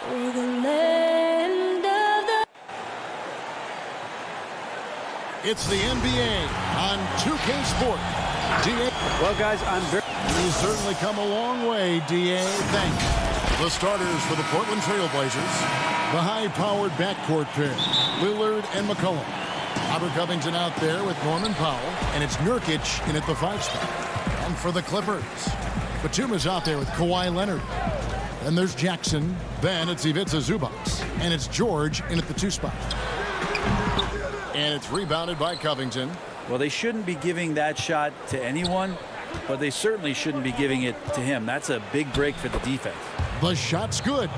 For the land of the... It's the NBA on 2K Sport. DA. Well, guys, He's certainly come a long way, DA. Thanks. The starters for the Portland Trailblazers. The high-powered backcourt pair, Lillard and McCollum. Robert Covington out there with Norman Powell, and it's Nurkic in at the 5 spot. And for the Clippers, Batum is out there with Kawhi Leonard. Then there's Jackson. Then it's Ivica Zubac, and it's George in at the 2 spot. And it's rebounded by Covington. Well, they shouldn't be giving that shot to anyone, but they certainly shouldn't be giving it to him. That's a big break for the defense. The shot's good.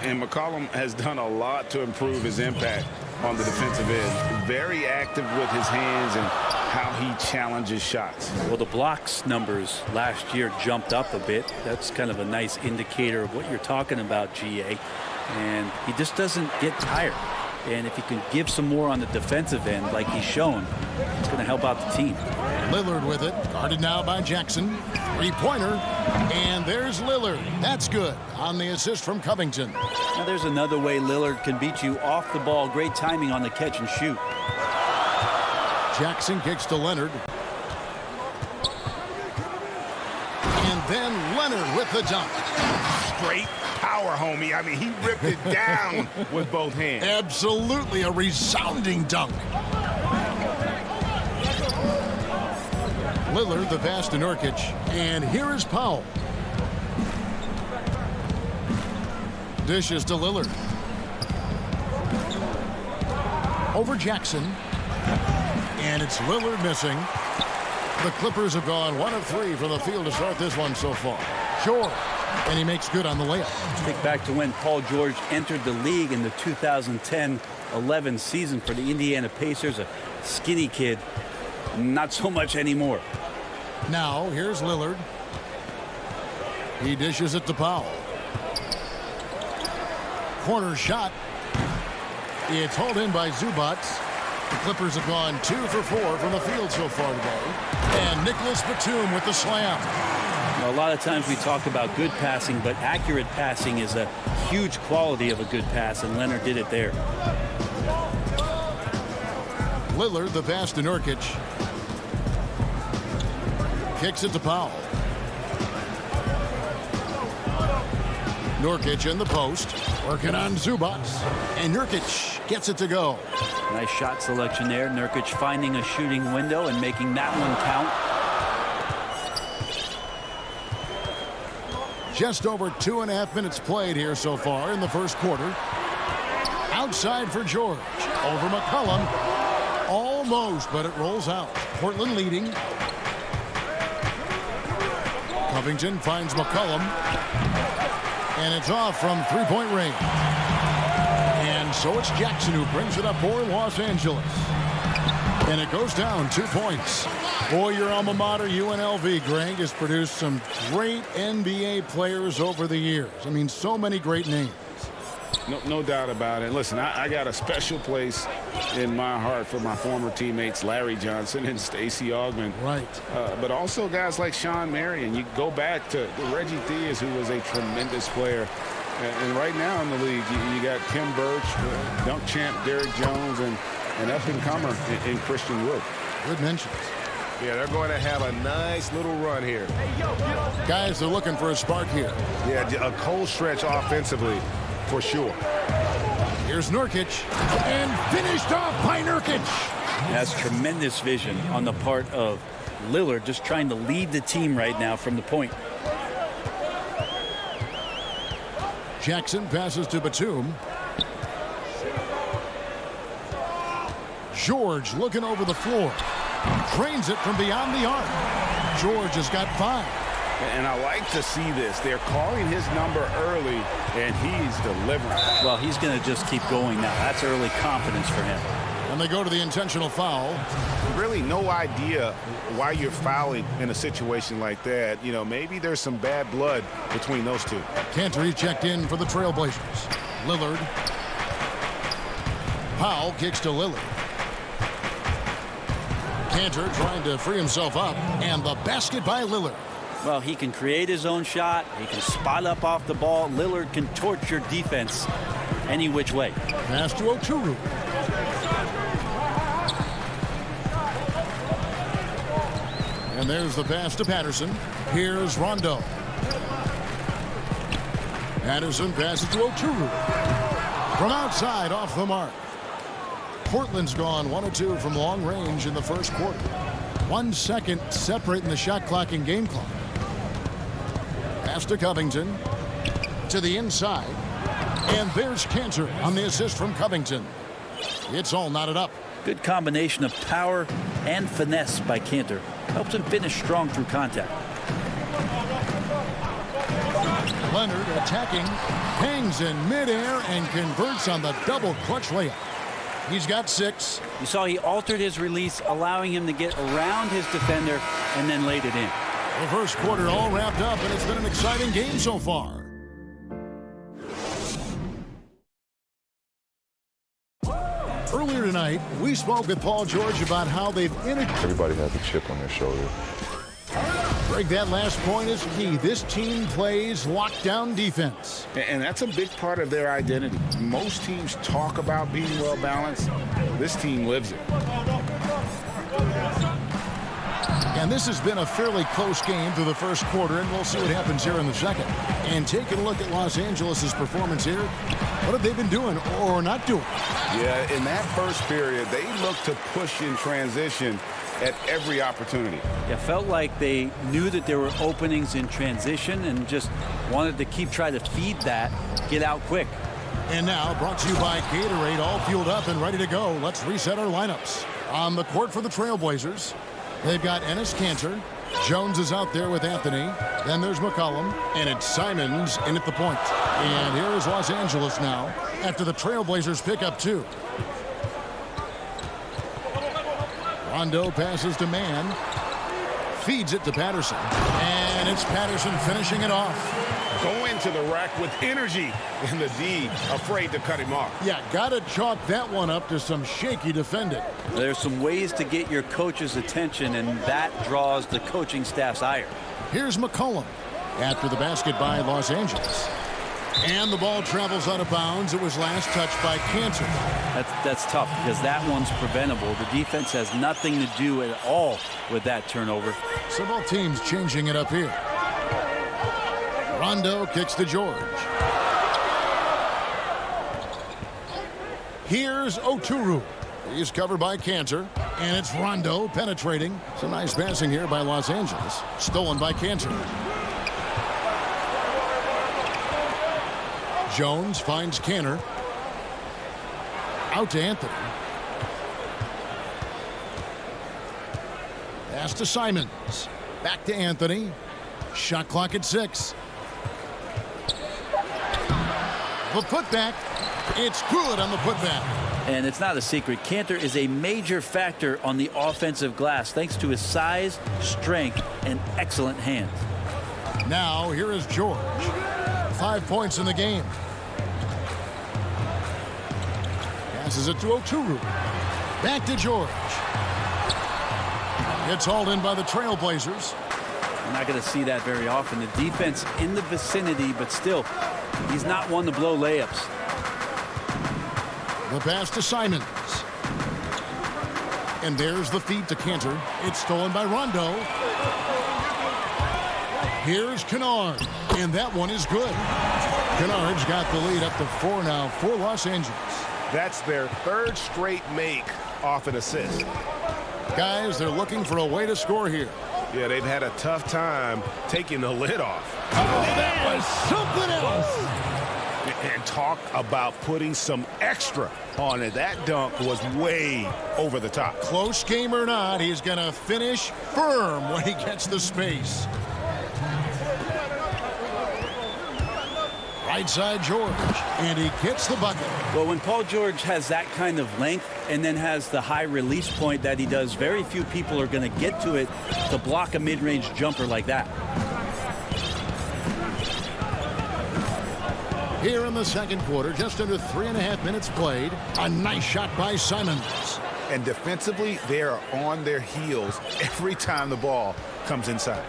And McCollum has done a lot to improve his impact on the defensive end. Very active with his hands and how he challenges shots. Well, the blocks numbers last year jumped up a bit. That's kind of a nice indicator of what you're talking about, GA. And he just doesn't get tired. And if he can give some more on the defensive end like he's shown, it's going to help out the team. Lillard with it, guarded now by Jackson. Three-pointer, and there's Lillard. That's good on the assist from Covington. Now there's another way Lillard can beat you off the ball. Great timing on the catch and shoot. Jackson kicks to Leonard. And then Leonard with the dunk. Straight power, homie. I mean, he ripped it down with both hands. Absolutely a resounding dunk. Lillard, the pass to Nurkic, and here is Powell. Dishes to Lillard. Over Jackson. And it's Lillard missing. The Clippers have gone 1 of 3 from the field to start this one so far. George, and he makes good on the layup. Think back to when Paul George entered the league in the 2010-11 season for the Indiana Pacers. A skinny kid. Not so much anymore. Now, here's Lillard. He dishes it to Powell. Corner shot. It's hauled in by Zubac. The Clippers have gone 2 for 4 from the field so far today. And Nicholas Batum with the slam. Now, a lot of times we talk about good passing, but accurate passing is a huge quality of a good pass, and Leonard did it there. Lillard, the pass to Nurkic. Kicks it to Powell. Nurkic in the post, working on Zubac. And Nurkic gets it to go. Nice shot selection there. Nurkic finding a shooting window and making that one count. Just over 2.5 minutes played here so far in the first quarter. Outside for George. Over McCollum. Almost, but it rolls out. Portland leading. Covington finds McCollum. And it's off from three-point range. And so it's Jackson who brings it up for Los Angeles. And it goes down 2 points. Boy, your alma mater, UNLV, Greg, has produced some great NBA players over the years. I mean, so many great names. No doubt about it. Listen, I got a special place in my heart for my former teammates Larry Johnson and Stacey Augmon. Right. But also guys like Sean Marion. You go back to Reggie Theus, who was a tremendous player. And right now in the league, you got Tim Birch, dunk champ Derrick Jones, and an up-and-comer in Christian Wood. Good mentions. Yeah, they're going to have a nice little run here. Guys, they're looking for a spark here. Yeah, a cold stretch offensively, for sure. Here's Nurkic, and finished off by Nurkic. That's tremendous vision on the part of Lillard, just trying to lead the team right now from the point. Jackson passes to Batum. George looking over the floor. Drains it from beyond the arc. George has got 5. And I like to see this. They're calling his number early, and he's delivering. Well, he's going to just keep going now. That's early confidence for him. And they go to the intentional foul. Really no idea why you're fouling in a situation like that. You know, maybe there's some bad blood between those two. Cantor checked in for the Trailblazers. Lillard. Powell kicks to Lillard. Cantor trying to free himself up, and the basket by Lillard. Well, he can create his own shot. He can spot up off the ball. Lillard can torch your defense any which way. Pass to Oturu. And there's the pass to Patterson. Here's Rondo. Patterson passes to Oturu. From outside, off the mark. Portland's gone 1 of 2 from long range in the first quarter. 1 second separating the shot clock and game clock. Pass to Covington. To the inside. And there's Cantor on the assist from Covington. It's all knotted up. Good combination of power and finesse by Cantor. Helps him finish strong through contact. Leonard attacking. Hangs in midair and converts on the double clutch layup. He's got 6. You saw he altered his release, allowing him to get around his defender and then laid it in. The first quarter all wrapped up, and it's been an exciting game so far. Earlier tonight, we spoke with Paul George about how they've integrated. Everybody has a chip on their shoulder. Greg, that last point is key. This team plays lockdown defense. And that's a big part of their identity. Most teams talk about being well balanced. This team lives it. And this has been a fairly close game through the first quarter, and we'll see what happens here in the second. And taking a look at Los Angeles' performance here, what have they been doing or not doing? Yeah, in that first period, they looked to push in transition at every opportunity. It felt like they knew that there were openings in transition and just wanted to keep trying to feed that, get out quick. And now, brought to you by Gatorade, all fueled up and ready to go. Let's reset our lineups. On the court for the Trailblazers, they've got Enes Kanter. Jones is out there with Anthony. Then there's McCollum. And it's Simons in at the point. And here is Los Angeles now after the Trailblazers pick up 2. Rondo passes to Mann. Feeds it to Patterson. And it's Patterson finishing it off. Go into the rack with energy, and the D afraid to cut him off. Yeah, got to chalk that one up to some shaky defending. There's some ways to get your coach's attention, and that draws the coaching staff's ire. Here's McCollum after the basket by Los Angeles. And the ball travels out of bounds. It was last touched by Cantor. That's tough because that one's preventable. The defense has nothing to do at all with that turnover. So both teams changing it up here. Rondo kicks to George. Here's Oturu. He's covered by Cantor. And it's Rondo penetrating. Some nice passing here by Los Angeles. Stolen by Cantor. Jones finds Cantor. Out to Anthony. Pass to Simons. Back to Anthony. Shot clock at 6. The putback. It's good on the putback. And it's not a secret. Cantor is a major factor on the offensive glass thanks to his size, strength, and excellent hands. Now here is George. 5 points in the game. Passes it to Oturu. Back to George. It's hauled in by the Trailblazers. You're not going to see that very often. The defense in the vicinity, but still, he's not one to blow layups. The pass to Simons. And there's the feed to Cantor. It's stolen by Rondo. Here's Kennard. And that one is good. Kennard's got the lead up to 4 now for Los Angeles. That's their 3rd straight make off an assist. Guys, they're looking for a way to score here. Yeah, they've had a tough time taking the lid off. Oh, that was something else. And talk about putting some extra on it. That dunk was way over the top. Close game or not, he's going to finish firm when he gets the space. Right side George, and he gets the bucket. Well, when Paul George has that kind of length and then has the high release point that he does, very few people are going to get to it to block a mid-range jumper like that. Here in the second quarter, just under 3.5 minutes played. A nice shot by Simons. And defensively, they are on their heels every time the ball comes inside.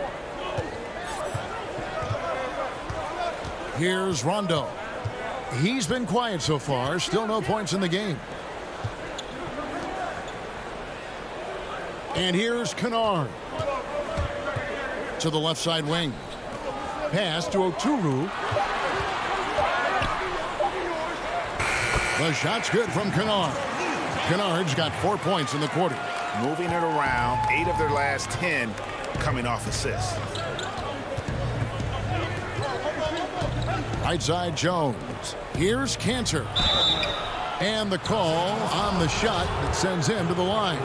Here's Rondo. He's been quiet so far. Still no points in the game. And here's Kennard. To the left side wing. Pass to Oturu. The shot's good from Kennard. Kennard's got 4 points in the quarter. Moving it around, 8 of their last 10 coming off assists. Right side Jones. Here's Cantor. And the call on the shot that sends him to the line.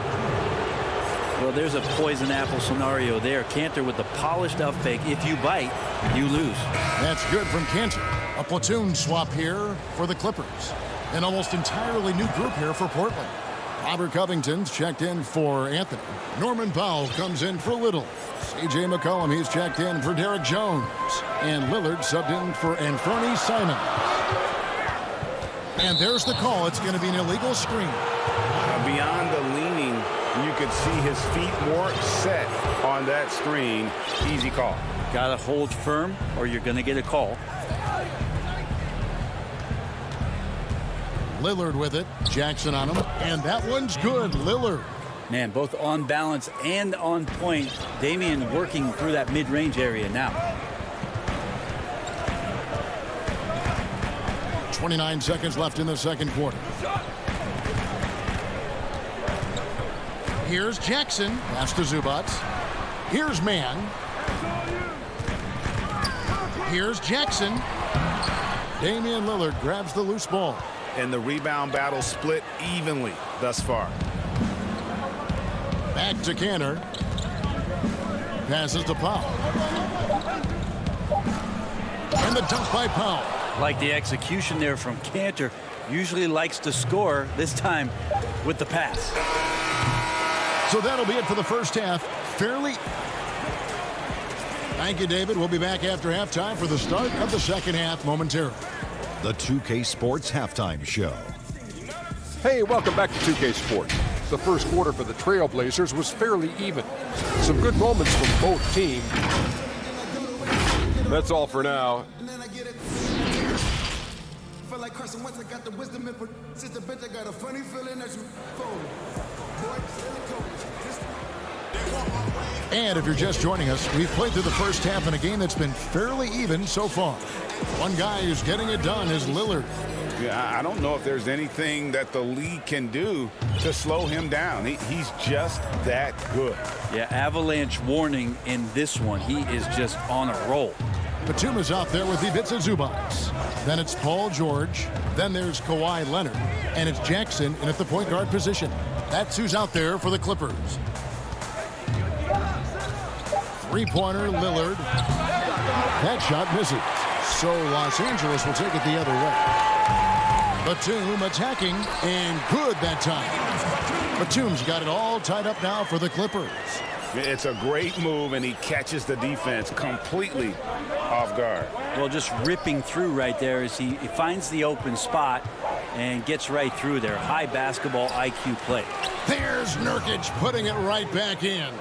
Well, there's a poison apple scenario there. Cantor with the polished up fake. If you bite, you lose. That's good from Cantor. A platoon swap here for the Clippers. An almost entirely new group here for Portland. Robert Covington's checked in for Anthony. Norman Powell comes in for Little. C.J. McCollum, he's checked in for Derek Jones. And Lillard subbed in for Anthony Simons. And there's the call. It's going to be an illegal screen. Beyond the leaning, you could see his feet more set on that screen. Easy call. Got to hold firm or you're going to get a call. Lillard with it. Jackson on him. And that one's good. Lillard. Man, both on balance and on point. Damian working through that mid-range area now. 29 seconds left in the second quarter. Here's Jackson. Pass to Zubac. Here's Mann. Here's Jackson. Damian Lillard grabs the loose ball. And the rebound battle split evenly thus far. Back to Cantor. Passes to Powell. And the dunk by Powell. Like the execution there from Cantor. Usually likes to score, this time with the pass. So that'll be it for the first half. Fairly. Thank you, David. We'll be back after halftime for the start of the second half momentarily. The 2K Sports Halftime Show. Hey, welcome back to 2K Sports. The first quarter for the Trailblazers was fairly even. Some good moments from both teams. That's all for now. And if you're just joining us, we've played through the first half in a game that's been fairly even so far. One guy who's getting it done is Lillard. Yeah, I don't know if there's anything that the league can do to slow him down. He's just that good. Yeah, avalanche warning in this one. He is just on a roll. Batum is out there with Ivica Zubac. Then it's Paul George. Then there's Kawhi Leonard. And it's Jackson in at the point guard position. That's who's out there for the Clippers. Three-pointer, Lillard. That shot misses. So Los Angeles will take it the other way. Batum attacking, and good that time. Batum's got it all tied up now for the Clippers. It's a great move, and he catches the defense completely off guard. Well, just ripping through right there as he finds the open spot and gets right through there. High basketball IQ play. There's Nurkic putting it right back in.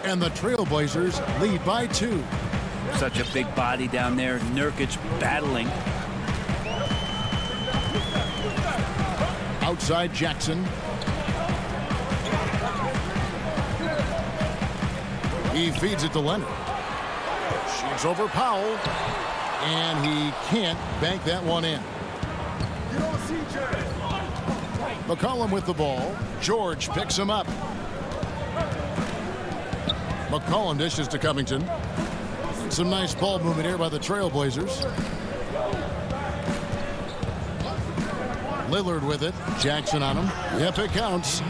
And the Trailblazers lead by 2. Such a big body down there. Nurkic battling. Outside Jackson. He feeds it to Leonard. Shoots over Powell. And he can't bank that one in. McCollum with the ball. George picks him up. McCollum dishes to Covington. Some nice ball movement here by the Trailblazers. Lillard with it. Jackson on him. Yep, it counts.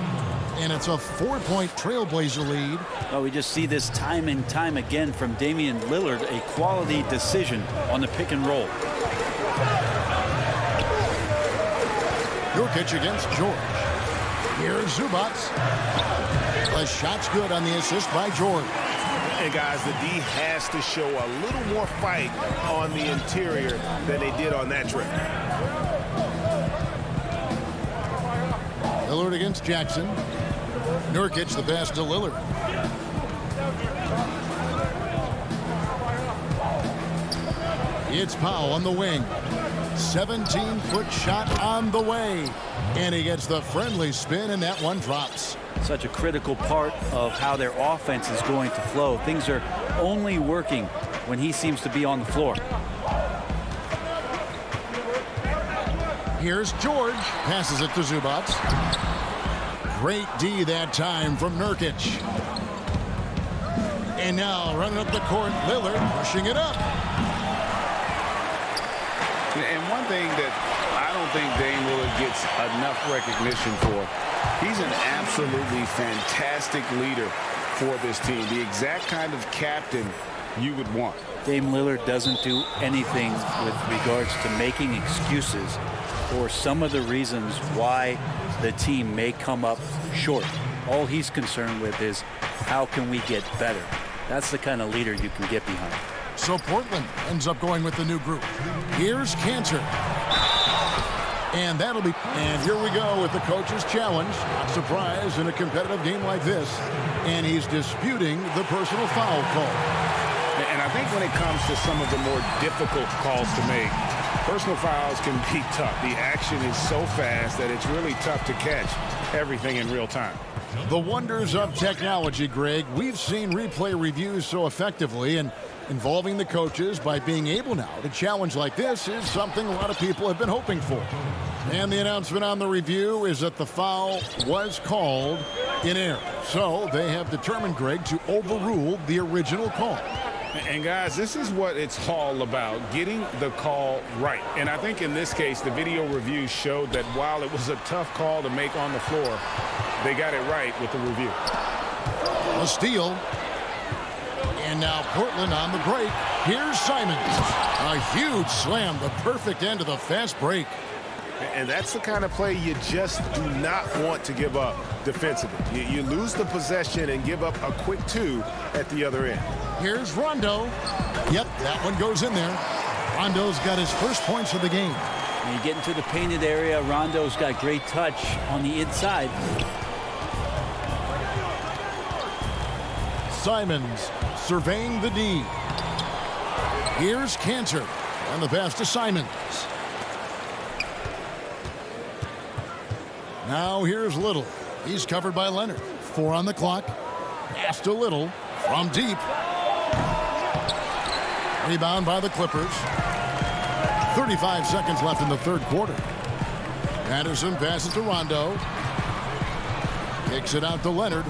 And it's a 4-point Trailblazer lead. Oh, we just see this time and time again from Damian Lillard. A quality decision on the pick and roll. Nurkic against George. Here's Zubac. The shot's good on the assist by George. And guys, the D has to show a little more fight on the interior than they did on that trip. Lillard against Jackson. Nurkic the pass to Lillard. It's Powell on the wing. 17-foot shot on the way. And he gets the friendly spin, and that one drops. Such a critical part of how their offense is going to flow. Things are only working when he seems to be on the floor. Here's George. Passes it to Zubac. Great D that time from Nurkic. And now running up the court, Lillard pushing it up. And one thing that I don't think Dame Lillard gets enough recognition for, he's an absolutely fantastic leader for this team. The exact kind of captain you would want. Dame Lillard doesn't do anything with regards to making excuses for some of the reasons why the team may come up short. All he's concerned with is how can we get better. That's the kind of leader you can get behind. So Portland ends up going with the new group. Here's Cantor. And that'll be... And here we go with the coach's challenge. Not surprised in a competitive game like this. And he's disputing the personal foul call. And I think when it comes to some of the more difficult calls to make, personal fouls can be tough. The action is so fast that it's really tough to catch everything in real time. The wonders of technology, Greg. We've seen replay reviews so effectively, and involving the coaches by being able now to challenge like this is something a lot of people have been hoping for. And the announcement on the review is that the foul was called in error. So they have determined, Greg, to overrule the original call. And guys, this is what it's all about, getting the call right. And I think in this case, the video review showed that while it was a tough call to make on the floor, they got it right with the review. A steal. And now Portland on the break. Here's Simons. A huge slam, the perfect end of the fast break. And that's the kind of play you just do not want to give up defensively. You lose the possession and give up a quick two at the other end. Here's Rondo. Yep, that one goes in there. Rondo's got his first points of the game. When you get into the painted area, Rondo's got great touch on the inside. Simons surveying the D. Here's Cantor. And the pass to Simons. Now here's Little. He's covered by Leonard. 4 on the clock. Pass to Little from deep. Rebound by the Clippers. 35 seconds left in the third quarter. Anderson passes to Rondo. Kicks it out to Leonard.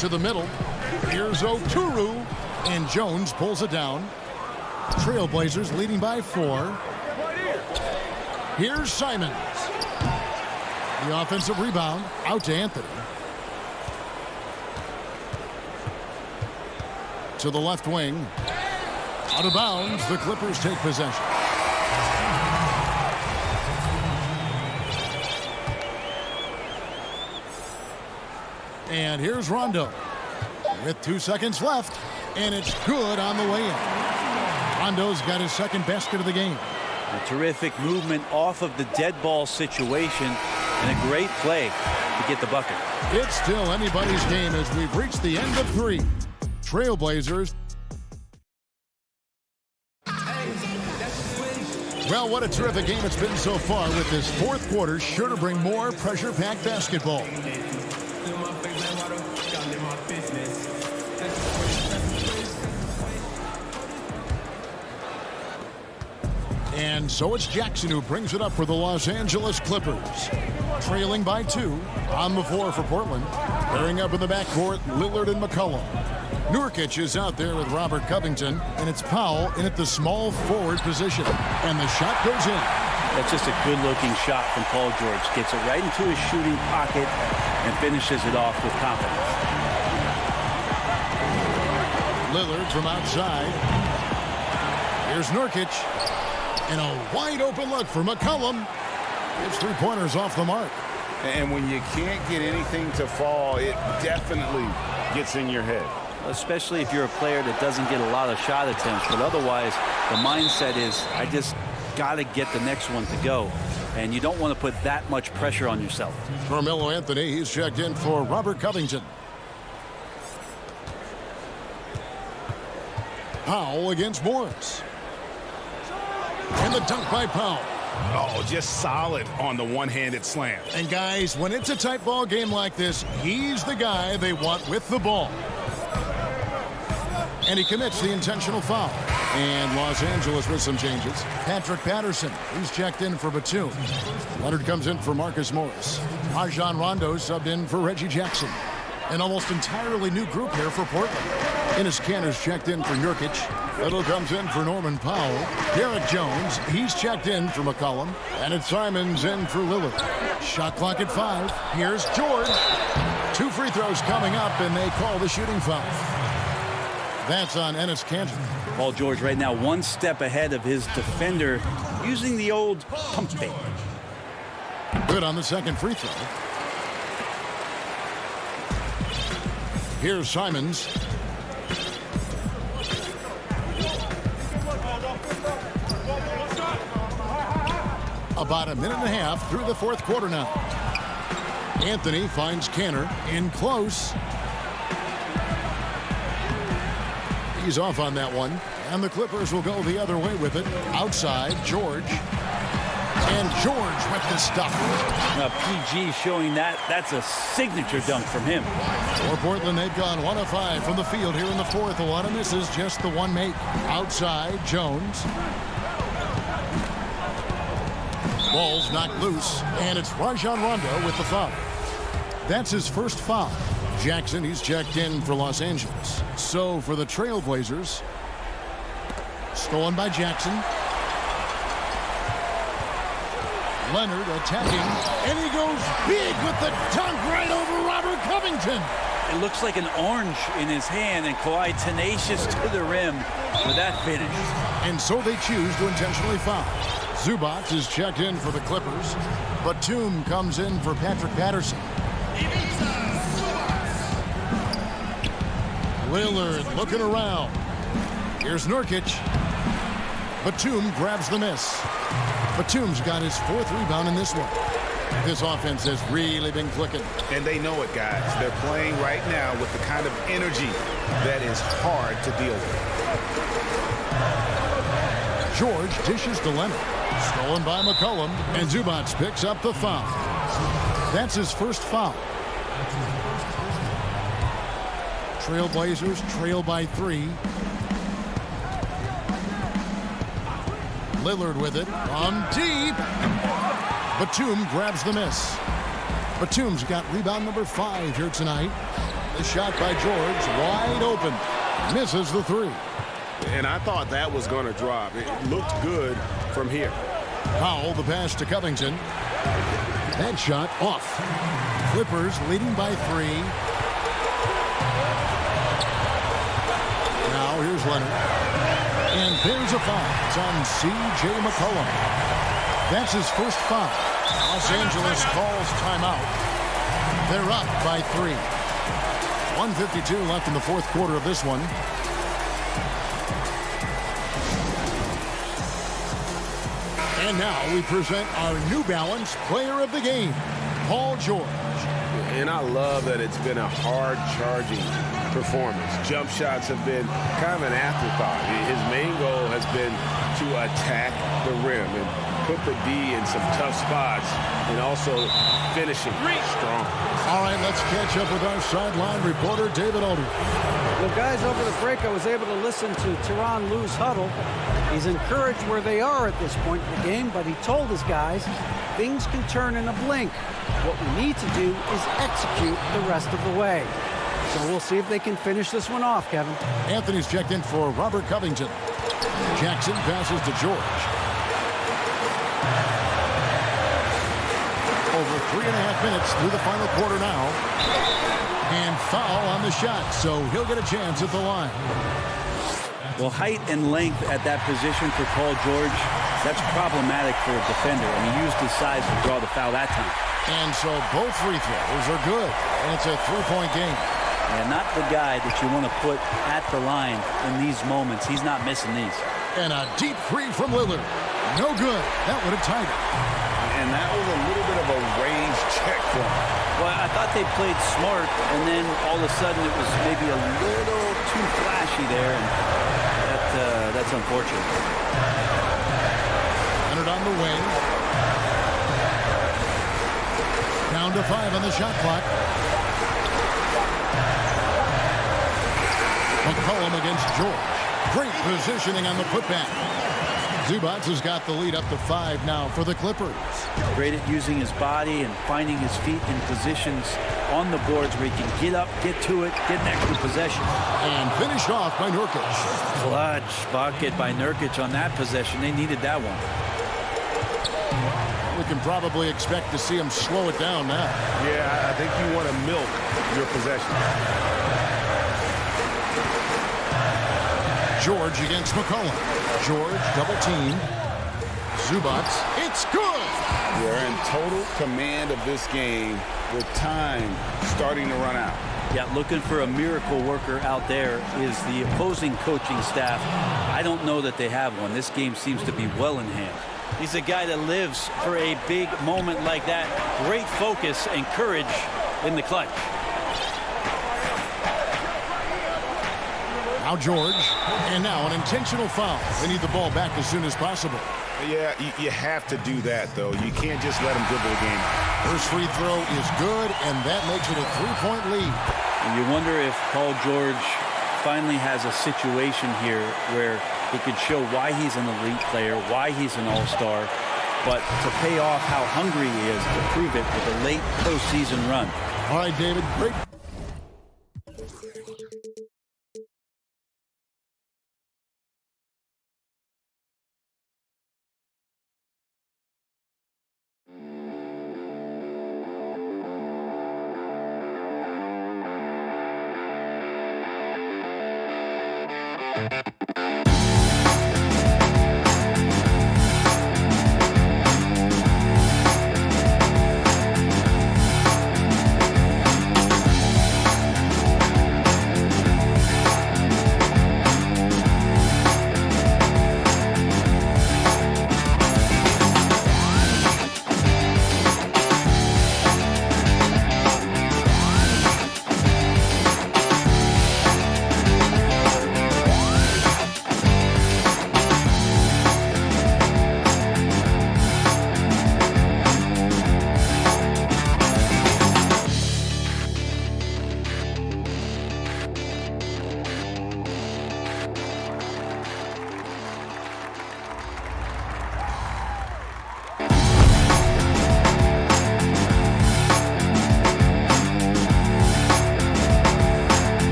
To the middle. Here's Oturu. And Jones pulls it down. Trailblazers leading by 4. Here's Simons. The offensive rebound out to Anthony. To the left wing. Out of bounds. The Clippers take possession. And here's Rondo. With 2 seconds left. And it's good on the way in. Rondo's got his second basket of the game. A terrific movement off of the dead ball situation and a great play to get the bucket. It's still anybody's game as we've reached the end of 3. Trailblazers. Well, what a terrific game it's been so far, with this fourth quarter sure to bring more pressure-packed basketball. And so it's Jackson who brings it up for the Los Angeles Clippers. Trailing by 2 on the floor for Portland. Pairing up in the backcourt, Lillard and McCollum. Nurkic is out there with Robert Covington, and it's Powell in at the small forward position. And the shot goes in. That's just a good-looking shot from Paul George. Gets it right into his shooting pocket and finishes it off with confidence. Lillard from outside. Here's Nurkic. And a wide open look for McCollum. It's 3-pointers off the mark. And when you can't get anything to fall, it definitely gets in your head. Especially if you're a player that doesn't get a lot of shot attempts. But otherwise, the mindset is, I just got to get the next one to go. And you don't want to put that much pressure on yourself. Carmelo Anthony, he's checked in for Robert Covington. Powell against Morris. And the dunk by Powell. Oh, just solid on the one-handed slam. And guys, when it's a tight ball game like this, he's the guy they want with the ball. And he commits the intentional foul. And Los Angeles with some changes. Patrick Patterson, he's checked in for Batum. Leonard comes in for Marcus Morris. Rajon Rondo subbed in for Reggie Jackson. An almost entirely new group here for Portland. Enes Kanter's checked in for Nurkic. Little comes in for Norman Powell. Derek Jones, he's checked in for McCollum. And it's Simons in for Lillard. Shot clock at 5. Here's George. 2 free throws coming up, and they call the shooting foul. That's on Enes Kanter. Paul George right now 1 step ahead of his defender, using the old pump fake. Good on the second free throw. Here's Simons. About a minute and a half through the fourth quarter now. Anthony finds Kanter in close. He's off on that one. And the Clippers will go the other way with it. Outside, George. And George with the stuff. PG showing that's a signature dunk from him. For Portland, they've gone 1 of 5 from the field here in the fourth. A lot of misses, just the one make. Outside, Jones. Ball's knocked loose, and it's Rajon Rondo with the foul. That's his first foul. Jackson, he's checked in for Los Angeles. So for the Trailblazers, stolen by Jackson. Leonard attacking, and he goes big with the dunk right over Robert Covington. It looks like an orange in his hand, and Kawhi tenacious to the rim with that finish. And so they choose to intentionally foul. Zubac is checked in for the Clippers. Batum comes in for Patrick Patterson. Lillard looking around. Here's Nurkic. Batum grabs the miss. Batum's got his 4th rebound in this one. This offense has really been clicking. And they know it, guys. They're playing right now with the kind of energy that is hard to deal with. George dishes to Leonard. Stolen by McCollum. And Zubac picks up the foul. That's his first foul. Trailblazers trail by 3. Lillard with it from deep. Batum grabs the miss. Batum's got rebound number 5 here tonight. The shot by George, wide open. Misses the 3. And I thought that was going to drop. It looked good from here. Powell, the pass to Covington. That shot off. Clippers leading by 3. Now here's Leonard. And there's a foul. It's on C.J. McCollum. That's his first foul. Los Angeles calls timeout. They're up by 3. 1:52 left in the fourth quarter of this one. And now we present our New Balance Player of the Game, Paul George. And I love that it's been a hard-charging performance. Jump shots have been kind of an afterthought. His main goal has been to attack the rim and put the D in some tough spots and also finishing strong. All right, let's catch up with our sideline reporter, David Alder. Well, guys, over the break, I was able to listen to Tyronn Lue's huddle. He's encouraged where they are at this point in the game, but he told his guys things can turn in a blink. What we need to do is execute the rest of the way. So we'll see if they can finish this one off, Kevin. Anthony's checked in for Robert Covington. Jackson passes to George. Over 3.5 minutes through the final quarter now. And foul on the shot, so he'll get a chance at the line. Well, height and length at that position for Paul George, that's problematic for a defender, and he used his size to draw the foul that time. And so both free throws are good, and it's a 3-point game. And not the guy that you want to put at the line in these moments. He's not missing these. And a deep three from Lillard. No good. That would have tied it. And that was a little bit of a range check for him. Well, I thought they played smart, and then all of a sudden it was maybe a little too flashy there, and that that's unfortunate. Leonard on the wing. Down to 5 on the shot clock. McCollum against George. Great positioning on the putback. Zubac has got the lead up to 5 now for the Clippers. Great at using his body and finding his feet in positions on the boards where he can get up, get to it, get an extra possession. And finished off by Nurkic. Clutch bucket by Nurkic on that possession. They needed that one. We can probably expect to see him slow it down now. Yeah, I think you want to milk your possession. George against McCollum. George double team. Zubac. It's good. They're in total command of this game with time starting to run out. Yeah, looking for a miracle worker out there is the opposing coaching staff. I don't know that they have one. This game seems to be well in hand. He's a guy that lives for a big moment like that. Great focus and courage in the clutch. Now George. And now an intentional foul. They need the ball back as soon as possible. Yeah, you have to do that, though. You can't just let them dribble the game. First free throw is good, and that makes it a 3-point lead. And you wonder if Paul George finally has a situation here where he could show why he's an elite player, why he's an all-star, but to pay off how hungry he is to prove it with a late postseason run. All right, David, great.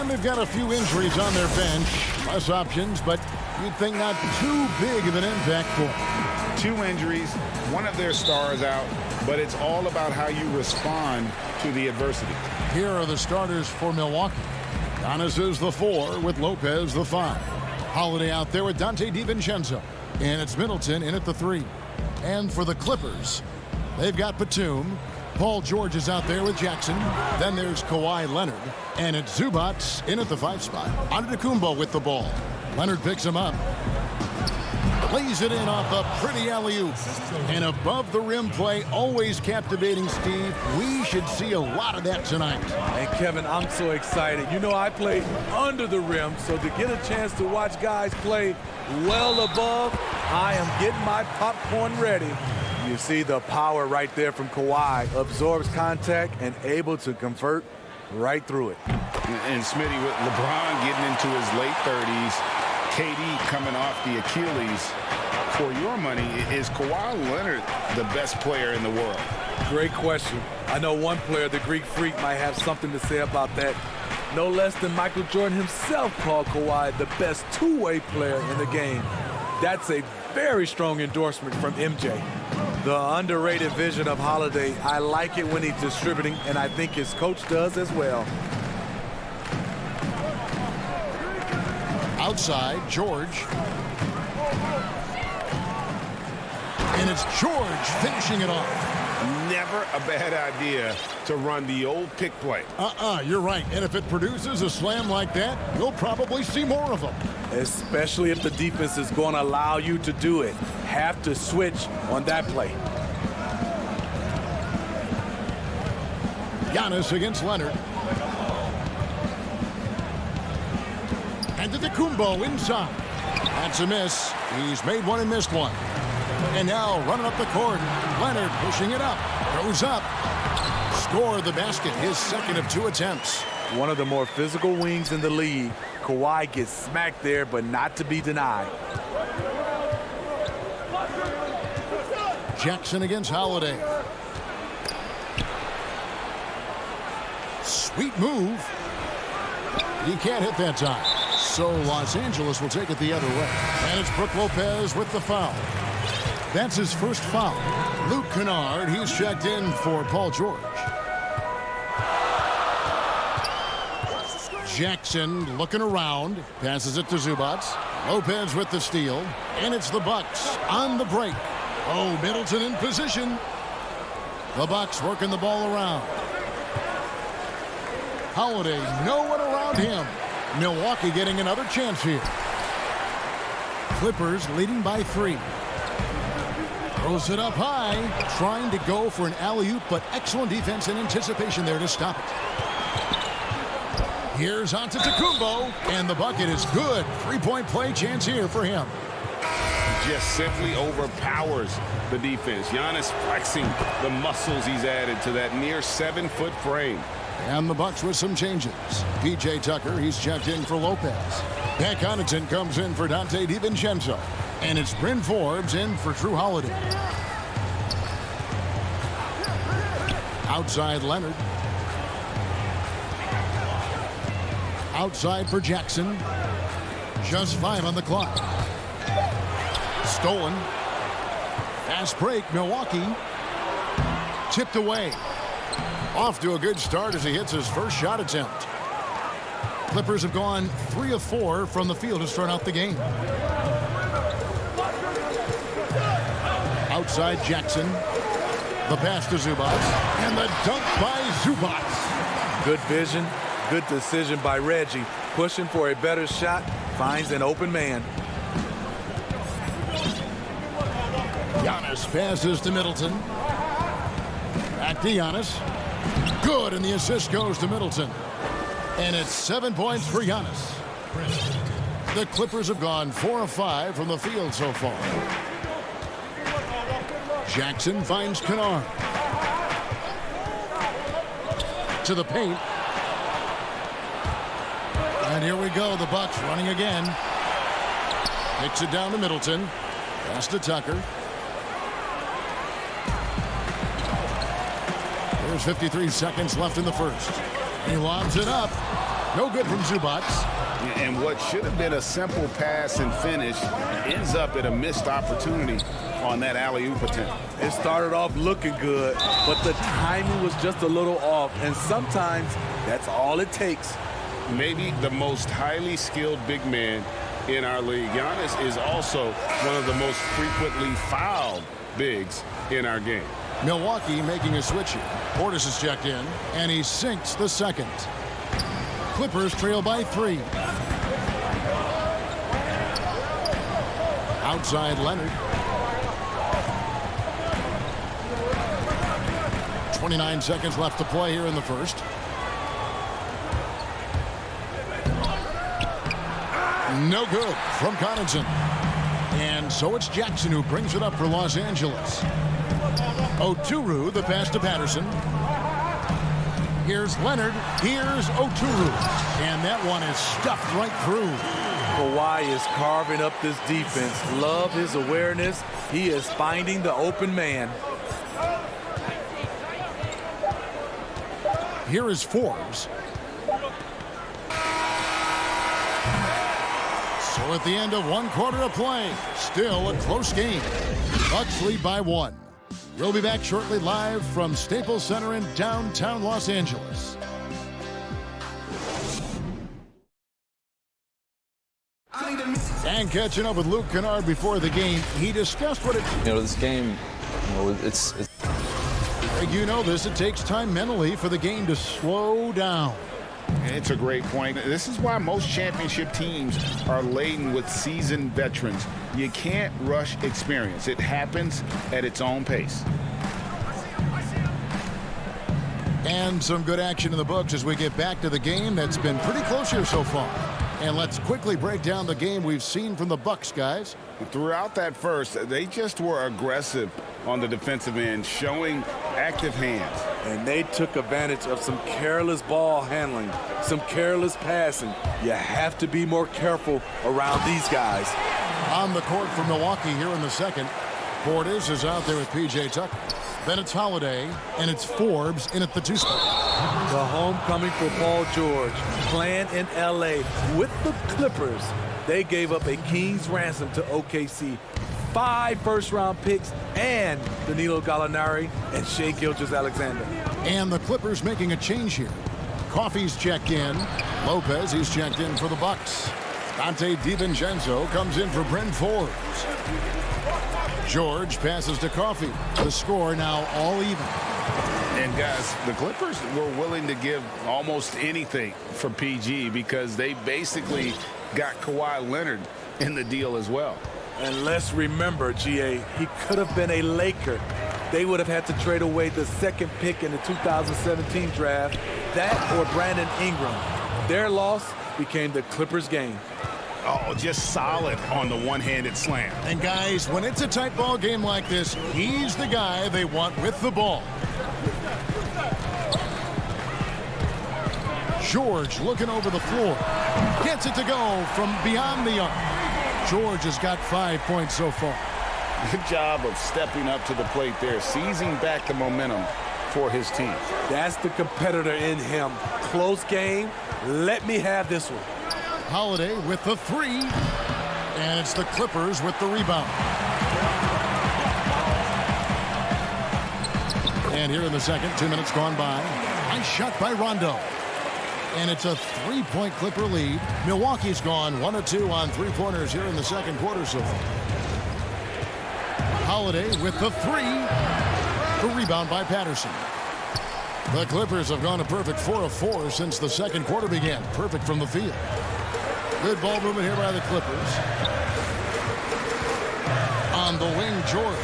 They've got a few injuries on their bench, less options, but you'd think not too big of an impact for them. 2 injuries, one of their stars out, but it's all about how you respond to the adversity. Here are the starters for Milwaukee. Giannis is the 4 with Lopez the 5. Holiday out there with Dante DiVincenzo. And it's Middleton in at the 3. And for the Clippers, they've got Batum. Paul George is out there with Jackson. Then there's Kawhi Leonard. And it's Zubac in at the 5 spot. Antetokounmpo with the ball. Leonard picks him up. Lays it in off a pretty alley-oop. And above the rim play, always captivating, Steve. We should see a lot of that tonight. And Kevin, I'm so excited. You know, I played under the rim, so to get a chance to watch guys play well above, I am getting my popcorn ready. You see the power right there from Kawhi. Absorbs contact and able to convert right through it. And Smitty, with LeBron getting into his late 30s, KD coming off the Achilles, for your money, is Kawhi Leonard the best player in the world? Great question. I know one player, the Greek Freak, might have something to say about that. No less than Michael Jordan himself called Kawhi the best two-way player in the game. That's a Very strong endorsement from MJ. The underrated vision of Holiday. I like it when he's distributing, and I think his coach does as well. Outside, George. And it's George finishing it off. Never a bad idea to run the old pick play. You're right. And if it produces a slam like that, you'll probably see more of them. Especially if the defense is going to allow you to do it. Have to switch on that play. Giannis against Leonard. And Antetokounmpo inside. That's a miss. He's made one and missed one. And now running up the court. Leonard pushing it up. Goes up. Score the basket. His second of 2 attempts. One of the more physical wings in the league. Kawhi gets smacked there, but not to be denied. Jackson against Holiday. Sweet move. He can't hit that time. So Los Angeles will take it the other way. And it's Brook Lopez with the foul. That's his first foul. Luke Kennard, he's checked in for Paul George. Jackson looking around, passes it to Zubac. Lopez with the steal, and it's the Bucks on the break. Oh, Middleton in position. The Bucks working the ball around. Holiday, no one around him. Milwaukee getting another chance here. Clippers leading by 3. Throws it up high, trying to go for an alley-oop, but excellent defense and anticipation there to stop it. Here's Antetokounmpo, and the bucket is good. 3-point play chance here for him. Just simply overpowers the defense. Giannis flexing the muscles he's added to that near 7-foot frame. And the Bucks with some changes. P.J. Tucker, he's checked in for Lopez. Pat Connaughton comes in for Dante DiVincenzo. And it's Bryn Forbes in for Drew Holiday. Outside Leonard. Outside for Jackson. Just 5 on the clock. Stolen. Fast break, Milwaukee. Tipped away. Off to a good start as he hits his first shot attempt. Clippers have gone 3 of 4 from the field to start out the game. Outside Jackson. The pass to Zubac. And the dunk by Zubac. Good vision, good decision by Reggie. Pushing for a better shot, finds an open man. Giannis passes to Middleton. Back to Giannis. Good, and the assist goes to Middleton. And it's 7 points for Giannis. The Clippers have gone 4 of 5 from the field so far. Jackson finds Kennard. To the paint. And here we go, the Bucks running again. Kicks it down to Middleton. Pass to Tucker. There's 53 seconds left in the first. He lobs it up. No good from Zubac. And what should have been a simple pass and finish ends up at a missed opportunity on that alley-oop attempt. It started off looking good, but the timing was just a little off, and sometimes that's all it takes. Maybe the most highly skilled big man in our league. Giannis is also one of the most frequently fouled bigs in our game. Milwaukee making a switch here. Portis is checked in, and he sinks the second. Clippers trail by 3. Outside Leonard. 29 seconds left to play here in the first. No good from Connaughton. And so it's Jackson who brings it up for Los Angeles. Oturu, the pass to Patterson. Here's Leonard. Here's Oturu. And that one is stuffed right through. Kawhi is carving up this defense. Love his awareness. He is finding the open man. Here is Forbes. So at the end of 1 quarter of play, Still a close game. Bucks lead by 1. We'll be back shortly live from Staples Center in downtown Los Angeles. And catching up with Luke Kennard before the game, he discussed what it... This game, it's You know this, it takes time mentally for the game to slow down. It's a great point. This is why most championship teams are laden with seasoned veterans. You can't rush experience. It happens at its own pace. And some good action in the books as we get back to the game that's been pretty close here so far. And let's quickly break down the game we've seen from the Bucks, guys. Throughout that first, they just were aggressive on the defensive end, showing active hands. And they took advantage of some careless ball handling, some careless passing. You have to be more careful around these guys. On the court for Milwaukee here in the second, Portis is out there with P.J. Tucker. Then it's Holiday, and it's Forbes in at the 2 spot. The homecoming for Paul George, playing in L.A. with the Clippers. They gave up a king's ransom to OKC. 5 first-round picks and Danilo Gallinari and Shai Gilgeous-Alexander. And the Clippers making a change here. Coffey's checked in. Lopez, he's checked in for the Bucks. Dante DiVincenzo comes in for Bryn Forbes. George passes to Coffey. The score now all even. And guys, the Clippers were willing to give almost anything for PG because they basically got Kawhi Leonard in the deal as well. And let's remember, GA, he could have been a Laker. They would have had to trade away the second pick in the 2017 draft, that or Brandon Ingram. Their loss became the Clippers' game. Oh, just solid on the one-handed slam. And guys, when it's a tight ball game like this, he's the guy they want with the ball. George looking over the floor. Gets it to go from beyond the arc. George has got 5 points so far. Good job of stepping up to the plate there, seizing back the momentum for his team. That's the competitor in him. Close game. Let me have this one. Holiday with the 3. And it's the Clippers with the rebound. And here in the second, 2 minutes gone by. Nice shot by Rondo. And it's a 3-point Clipper lead. Milwaukee's gone 1 of 2 on 3-pointers here in the second quarter so far. Holiday with the 3. The rebound by Patterson. The Clippers have gone a perfect 4 of 4 since the second quarter began. Perfect from the field. Good ball movement here by the Clippers. On the wing, George.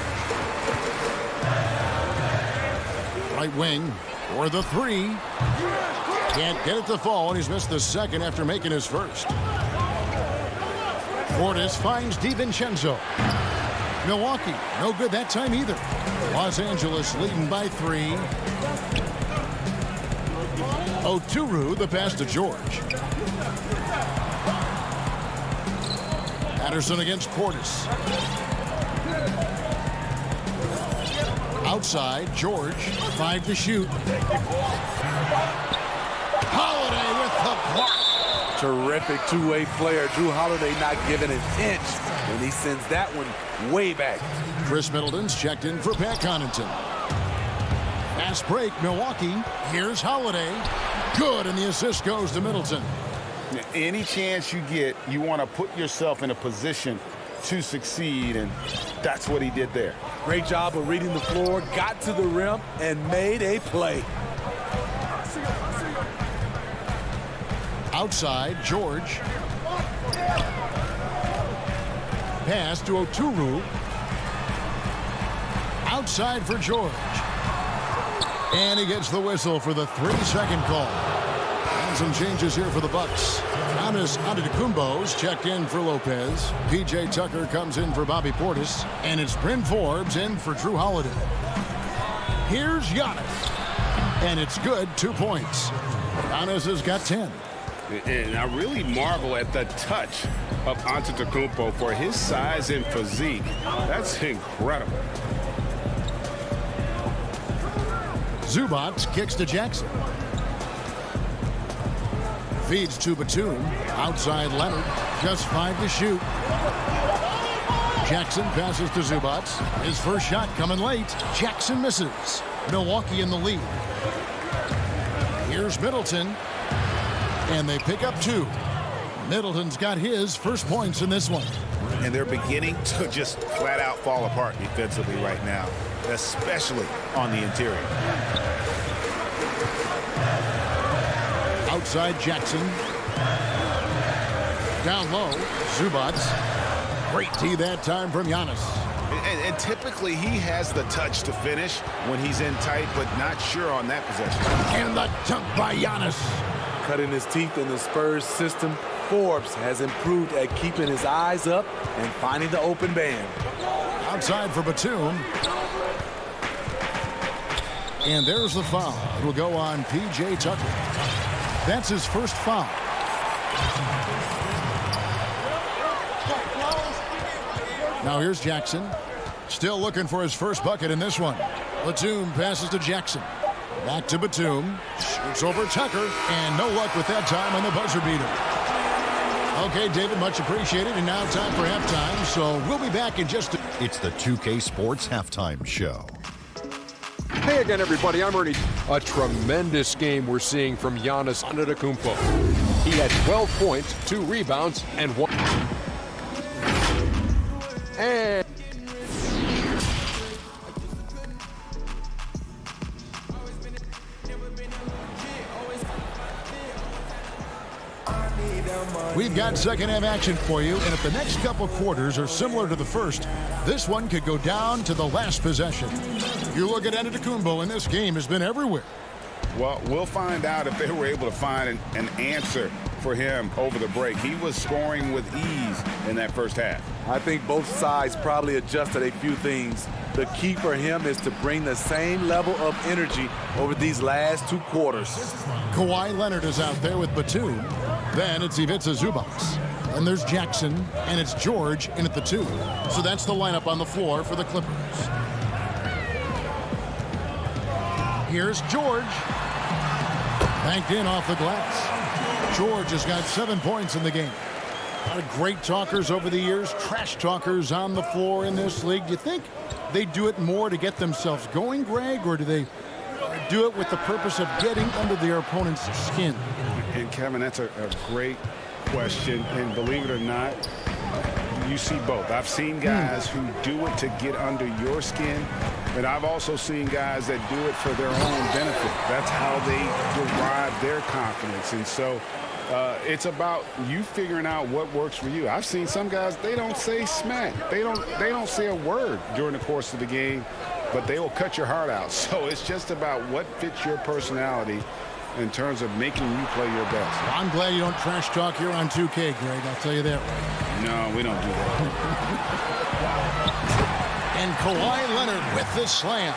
Right wing for the 3. Can't get it to fall, and he's missed the second after making his first. Portis finds DiVincenzo. Milwaukee, no good that time either. Los Angeles leading by 3. Oturu, the pass to George. Patterson against Portis. Outside, George, 5 to shoot. Holiday with the block. Terrific two-way player. Drew Holiday not giving an inch, and he sends that one way back. Chris Middleton's checked in for Pat Connaughton. Fast break, Milwaukee. Here's Holiday. Good, and the assist goes to Middleton. Any chance you get, you want to put yourself in a position to succeed, and that's what he did there. Great job of reading the floor, got to the rim, and made a play. Outside, George. Pass to Oturu. Outside for George. And he gets the whistle for the 3-second call. And some changes here for the Bucks. Giannis Antetokounmpo's checked in for Lopez. P.J. Tucker comes in for Bobby Portis. And it's Bryn Forbes in for Drew Holiday. Here's Giannis. And it's good, 2 points. Giannis has got 10. And I really marvel at the touch of Antetokounmpo for his size and physique. That's incredible. Zubac kicks to Jackson. Feeds to Batum. Outside Leonard. Just 5 to shoot. Jackson passes to Zubac. His first shot coming late. Jackson misses. Milwaukee in the lead. Here's Middleton. And they pick up 2. Middleton's got his first points in this one. And they're beginning to just flat out fall apart defensively right now, especially on the interior. Outside Jackson. Down low, Zubac. Great D that time from Giannis. And typically he has the touch to finish when he's in tight, but not sure on that possession. And the dunk by Giannis. Cutting his teeth in the Spurs system, Forbes has improved at keeping his eyes up and finding the open man. Outside for Batum. And there's the foul. It will go on P.J. Tucker. That's his first foul. Now here's Jackson. Still looking for his first bucket in this one. Batum passes to Jackson. Back to Batum. Shoots over Tucker. And no luck with that time on the buzzer beater. Okay, David, much appreciated. And now time for halftime. So we'll be back in just a... It's the 2K Sports Halftime Show. Hey again, everybody. I'm Ernie. A tremendous game we're seeing from Giannis Antetokounmpo. He had 12 points, 2 rebounds, and 1. And we've got second half action for you, and if the next couple quarters are similar to the first, this one could go down to the last possession. You look at Antetokounmpo, and this game has been everywhere. Well, we'll find out if they were able to find an answer for him over the break. He was scoring with ease in that first half. I think both sides probably adjusted a few things. The key for him is to bring the same level of energy over these last 2 quarters. Kawhi Leonard is out there with Batum. Then it's Ivica Zubac. And there's Jackson, and it's George in at the 2. So that's the lineup on the floor for the Clippers. Here's George. Banked in off the glass. George has got 7 points in the game. A lot of great talkers over the years, trash talkers on the floor in this league. Do you think they do it more to get themselves going, Greg, or do they do it with the purpose of getting under their opponent's skin? And Kevin, that's a great question. And believe it or not, you see both. I've seen guys who do it to get under your skin, and I've also seen guys that do it for their own benefit. That's how they derive their confidence. And so it's about you figuring out what works for you. I've seen some guys, they don't say smack. They don't say a word during the course of the game, but they will cut your heart out. So it's just about what fits your personality in terms of making you play your best. Well, I'm glad you don't trash talk here on 2K, Greg. I'll tell you that right. No, we don't do that. And Kawhi Leonard with the slam.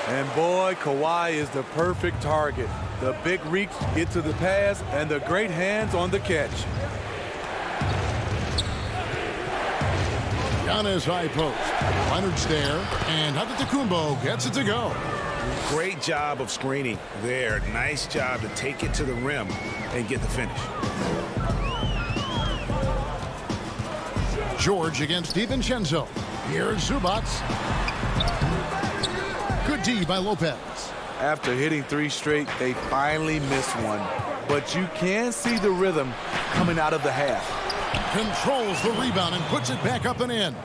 And boy, Kawhi is the perfect target. The big reach, get to the pass, and the great hands on the catch. Giannis high post. Leonard's there, and Antetokounmpo gets it to go. Great job of screening there. Nice job to take it to the rim and get the finish. George against DiVincenzo. Here's Zubac. Good D by Lopez. After hitting 3 straight, they finally missed one. But you can see the rhythm coming out of the half. Controls the rebound and puts it back up and in.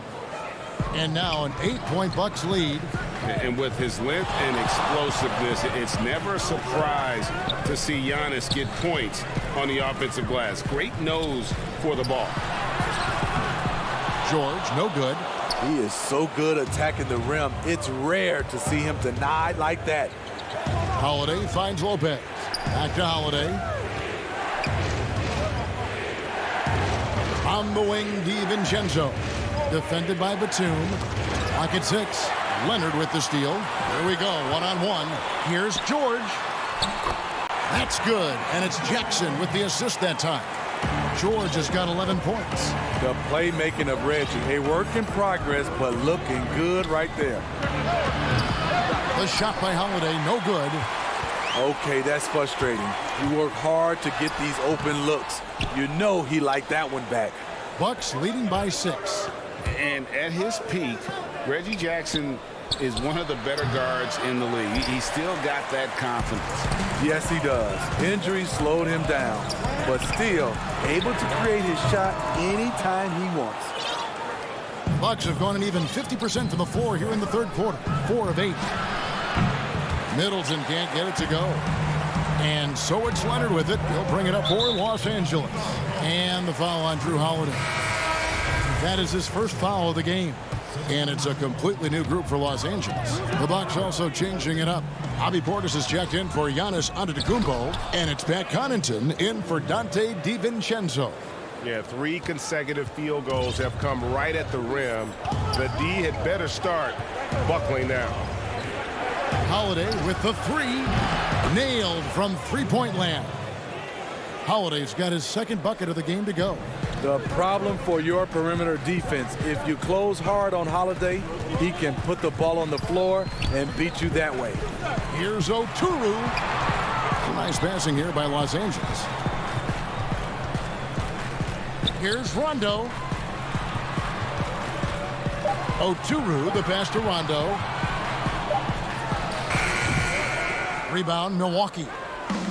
And now an 8-point Bucks lead. And with his length and explosiveness, it's never a surprise to see Giannis get points on the offensive glass. Great nose for the ball. George, no good. He is so good attacking the rim. It's rare to see him denied like that. Holiday finds Lopez. Back to Holiday. On the wing, DiVincenzo. Defended by Batum. Lock at 6. Leonard with the steal. Here we go, one-on-one. Here's George. That's good, and it's Jackson with the assist that time. George has got 11 points. The playmaking of Reggie, a work in progress, but looking good right there. The shot by Holiday, no good. Okay, that's frustrating. You work hard to get these open looks. You know he liked that one back. Bucks leading by 6. And at his peak, Reggie Jackson is one of the better guards in the league. He's still got that confidence. Yes, he does. Injuries slowed him down, but still able to create his shot anytime he wants. Bucks have gone an even 50% from the floor here in the third quarter. 4 of 8. Middleton can't get it to go. And so it's Leonard with it. He'll bring it up for Los Angeles. And the foul on Drew Holiday. That is his first foul of the game. And it's a completely new group for Los Angeles. The Bucks also changing it up. Bobby Portis is checked in for Giannis Antetokounmpo. And it's Pat Connaughton in for Dante DiVincenzo. Yeah, 3 consecutive field goals have come right at the rim. The D had better start buckling down. Holiday with the 3. Nailed from three-point land. Holiday's got his second bucket of the game to go. The problem for your perimeter defense, if you close hard on Holiday, he can put the ball on the floor and beat you that way. Here's Oturu. Nice passing here by Los Angeles. Here's Rondo. Oturu, the pass to Rondo. Rebound, Milwaukee.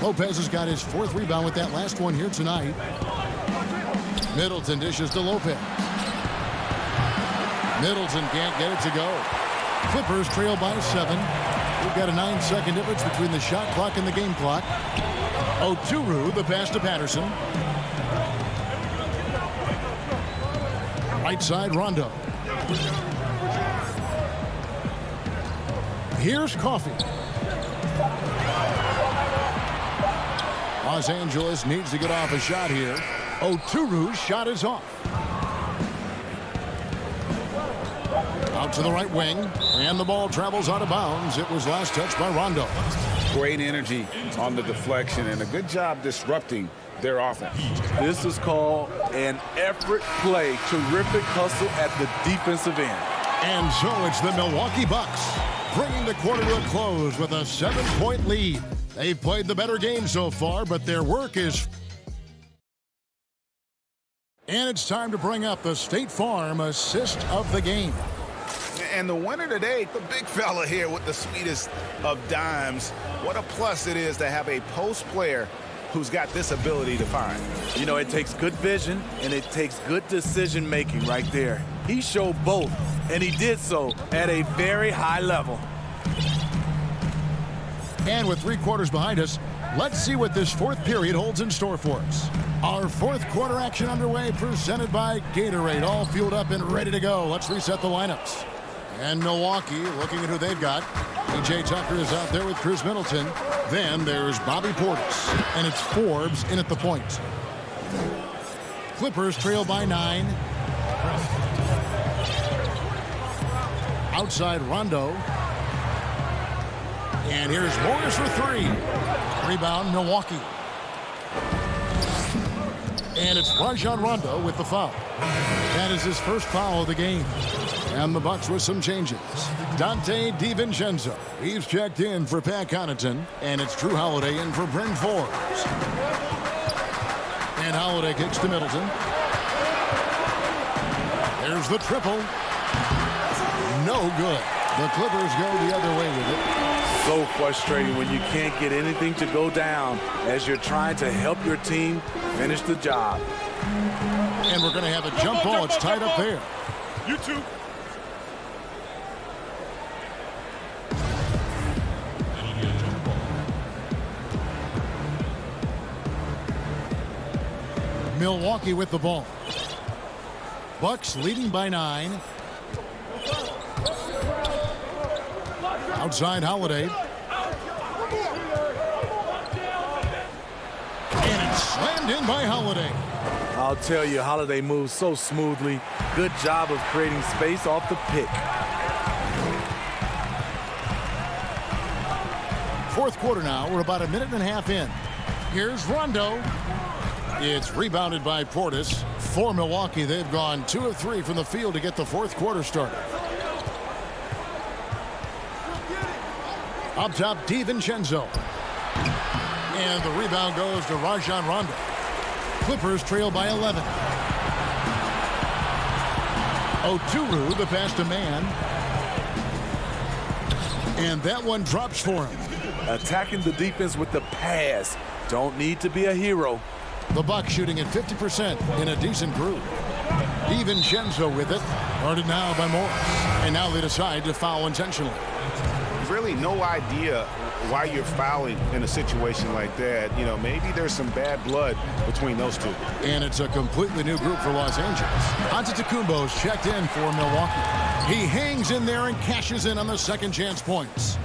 Lopez has got his 4th rebound with that last one here tonight. Middleton dishes to Lopez. Middleton can't get it to go. Clippers trail by 7. We've got a 9-second difference between the shot clock and the game clock. Oturu, the pass to Patterson. Right side, Rondo. Here's Coffey. Los Angeles needs to get off a shot here. Oturu's shot is off. Out to the right wing, and the ball travels out of bounds. It was last touched by Rondo. Great energy on the deflection and a good job disrupting their offense. This is called an effort play. Terrific hustle at the defensive end. And so it's the Milwaukee Bucks bringing the quarter to a close with a 7-point lead. They've played the better game so far, but their work is... And it's time to bring up the State Farm assist of the game. And the winner today, the big fella here with the sweetest of dimes. What a plus it is to have a post player who's got this ability to find. You know, it takes good vision and it takes good decision making right there. He showed both, and he did so at a very high level. And with 3 quarters behind us, let's see what this 4th period holds in store for us. Our 4th quarter action underway, presented by Gatorade, all fueled up and ready to go. Let's reset the lineups. And Milwaukee, looking at who they've got. P.J. Tucker is out there with Chris Middleton. Then there's Bobby Portis, and it's Forbes in at the point. Clippers trail by 9. Outside Rondo. And here's Morris for 3. Rebound, Milwaukee. And it's Rajon Rondo with the foul. That is his first foul of the game. And the Bucks with some changes. Dante DiVincenzo. He's checked in for Pat Connaughton. And it's Drew Holiday in for Bryn Forbes. And Holiday kicks to Middleton. There's the triple. No good. The Clippers go the other way with it. So frustrating when you can't get anything to go down as you're trying to help your team finish the job. And we're going to have a jump ball. It's tied up there. You too. Milwaukee with the ball. Bucks leading by 9. Outside Holiday. And it's slammed in by Holiday. I'll tell you, Holiday moves so smoothly. Good job of creating space off the pick. 4th quarter now. We're about a minute and a half in. Here's Rondo. It's rebounded by Portis. For Milwaukee, they've gone 2 of 3 from the field to get the 4th quarter started. Up top, DiVincenzo. And the rebound goes to Rajon Rondo. Clippers trail by 11. Oturu, the pass to man. And that one drops for him. Attacking the defense with the pass. Don't need to be a hero. The Bucks shooting at 50% in a decent group. DiVincenzo with it. Guarded now by Morris. And now they decide to foul intentionally. Really no idea why you're fouling in a situation like that. You know, maybe there's some bad blood between those two. And it's a completely new group for Los Angeles. Antetokounmpo's checked in for Milwaukee. He hangs in there and cashes in on the second chance points.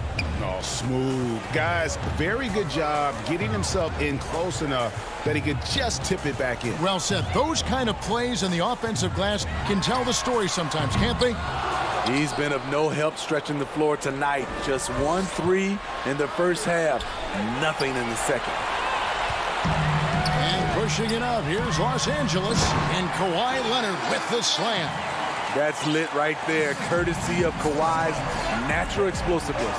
Oh, smooth. Guys, very good job getting himself in close enough that he could just tip it back in. Well said. Those kind of plays in the offensive glass can tell the story sometimes, can't they? He's been of no help stretching the floor tonight. Just 1-3 in the first half. Nothing in the second. And pushing it out, here's Los Angeles. And Kawhi Leonard with the slam. That's lit right there, courtesy of Kawhi's natural explosiveness.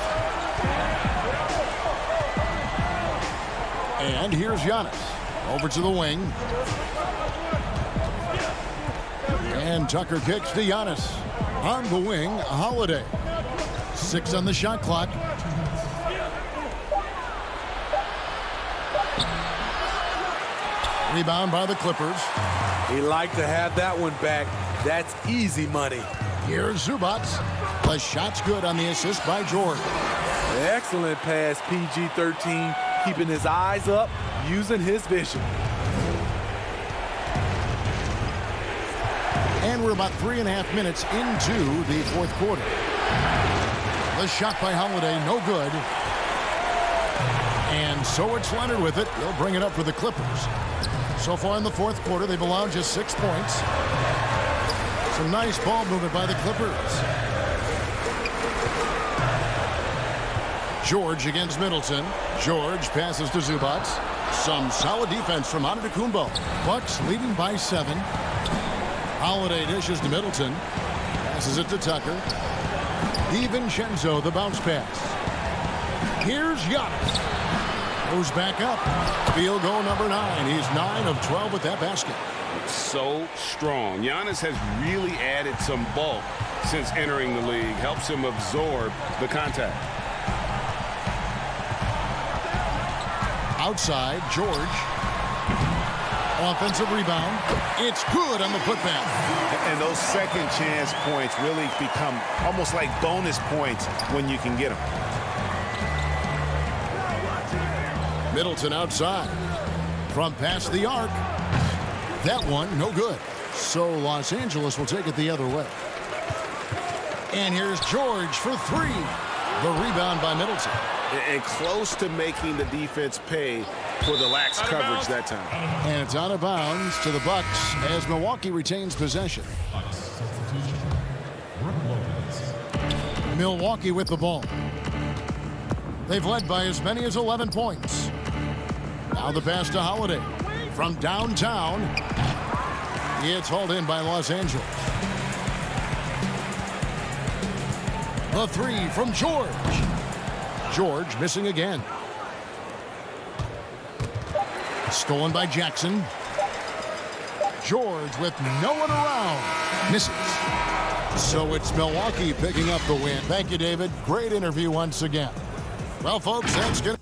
And here's Giannis. Over to the wing. And Tucker kicks to Giannis. On the wing, Holiday. 6 on the shot clock. Rebound by the Clippers. He liked to have that one back. That's easy money. Here's Zubac. The shot's good on the assist by George. Excellent pass, PG-13. Keeping his eyes up, using his vision. And we're about 3.5 minutes into the fourth quarter. The shot by Holiday, no good. And so it's Leonard with it. He'll bring it up for the Clippers. So far in the fourth quarter, they've allowed just 6 points. Some nice ball movement by the Clippers. George against Middleton. George passes to Zubac. Some solid defense from Antetokounmpo. Bucks leading by 7. Holiday dishes to Middleton. Passes it to Tucker. DiVincenzo, the bounce pass. Here's Giannis. Goes back up. Field goal number 9. He's 9 of 12 with that basket. So strong. Giannis has really added some bulk since entering the league. Helps him absorb the contact. Outside, George. Offensive rebound. It's good on the putback. And those second chance points really become almost like bonus points when you can get them. Middleton outside. From past the arc. That one, no good. So Los Angeles will take it the other way. And here's George for 3. The rebound by Middleton. And close to making the defense pay for the lax coverage that time. And it's out of bounds to the Bucks as Milwaukee retains possession. Milwaukee with the ball. They've led by as many as 11 points. Now the pass to Holiday. From downtown, it's hauled in by Los Angeles. The 3 from George. George missing again. Stolen by Jackson. George with no one around. Misses. So it's Milwaukee picking up the win. Thank you, David. Great interview once again. Well, folks, that's good.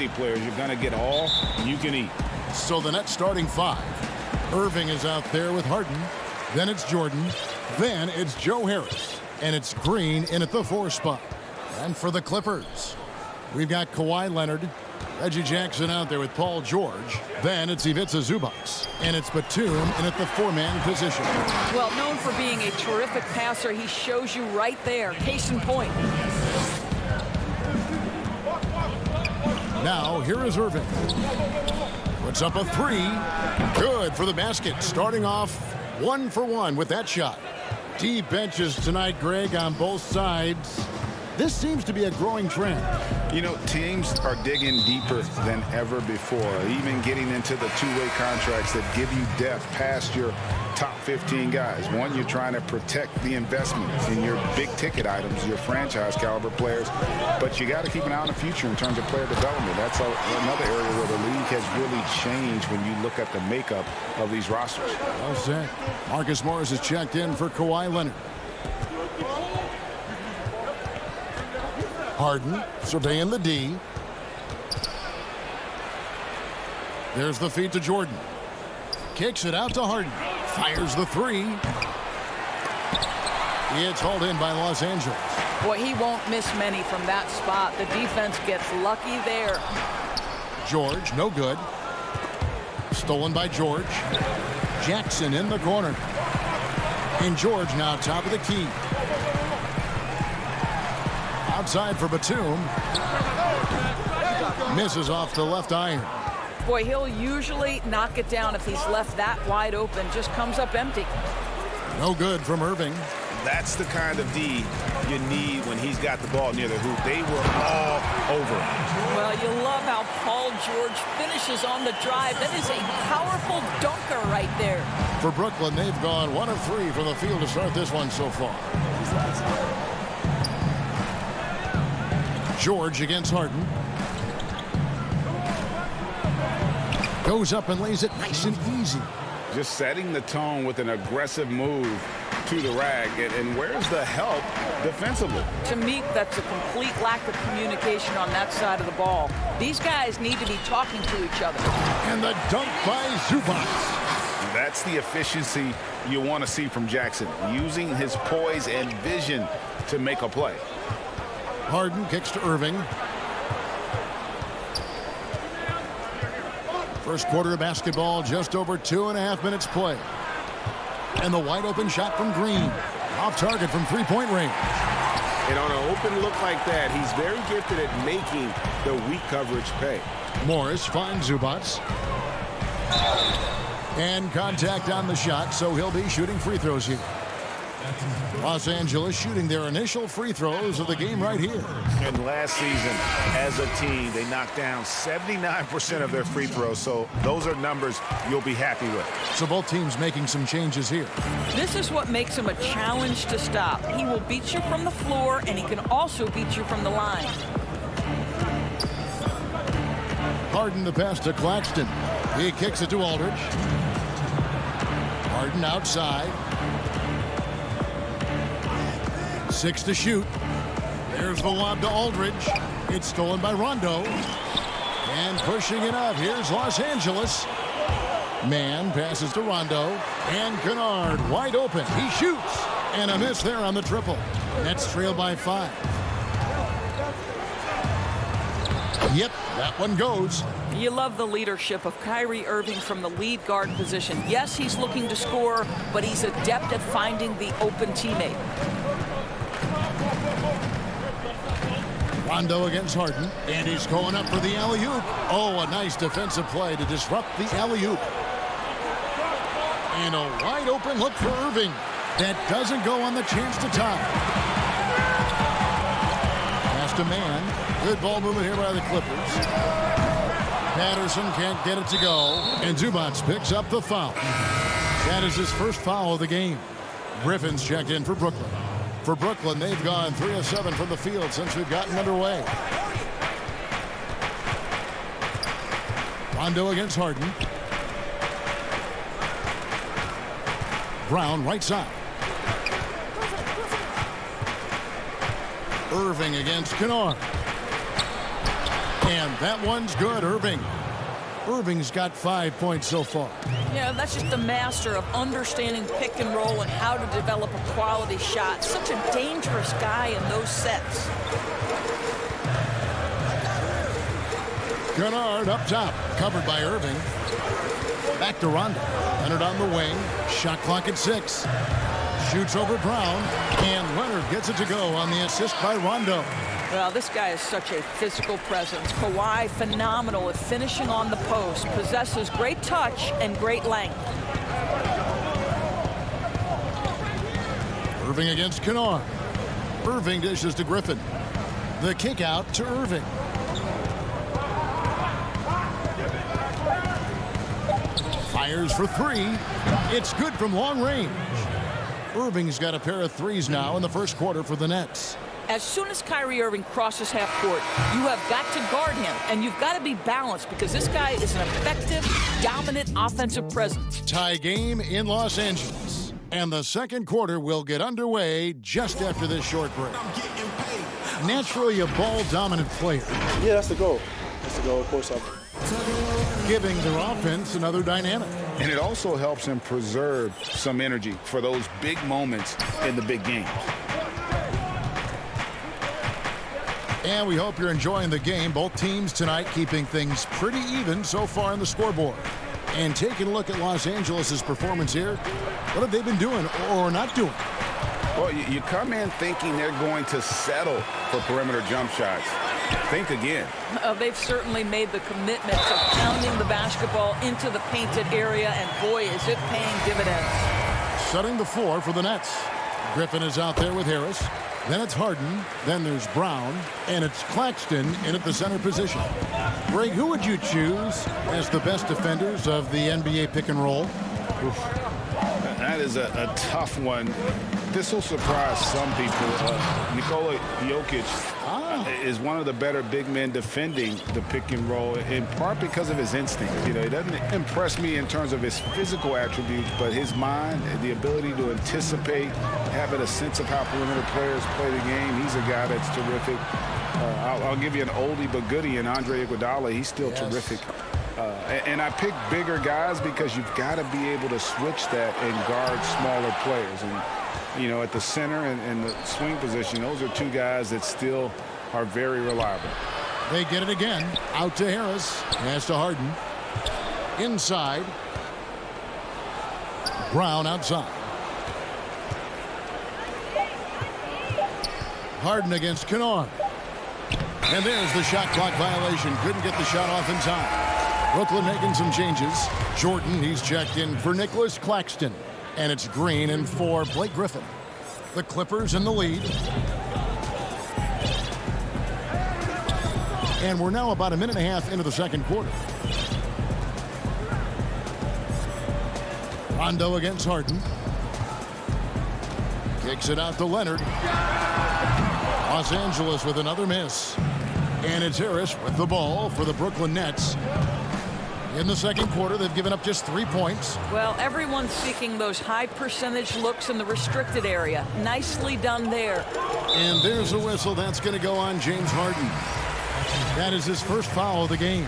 NBA players. You're going to get all you can eat. So the net starting 5. Irving is out there with Harden. Then it's Jordan. Then it's Joe Harris. And it's Green in at the 4 spot. And for the Clippers, we've got Kawhi Leonard, Reggie Jackson out there with Paul George. Then it's Ivica Zubac. And it's Batum in at the 4-man position. Well, known for being a terrific passer, he shows you right there. Case in point. Now, here is Irving. Puts up a 3. Good for the basket. Starting off 1 for 1 with that shot. Deep benches tonight, Greg, on both sides. This seems to be a growing trend. You know, teams are digging deeper than ever before, even getting into the two-way contracts that give you depth past your top 15 guys. One, you're trying to protect the investment in your big-ticket items, your franchise-caliber players, but you got to keep an eye on the future in terms of player development. That's another area where the league has really changed when you look at the makeup of these rosters. Well said. Marcus Morris is checked in for Kawhi Leonard. Harden surveying the D. There's the feed to Jordan. Kicks it out to Harden. Fires the 3. It's hauled in by Los Angeles. Boy, he won't miss many from that spot. The defense gets lucky there. George, no good. Stolen by George. Jackson in the corner. And George now top of the key. Outside for Batum. Misses off the left iron. Boy, he'll usually knock it down if he's left that wide open. Just comes up empty. No good from Irving. That's the kind of D you need when he's got the ball near the hoop. They were all over him. Well, you love how Paul George finishes on the drive. That is a powerful dunker right there. For Brooklyn, they've gone 1 of 3 from the field to start this one so far. George against Harden. Goes up and lays it nice and easy. Just setting the tone with an aggressive move to the rack. And where's the help defensively? To me, that's a complete lack of communication on that side of the ball. These guys need to be talking to each other. And the dunk by Zubac. That's the efficiency you want to see from Jackson, using his poise and vision to make a play. Harden kicks to Irving. First quarter of basketball, just over 2.5 minutes play. And the wide open shot from Green. Off target from 3-point range. And on an open look like that, he's very gifted at making the weak coverage pay. Morris finds Zubac. And contact on the shot, so he'll be shooting free throws here. Los Angeles shooting their initial free throws of the game right here. And last season, as a team, they knocked down 79% of their free throws, so those are numbers you'll be happy with. So both teams making some changes here. This is what makes him a challenge to stop. He will beat you from the floor, and he can also beat you from the line. Harden the pass to Claxton. He kicks it to Aldridge. Harden outside. 6 to shoot. There's the lob to Aldridge. It's stolen by Rondo. And pushing it up. Here's Los Angeles. Man passes to Rondo. And Kennard wide open. He shoots. And a miss there on the triple. Nets trail by 5. Yep, that one goes. You love the leadership of Kyrie Irving from the lead guard position. Yes, he's looking to score, but he's adept at finding the open teammate. Rondo against Harden, and he's going up for the alley-oop. Oh, a nice defensive play to disrupt the alley-oop. And a wide open look for Irving. That doesn't go on the chance to tie. Pass to Man. Good ball movement here by the Clippers. Patterson can't get it to go. And Zubac picks up the foul. That is his first foul of the game. Griffin's checked in for Brooklyn. For Brooklyn, they've gone 3 of 7 from the field since we've gotten underway. Rondo against Harden. Brown right side. Irving against Kennard. And that one's good, Irving. Irving's got 5 points so far. Yeah, that's just the master of understanding pick and roll and how to develop a quality shot. Such a dangerous guy in those sets. Kennard up top, covered by Irving. Back to Rondo. Leonard on the wing. Shot clock at 6. Shoots over Brown. And Leonard gets it to go on the assist by Rondo. Well, this guy is such a physical presence. Kawhi, phenomenal at finishing on the post. Possesses great touch and great length. Irving against Kennard. Irving dishes to Griffin. The kick out to Irving. Fires for 3. It's good from long range. Irving's got a pair of threes now in the first quarter for the Nets. As soon as Kyrie Irving crosses half court, you have got to guard him, and you've got to be balanced because this guy is an effective, dominant offensive presence. Tie game in Los Angeles. And the second quarter will get underway just after this short break. Naturally a ball-dominant player. Yeah, that's the goal. That's the goal, of course. Giving their offense another dynamic. And it also helps him preserve some energy for those big moments in the big games. And we hope you're enjoying the game. Both teams tonight keeping things pretty even so far on the scoreboard. And taking a look at Los Angeles' performance here, what have they been doing or not doing? Well, you come in thinking they're going to settle for perimeter jump shots. Think again. They've certainly made the commitment to pounding the basketball into the painted area, and boy, is it paying dividends. Setting the floor for the Nets. Griffin is out there with Harris. Then it's Harden, then there's Brown, and it's Claxton in at the center position. Greg, who would you choose as the best defenders of the NBA pick and roll? Oof. That is a tough one. This will surprise some people. Nikola Jokic is one of the better big men defending the pick and roll, in part because of his instinct. You know, he doesn't impress me in terms of his physical attributes, but his mind, the ability to anticipate, having a sense of how perimeter players play the game. He's a guy that's terrific. I'll give you an oldie but goodie in Andre Iguodala. He's still terrific. And I pick bigger guys because you've got to be able to switch that and guard smaller players. And, you know, at the center and the swing position, those are two guys that still are very reliable. They get it again. Out to Harris. Pass to Harden. Inside. Brown outside. Harden against Kennard. And there's the shot clock violation. Couldn't get the shot off in time. Brooklyn making some changes. Jordan, he's checked in for Nicholas Claxton. And it's Green in for Blake Griffin. The Clippers in the lead. And we're now about a minute and a half into the second quarter. Rondo against Harden. Kicks it out to Leonard. Los Angeles with another miss. And it's Harris with the ball for the Brooklyn Nets. In the second quarter, they've given up just 3 points. Well, everyone's seeking those high percentage looks in the restricted area. Nicely done there. And there's a whistle. That's going to go on James Harden. That is his first foul of the game.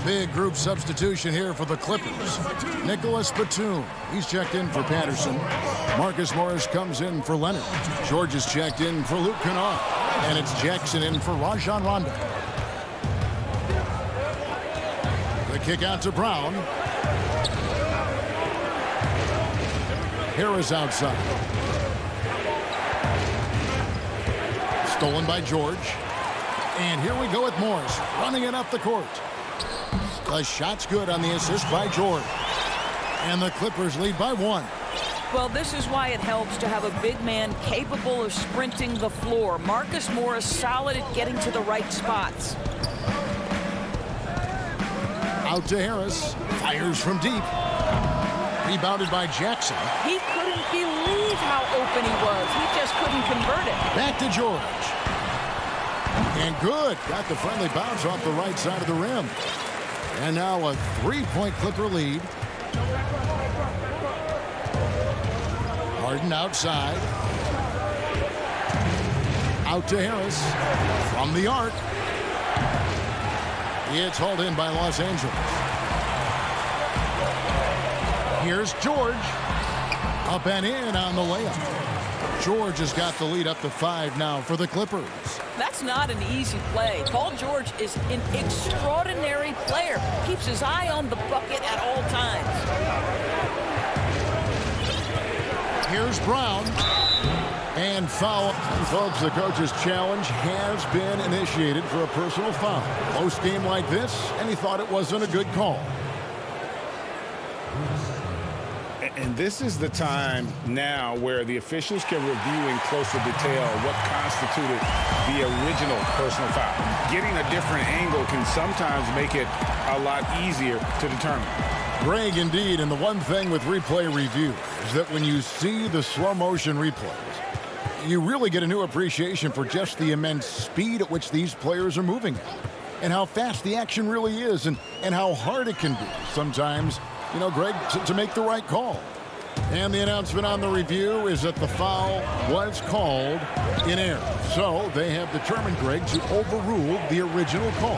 Big group substitution here for the Clippers. Nicholas Batum, he's checked in for Patterson. Marcus Morris comes in for Leonard. George is checked in for Luke Kennard. And it's Jackson in for Rajon Rondo. The kick out to Brown. Harris outside. Stolen by George. And here we go with Morris running it up the court. The shot's good on the assist by George. And the Clippers lead by 1. Well, this is why it helps to have a big man capable of sprinting the floor. Marcus Morris solid at getting to the right spots. Out to Harris. Fires from deep. Rebounded by Jackson. He couldn't believe how open he was. He just couldn't convert it. Back to George. And good. Got the friendly bounce off the right side of the rim. And now a 3-point Clipper lead. Harden outside. Out to Harris. From the arc. It's hauled in by Los Angeles. Here's George. Up and in on the layup. George has got the lead up to 5 now for the Clippers. That's not an easy play. Paul George is an extraordinary player. Keeps his eye on the bucket at all times. Here's Brown. And foul. And folks, the coach's challenge has been initiated for a personal foul. Close game like this, and he thought it wasn't a good call. And this is the time now where the officials can review in closer detail what constituted the original personal foul. Getting a different angle can sometimes make it a lot easier to determine. Greg, indeed, and the one thing with replay review is that when you see the slow motion replays, you really get a new appreciation for just the immense speed at which these players are moving at, and how fast the action really is, and how hard it can be sometimes, you know, Greg, to make the right call. And the announcement on the review is that the foul was called in error. So they have determined, Greg, to overrule the original call.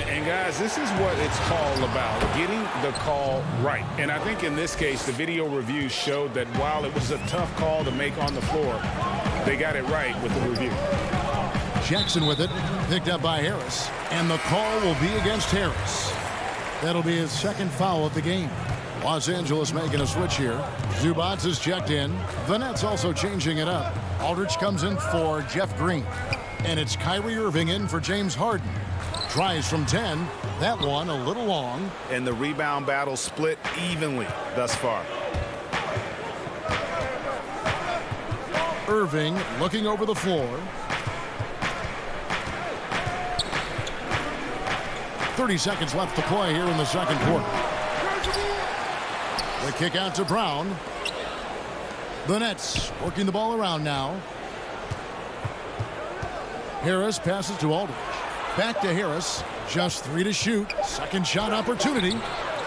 And guys, this is what it's all about, getting the call right. And I think in this case, the video review showed that while it was a tough call to make on the floor, they got it right with the review. Jackson with it, picked up by Harris. And the call will be against Harris. That'll be his second foul of the game. Los Angeles making a switch here. Zubac is checked in. The Nets also changing it up. Aldridge comes in for Jeff Green. And it's Kyrie Irving in for James Harden. Tries from 10. That one a little long. And the rebound battle split evenly thus far. Irving looking over the floor. 30 seconds left to play here in the second quarter. The kick out to Brown. The Nets working the ball around now. Harris passes to Aldridge. Back to Harris. Just 3 to shoot. Second shot opportunity.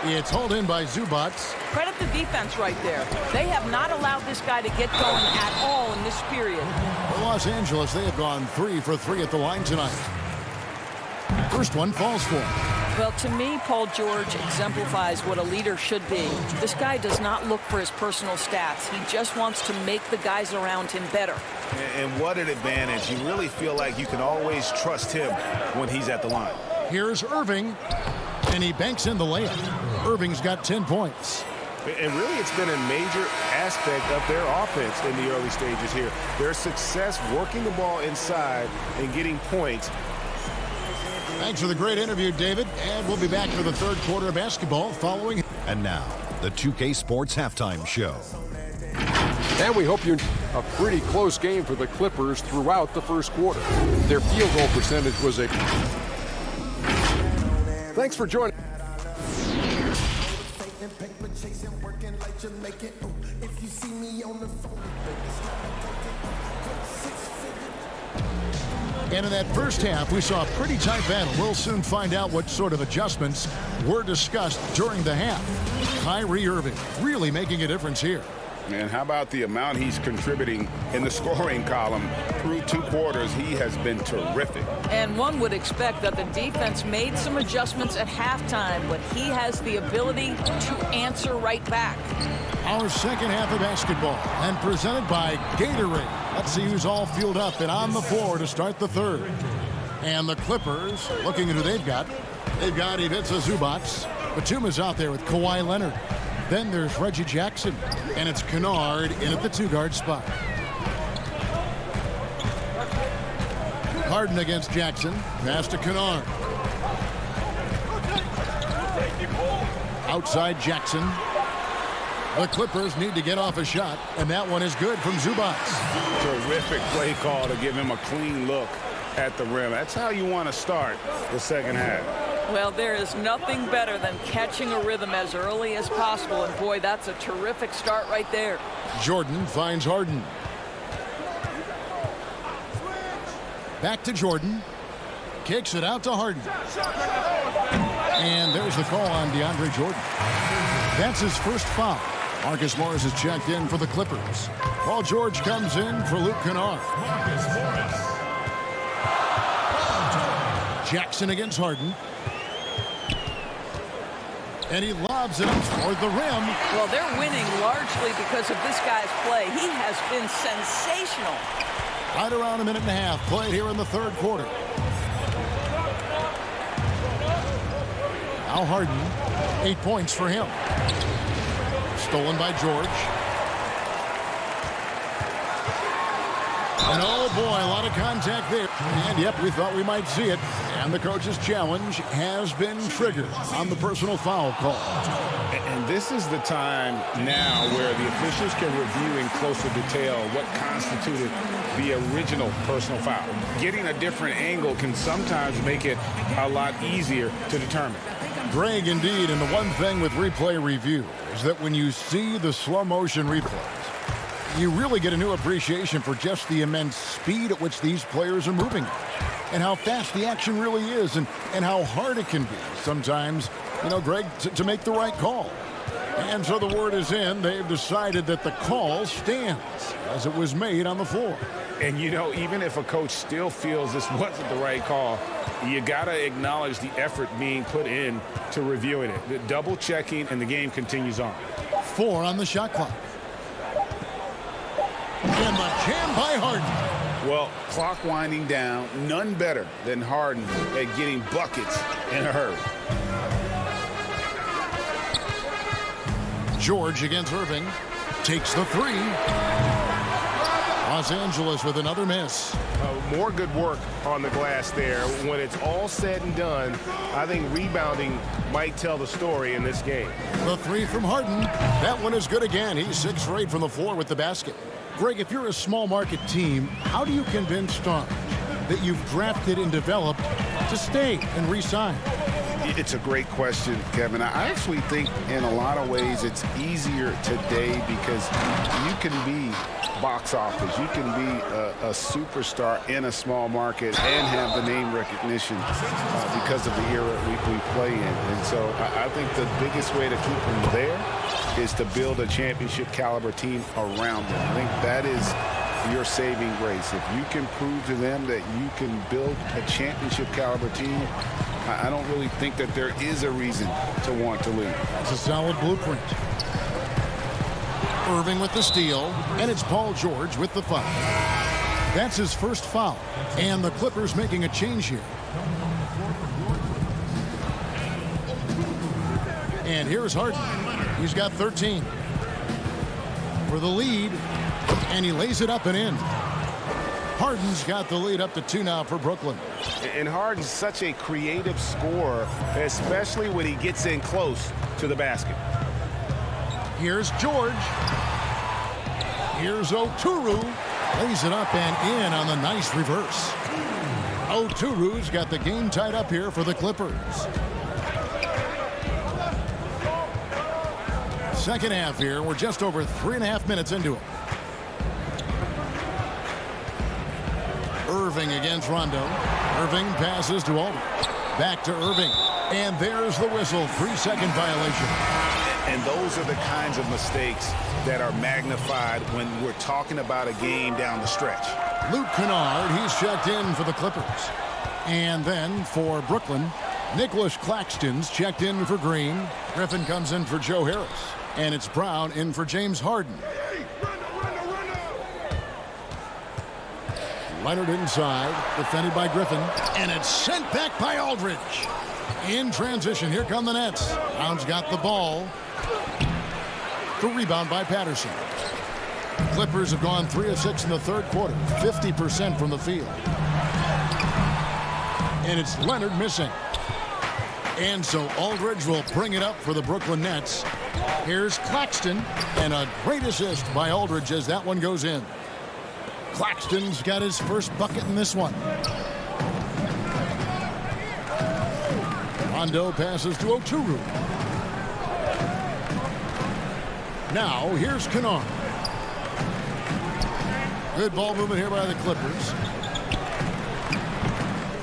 It's hauled in by Zubac. Credit the defense right there. They have not allowed this guy to get going at all in this period. For Los Angeles, they have gone 3 for 3 at the line tonight. First one falls for him. Well, to me, Paul George exemplifies what a leader should be. This guy does not look for his personal stats. He just wants to make the guys around him better. And what an advantage. You really feel like you can always trust him when he's at the line. Here's Irving, and he banks in the layup. Irving's got 10 points. And really, it's been a major aspect of their offense in the early stages here. Their success working the ball inside and getting points. Thanks for the great interview, David. And we'll be back for the third quarter of basketball following. And now, the 2K Sports Halftime Show. And we hope you a pretty close game for the Clippers throughout the first quarter. Their field goal percentage was a... Thanks for joining. And in that first half, we saw a pretty tight battle. We'll soon find out what sort of adjustments were discussed during the half. Kyrie Irving really making a difference here. And how about the amount he's contributing in the scoring column through 2 quarters? He has been terrific. And one would expect that the defense made some adjustments at halftime, but he has the ability to answer right back. Our second half of basketball, and presented by Gatorade. Let's see who's all fueled up and on the floor to start the third. And the Clippers, looking at who they've got. They've got Ivica Zubac. Batum's out there with Kawhi Leonard. Then there's Reggie Jackson. And it's Kennard in at the 2-guard spot. Harden against Jackson. Pass to Kennard. Outside Jackson. The Clippers need to get off a shot, and that one is good from Zubac. Terrific play call to give him a clean look at the rim. That's how you want to start the second half. Well, there is nothing better than catching a rhythm as early as possible, and boy, that's a terrific start right there. Jordan finds Harden. Back to Jordan. Kicks it out to Harden. And there's the call on DeAndre Jordan. That's his first foul. Marcus Morris is checked in for the Clippers. Paul George comes in for Luke Kennard. Jackson against Harden. And he lobs it toward the rim. Well, they're winning largely because of this guy's play. He has been sensational. Right around a minute and a half played here in the third quarter. Now Harden, 8 points for him. Stolen by George. And oh boy, a lot of contact there. And yep, we thought we might see it. And the coach's challenge has been triggered on the personal foul call. And this is the time now where the officials can review in closer detail what constituted the original personal foul. Getting a different angle can sometimes make it a lot easier to determine. Greg, indeed, and the one thing with replay review is that when you see the slow motion replays, you really get a new appreciation for just the immense speed at which these players are moving and how fast the action really is and how hard it can be sometimes, you know, Greg, to make the right call. And so the word is in. They've decided that the call stands as it was made on the floor. And, you know, even if a coach still feels this wasn't the right call, you got to acknowledge the effort being put in to reviewing it. The double checking, and the game continues on. 4 on the shot clock. And the jam by Harden. Well, clock winding down, none better than Harden at getting buckets in a hurry. George against Irving. Takes the 3. Los Angeles with another miss. More good work on the glass there. When it's all said and done, I think rebounding might tell the story in this game. The 3 from Harden. That one is good again. He's 6 for 8 from the floor with the basket. Greg, if you're a small market team, how do you convince stars that you've drafted and developed to stay and re-sign? It's a great question, Kevin. I actually think in a lot of ways it's easier today because you can be box office. You can be a superstar in a small market and have the name recognition because of the era we play in. And so I think the biggest way to keep them there is to build a championship caliber team around them. I think that is your saving grace. If you can prove to them that you can build a championship caliber team, I don't really think that there is a reason to want to leave. It's a solid blueprint. Irving with the steal, and it's Paul George with the foul. That's his first foul, and the Clippers making a change here. And here's Harden. He's got 13 for the lead, and he lays it up and in. Harden's got the lead up to 2 now for Brooklyn. And Harden's such a creative scorer, especially when he gets in close to the basket. Here's George. Here's Oturu. Lays it up and in on the nice reverse. Oturu's got the game tied up here for the Clippers. Second half here. We're just over 3.5 minutes into it. Irving against Rondo. Irving passes to Aldridge. Back to Irving. And there's the whistle. 3-second violation. And those are the kinds of mistakes that are magnified when we're talking about a game down the stretch. Luke Kennard, he's checked in for the Clippers. And then for Brooklyn, Nicholas Claxton's checked in for Green. Griffin comes in for Joe Harris. And it's Brown in for James Harden. Leonard inside, defended by Griffin. And it's sent back by Aldridge. In transition, here come the Nets. Brown's got the ball. The rebound by Patterson. The Clippers have gone 3 of 6 in the third quarter. 50% from the field. And it's Leonard missing. And so Aldridge will bring it up for the Brooklyn Nets. Here's Claxton. And a great assist by Aldridge as that one goes in. Claxton's got his first bucket in this one. Rondo passes to Oturu. Now, here's Kennard. Good ball movement here by the Clippers.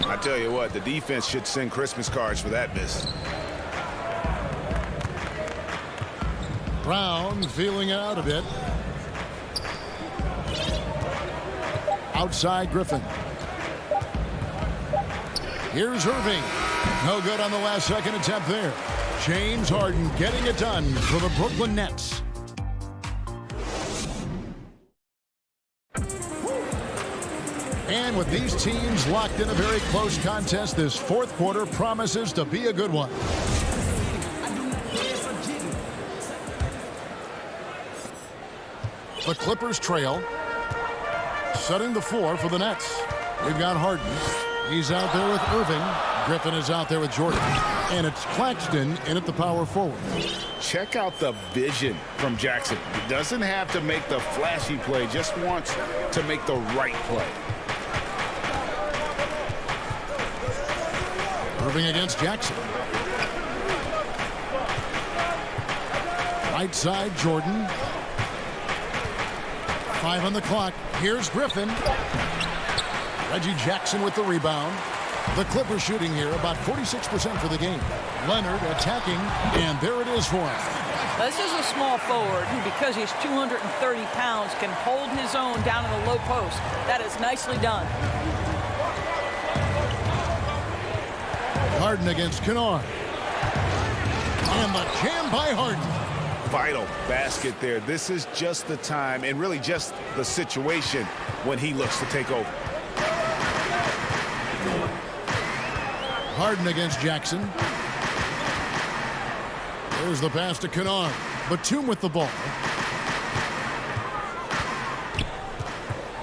I tell you what, the defense should send Christmas cards for that miss. Brown feeling it out a bit. Outside Griffin. Here's Irving. No good on the last second attempt there. James Harden getting it done for the Brooklyn Nets. And with these teams locked in a very close contest, this fourth quarter promises to be a good one. The Clippers trail. Setting the floor for the Nets. We've got Harden. He's out there with Irving. Griffin is out there with Jordan. And it's Claxton in at the power forward. Check out the vision from Jackson. He doesn't have to make the flashy play, just wants to make the right play. Irving against Jackson. Right side, Jordan. 5 on the clock. Here's Griffin. Reggie Jackson with the rebound. The Clippers shooting here about 46% for the game. Leonard attacking, and there it is for him. This is a small forward who, because he's 230 pounds, can hold his own down in the low post. That is nicely done. Harden against Kennard. And the jam by Harden. Vital basket there. This is just the time and really just the situation when he looks to take over. Harden against Jackson. There's the pass to Kennard. Batum with the ball.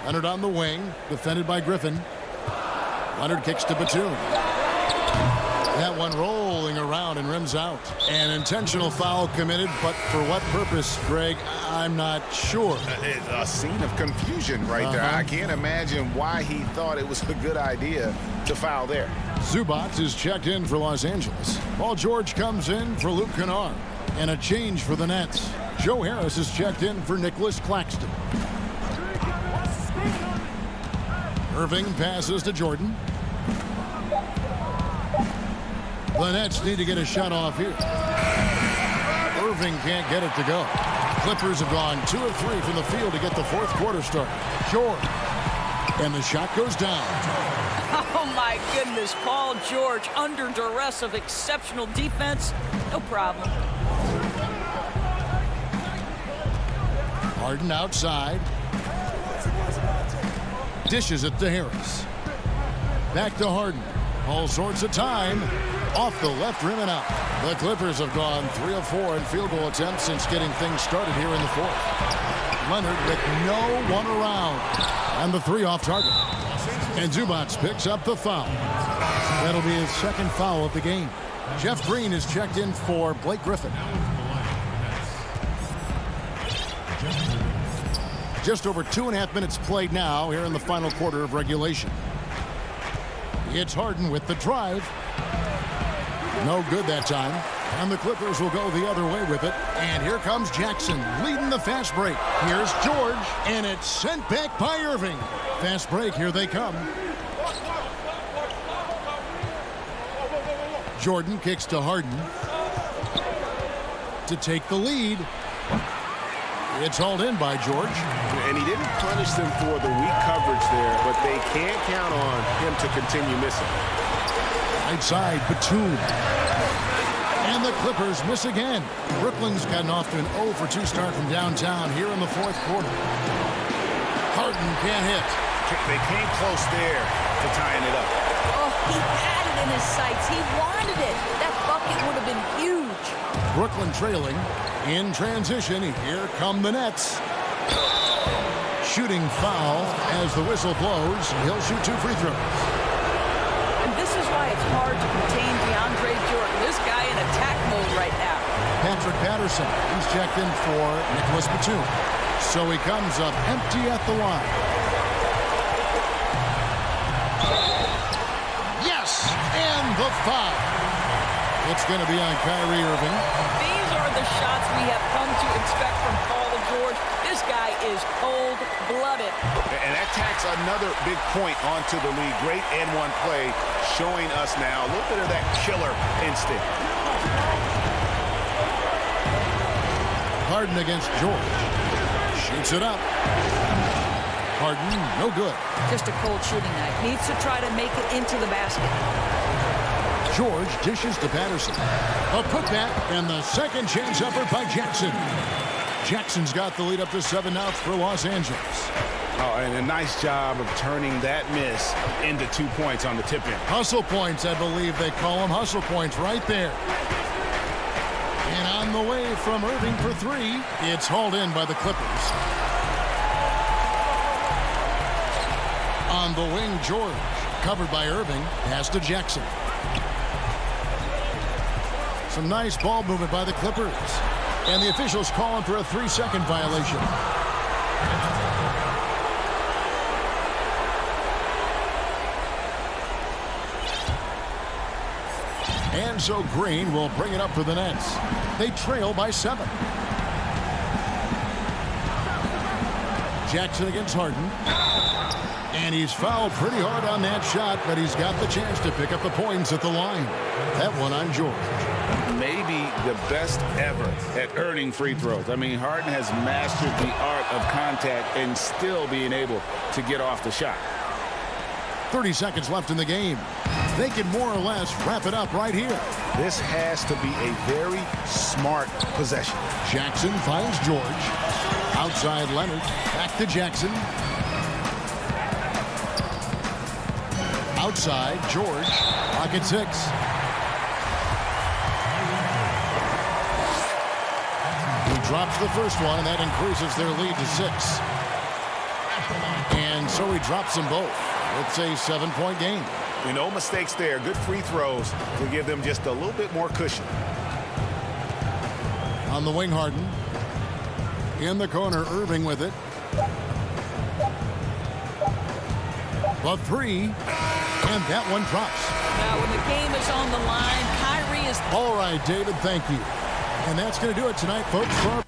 Leonard on the wing, defended by Griffin. Leonard kicks to Batum. That one rolling around and rims out. An intentional foul committed, but for what purpose, Greg, I'm not sure. It's a scene of confusion right there. I can't imagine why he thought it was a good idea to foul there. Zubac is checked in for Los Angeles. Paul George comes in for Luke Kennard. And a change for the Nets. Joe Harris is checked in for Nicholas Claxton. Irving passes to Jordan. The Nets need to get a shot off here. Irving can't get it to go. Clippers have gone 2 of 3 from the field to get the fourth quarter started. George. And the shot goes down. Oh, my goodness. Paul George under duress of exceptional defense. No problem. Harden outside. Dishes it to Harris. Back to Harden. All sorts of time. Off the left rim and out. The Clippers have gone 3 of 4 in field goal attempts since getting things started here in the fourth. Leonard with no one around. And the 3 off target. And Zubac picks up the foul. That'll be his second foul of the game. Jeff Green is checked in for Blake Griffin. Just over 2.5 minutes played now here in the final quarter of regulation. It's Harden with the drive. No good that time. And the Clippers will go the other way with it. And here comes Jackson leading the fast break. Here's George, and it's sent back by Irving. Fast break, here they come. Jordan kicks to Harden to take the lead. It's hauled in by George. And he didn't punish them for the weak coverage there, but they can't count on him to continue missing. Right side, Batum. And the Clippers miss again. Brooklyn's gotten off to an 0 for 2 start from downtown here in the fourth quarter. Harden can't hit. They came close there to tying it up. Oh, he had it in his sights. He wanted it. That bucket would have been huge. Brooklyn trailing. In transition, here come the Nets. Shooting foul as the whistle blows. He'll shoot 2 free throws. And this is why it's hard to contain DeAndre Jordan. This guy in attack mode right now. Patrick Patterson, he's checked in for Nicholas Batum. So he comes up empty at the line. Yes! And the foul. It's going to be on Kyrie Irving. These are the shots we have come to expect from Paul George. This guy is cold-blooded. And that tacks another big point onto the league. Great and-one play showing us now a little bit of that killer instinct. Harden against George. Shoots it up. Harden, no good. Just a cold shooting night. Needs to try to make it into the basket. George dishes to Patterson. A putback and the second chance effort by Jackson. Jackson's got the lead up to 7 outs for Los Angeles. Oh, and a nice job of turning that miss into 2 points on the tip-in. Hustle points, I believe they call them. Hustle points right there. And on the way from Irving for 3, it's hauled in by the Clippers. On the wing, George, covered by Irving, pass to Jackson. Some nice ball movement by the Clippers. And the officials calling for a 3-second violation. And so Green will bring it up for the Nets. They trail by 7. Jackson against Harden. And he's fouled pretty hard on that shot, but he's got the chance to pick up the points at the line. That one on George. Maybe the best ever at earning free throws. I mean, Harden has mastered the art of contact and still being able to get off the shot. 30 seconds left in the game. They can more or less wrap it up right here. This has to be a very smart possession. Jackson finds George. Outside Leonard. Back to Jackson. Outside George. Pocket 6. He drops the first one, and that increases their lead to 6. And so he drops them both. It's a 7-point game. No mistakes there. Good free throws to give them just a little bit more cushion. On the wing, Harden. In the corner, Irving with it. The 3. And that one drops. Now, when the game is on the line, Kyrie is... All right, David, thank you. And that's going to do it tonight, folks. For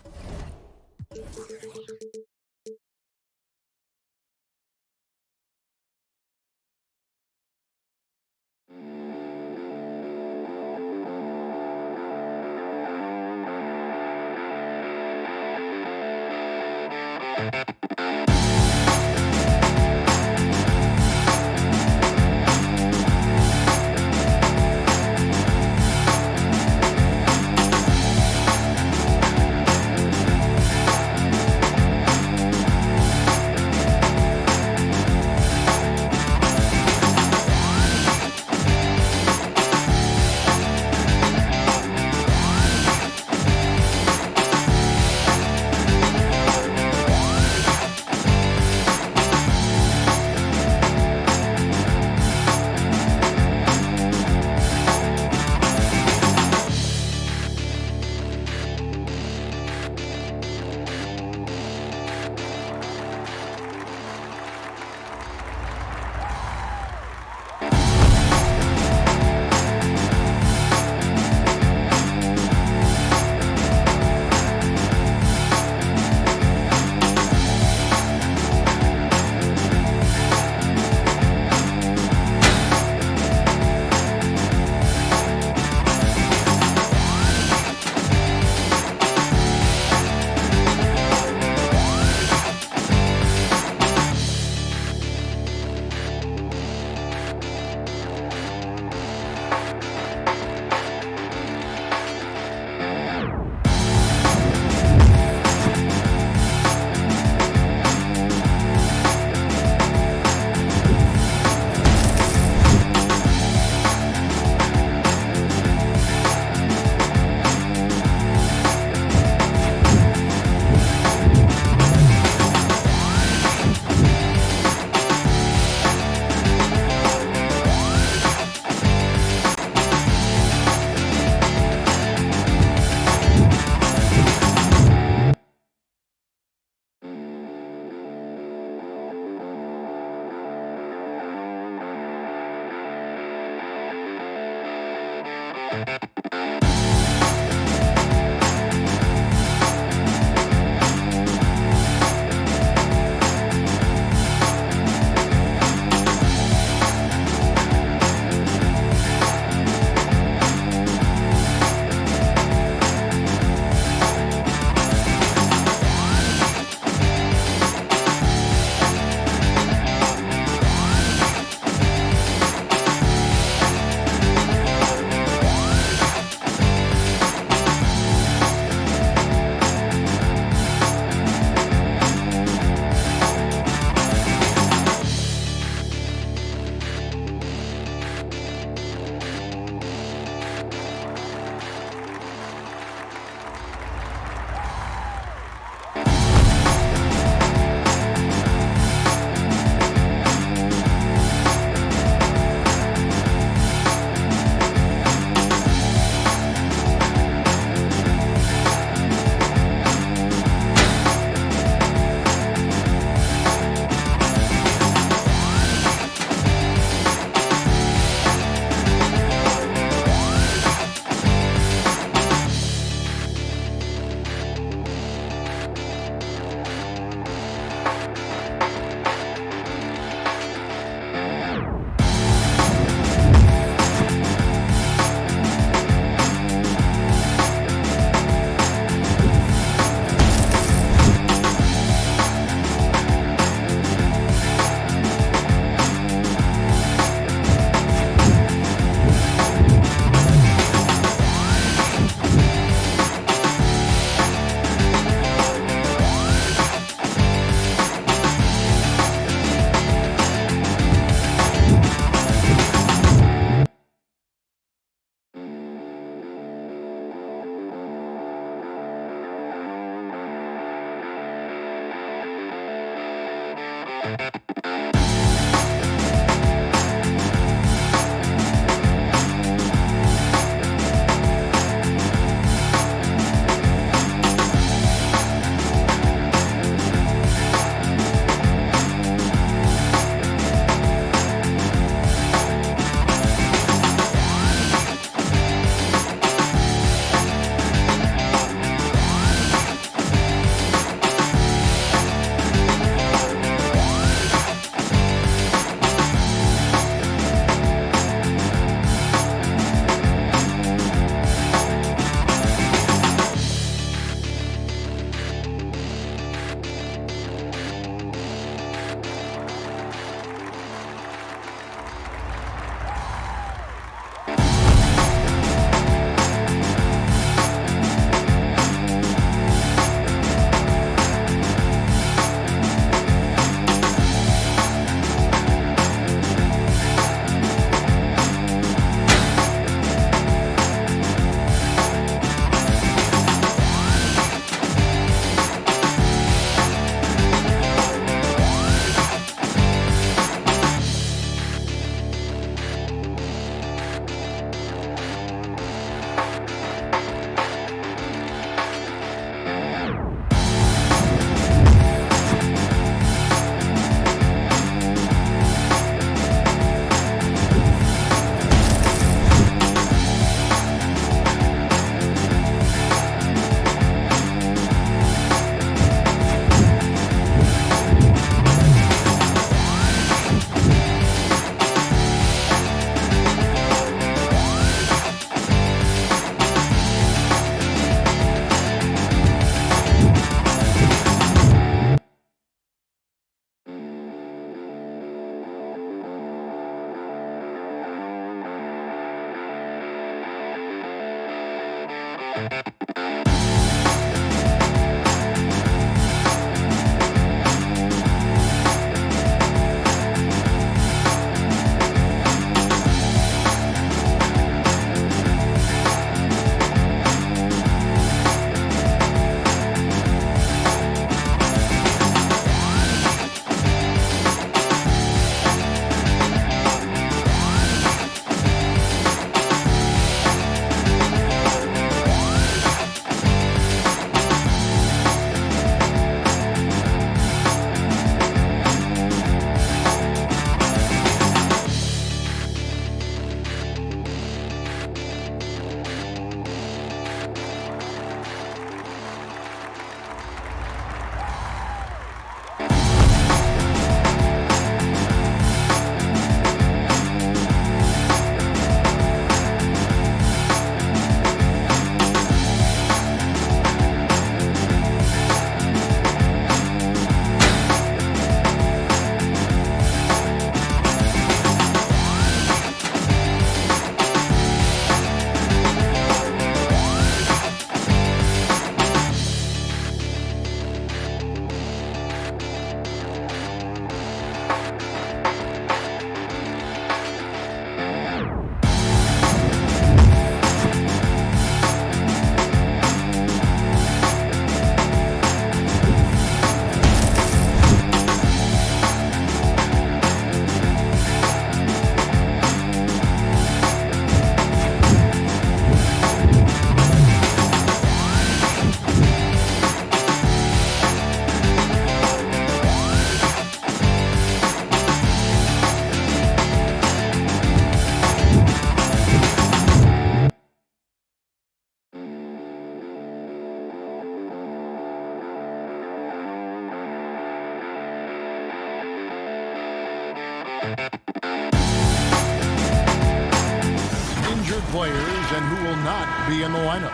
Injured players and who will not be in the lineup.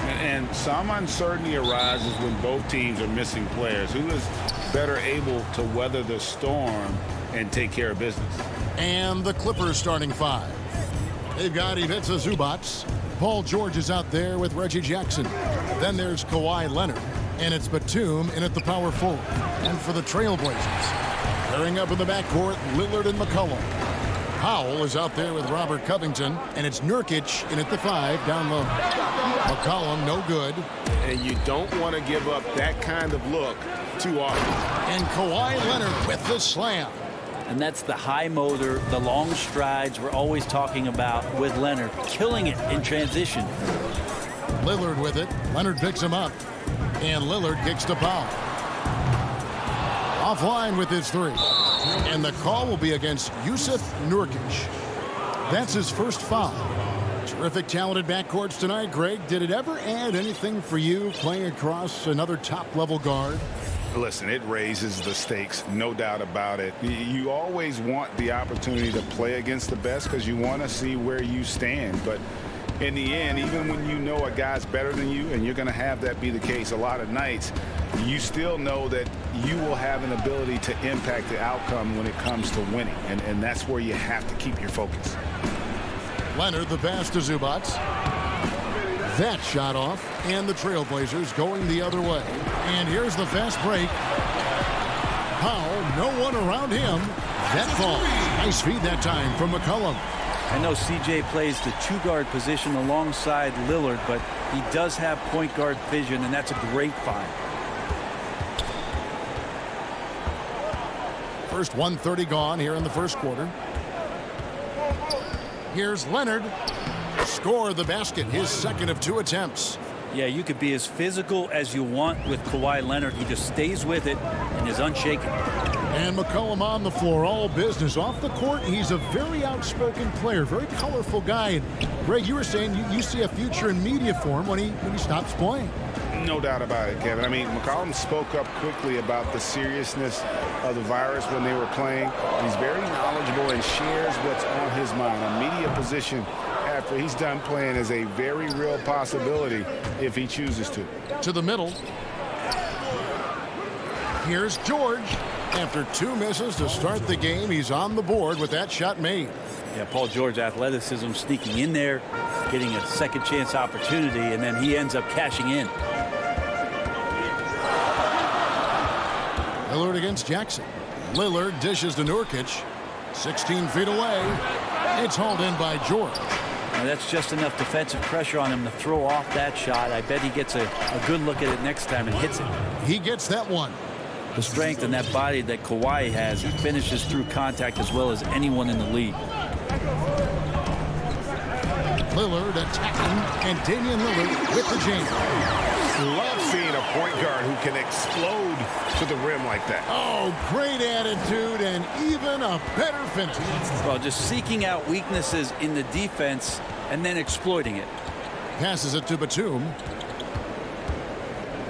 And some uncertainty arises when both teams are missing players. Who is better able to weather the storm and take care of business? And the Clippers starting five. They've got Ivica Zubac. Paul George is out there with Reggie Jackson. Then there's Kawhi Leonard. And it's Batum in at the power forward. And for the Trailblazers, pairing up in the backcourt, Lillard and McCollum. Powell is out there with Robert Covington, and it's Nurkic in at the 5 down low. McCollum no good. And you don't want to give up that kind of look too often. And Kawhi Leonard with the slam. And that's the high motor, the long strides we're always talking about with Leonard, killing it in transition. Lillard with it. Leonard picks him up. And Lillard kicks to Powell. Offline with his three. And the call will be against Jusuf Nurkic. That's his first foul. Terrific talented backcourts tonight, Greg. Did it ever add anything for you playing across another top-level guard? Listen, it raises the stakes, no doubt about it. You always want the opportunity to play against the best because you want to see where you stand. But in the end, even when you know a guy's better than you, and you're going to have that be the case a lot of nights, you still know that you will have an ability to impact the outcome when it comes to winning. And that's where you have to keep your focus. Leonard, the pass to Zubac. That shot off, and the Trailblazers going the other way. And here's the fast break. Powell, no one around him. That falls. Nice feed that time from McCollum. I know CJ plays the two-guard position alongside Lillard, but he does have point guard vision, and that's a great find. First 1:30 gone here in the first quarter. Here's Leonard. Score the basket, his second of 2 attempts. Yeah, you could be as physical as you want with Kawhi Leonard. He just stays with it and is unshaken. And McCollum on the floor, all business. Off the court, he's a very outspoken player, very colorful guy. And Greg, you were saying you see a future in media for him when he stops playing. No doubt about it, Kevin. I mean, McCollum spoke up quickly about the seriousness of the virus when they were playing. He's very knowledgeable and shares what's on his mind. A media position after he's done playing is a very real possibility if he chooses to. To the middle. Here's George. After 2 misses to start the game, he's on the board with that shot made. Yeah, Paul George athleticism sneaking in there, getting a second chance opportunity, and then he ends up cashing in. Lillard against Jackson. Lillard dishes to Nurkic. 16 feet away. It's hauled in by George. Now that's just enough defensive pressure on him to throw off that shot. I bet he gets a good look at it next time and hits it. He gets that one. The strength and that body that Kawhi has, he finishes through contact as well as anyone in the league. Lillard attacking, and Damian Lillard with the jam. Love seeing a point guard who can explode to the rim like that. Oh, great attitude and even a better finish. Well, just seeking out weaknesses in the defense and then exploiting it. Passes it to Batum.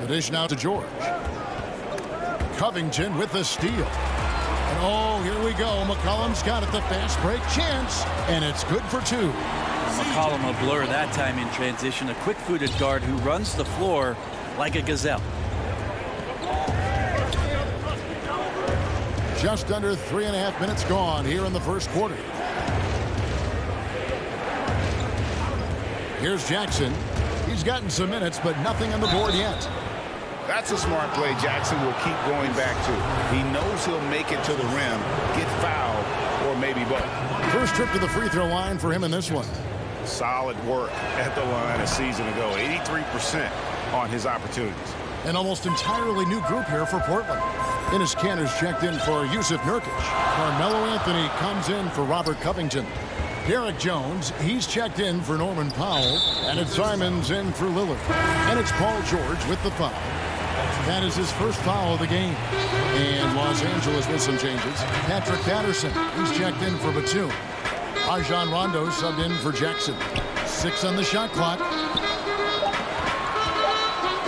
The dish now to George. Covington with the steal. And oh, here we go. McCollum's got it, the fast break chance, and it's good for 2. McCollum a blur that time in transition. A quick-footed guard who runs the floor like a gazelle. Just under 3.5 minutes gone here in the first quarter. Here's Jackson. He's gotten some minutes, but nothing on the board yet. That's a smart play Jackson will keep going back to. He knows he'll make it to the rim, get fouled, or maybe both. First trip to the free throw line for him in this one. Solid work at the line a season ago. 83% on his opportunities. An almost entirely new group here for Portland. Enes Kanter's checked in for Jusuf Nurkic. Carmelo Anthony comes in for Robert Covington. Derek Jones, he's checked in for Norman Powell. And it's Simons in for Lillard. And it's Paul George with the foul. That is his first foul of the game. And Los Angeles with some changes. Patrick Patterson, he's checked in for Batum. Rajon Rondo subbed in for Jackson. 6 on the shot clock.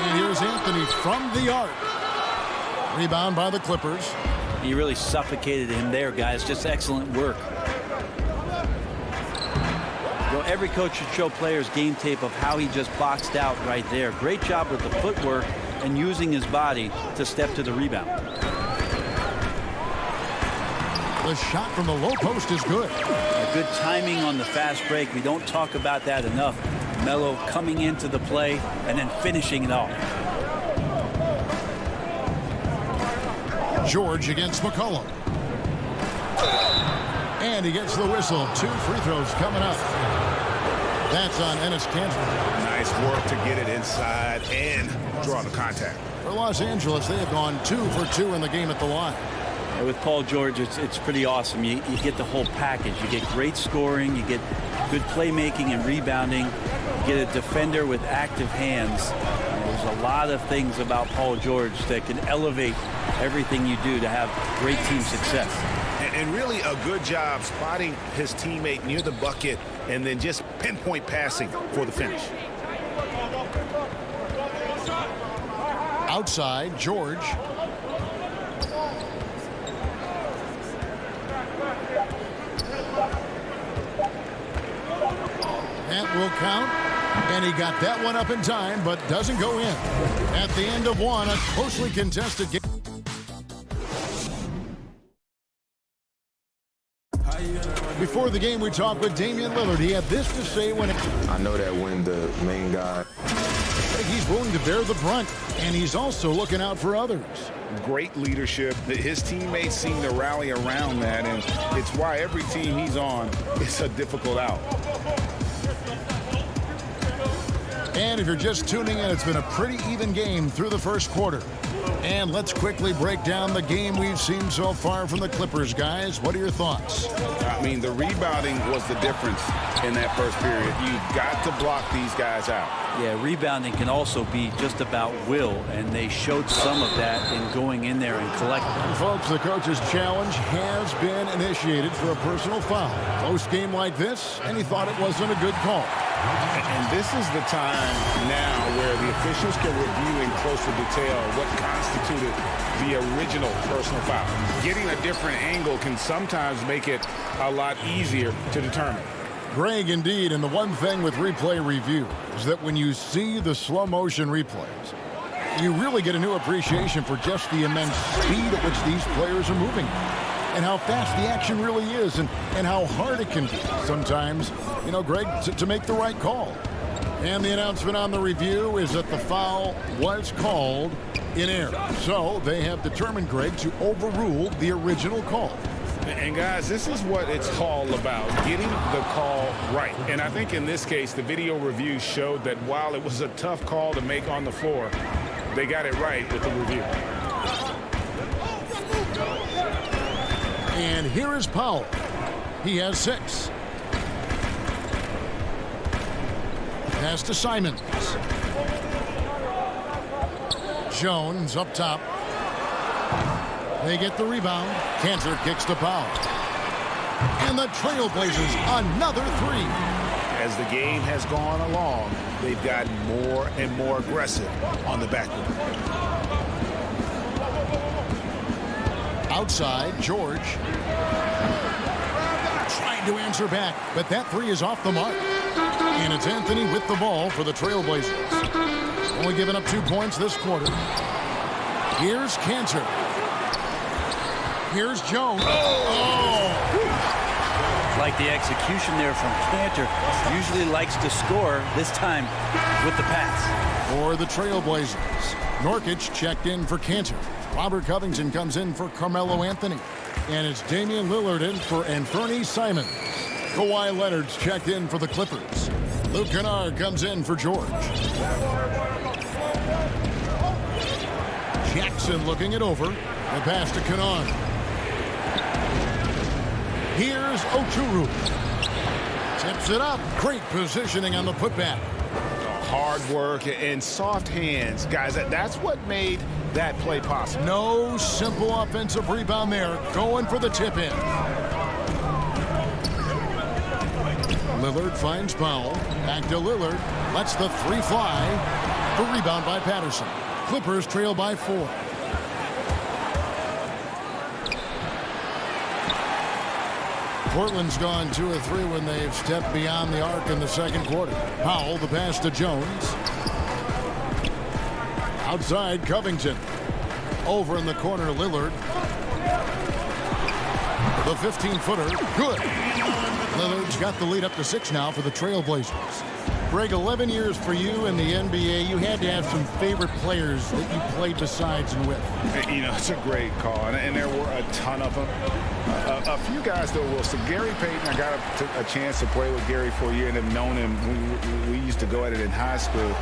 And here's Anthony from the arc. Rebound by the Clippers. He really suffocated him there, guys. Just excellent work. You know, every coach should show players game tape of how he just boxed out right there. Great job with the footwork and using his body to step to the rebound. The shot from the low post is good. Good timing on the fast break. We don't talk about that enough. Melo coming into the play and then finishing it off. George against McCollum. And he gets the whistle. 2 free throws coming up. That's on Enes Kanter. Nice work to get it inside and draw the contact. For Los Angeles, they have gone 2 for 2 in the game at the line. And with Paul George, it's pretty awesome. You get the whole package. You get great scoring, you get good playmaking and rebounding, you get a defender with active hands. There's a lot of things about Paul George that can elevate everything you do to have great team success. And really a good job spotting his teammate near the bucket and then just pinpoint passing for the finish. Outside, George. That will count. And he got that one up in time, but doesn't go in. At the end of one, a closely contested game. Before the game, we talked with Damian Lillard. He had this to say when I know that when the main guy, he's willing to bear the brunt, and he's also looking out for others. Great leadership. His teammates seem to rally around that, and it's why every team he's on is a difficult out. And if you're just tuning in, it's been a pretty even game through the first quarter. And let's quickly break down the game we've seen so far from the Clippers, guys. What are your thoughts? I mean, the rebounding was the difference in that first period. You've got to block these guys out. Yeah, rebounding can also be just about will, and they showed some of that in going in there and collecting. And folks, the coach's challenge has been initiated for a personal foul. Close game like this, and he thought it wasn't a good call. And this is the time now where the officials can review in closer detail what constituted the original personal foul. Getting a different angle can sometimes make it a lot easier to determine. Greg, indeed, and the one thing with replay review is that when you see the slow motion replays, you really get a new appreciation for just the immense speed at which these players are moving and how fast the action really is and how hard it can be sometimes, you know, Greg, to make the right call. And the announcement on the review is that the foul was called in error. So they have determined, Greg, to overrule the original call. And guys, this is what it's all about, getting the call right. And I think in this case, the video review showed that while it was a tough call to make on the floor, they got it right with the review. And here is Powell. He has 6. Pass to Simons. Jones up top. They get the rebound. Cantor kicks to Powell. And the Trailblazers another 3. As the game has gone along, they've gotten more and more aggressive on the backcourt. Outside, George. Trying to answer back, but that 3 is off the mark. And it's Anthony with the ball for the Trailblazers. Only giving up 2 points this quarter. Here's Cantor. Here's Jones. Like the execution there from Cantor. Usually likes to score, this time with the pass. For the Trailblazers, Nurkic checked in for Cantor. Robert Covington comes in for Carmelo Anthony. And it's Damian Lillard in for Anthony Simons. Kawhi Leonard's checked in for the Clippers. Luke Kennard comes in for George. Jackson looking it over. The pass to Kennard. Here's Oturu. Tips it up. Great positioning on the putback. Hard work and soft hands. Guys, that's what made that play possible. No simple offensive rebound there. Going for the tip-in. Lillard finds Powell. Back to Lillard. Lets the 3 fly. The rebound by Patterson. Clippers trail by 4. Portland's gone 2 of 3 when they've stepped beyond the arc in the second quarter. Powell, the pass to Jones. Outside, Covington. Over in the corner, Lillard. The 15-footer, good. Lillard's got the lead up to 6 now for the Trailblazers. Greg, 11 years for you in the NBA. You had to have some favorite players that you played besides and with. You know, it's a great call, and there were a ton of them. A few guys, though, Wilson. Gary Payton, I got a chance to play with Gary for a year and have known him. We used to go at it in high school,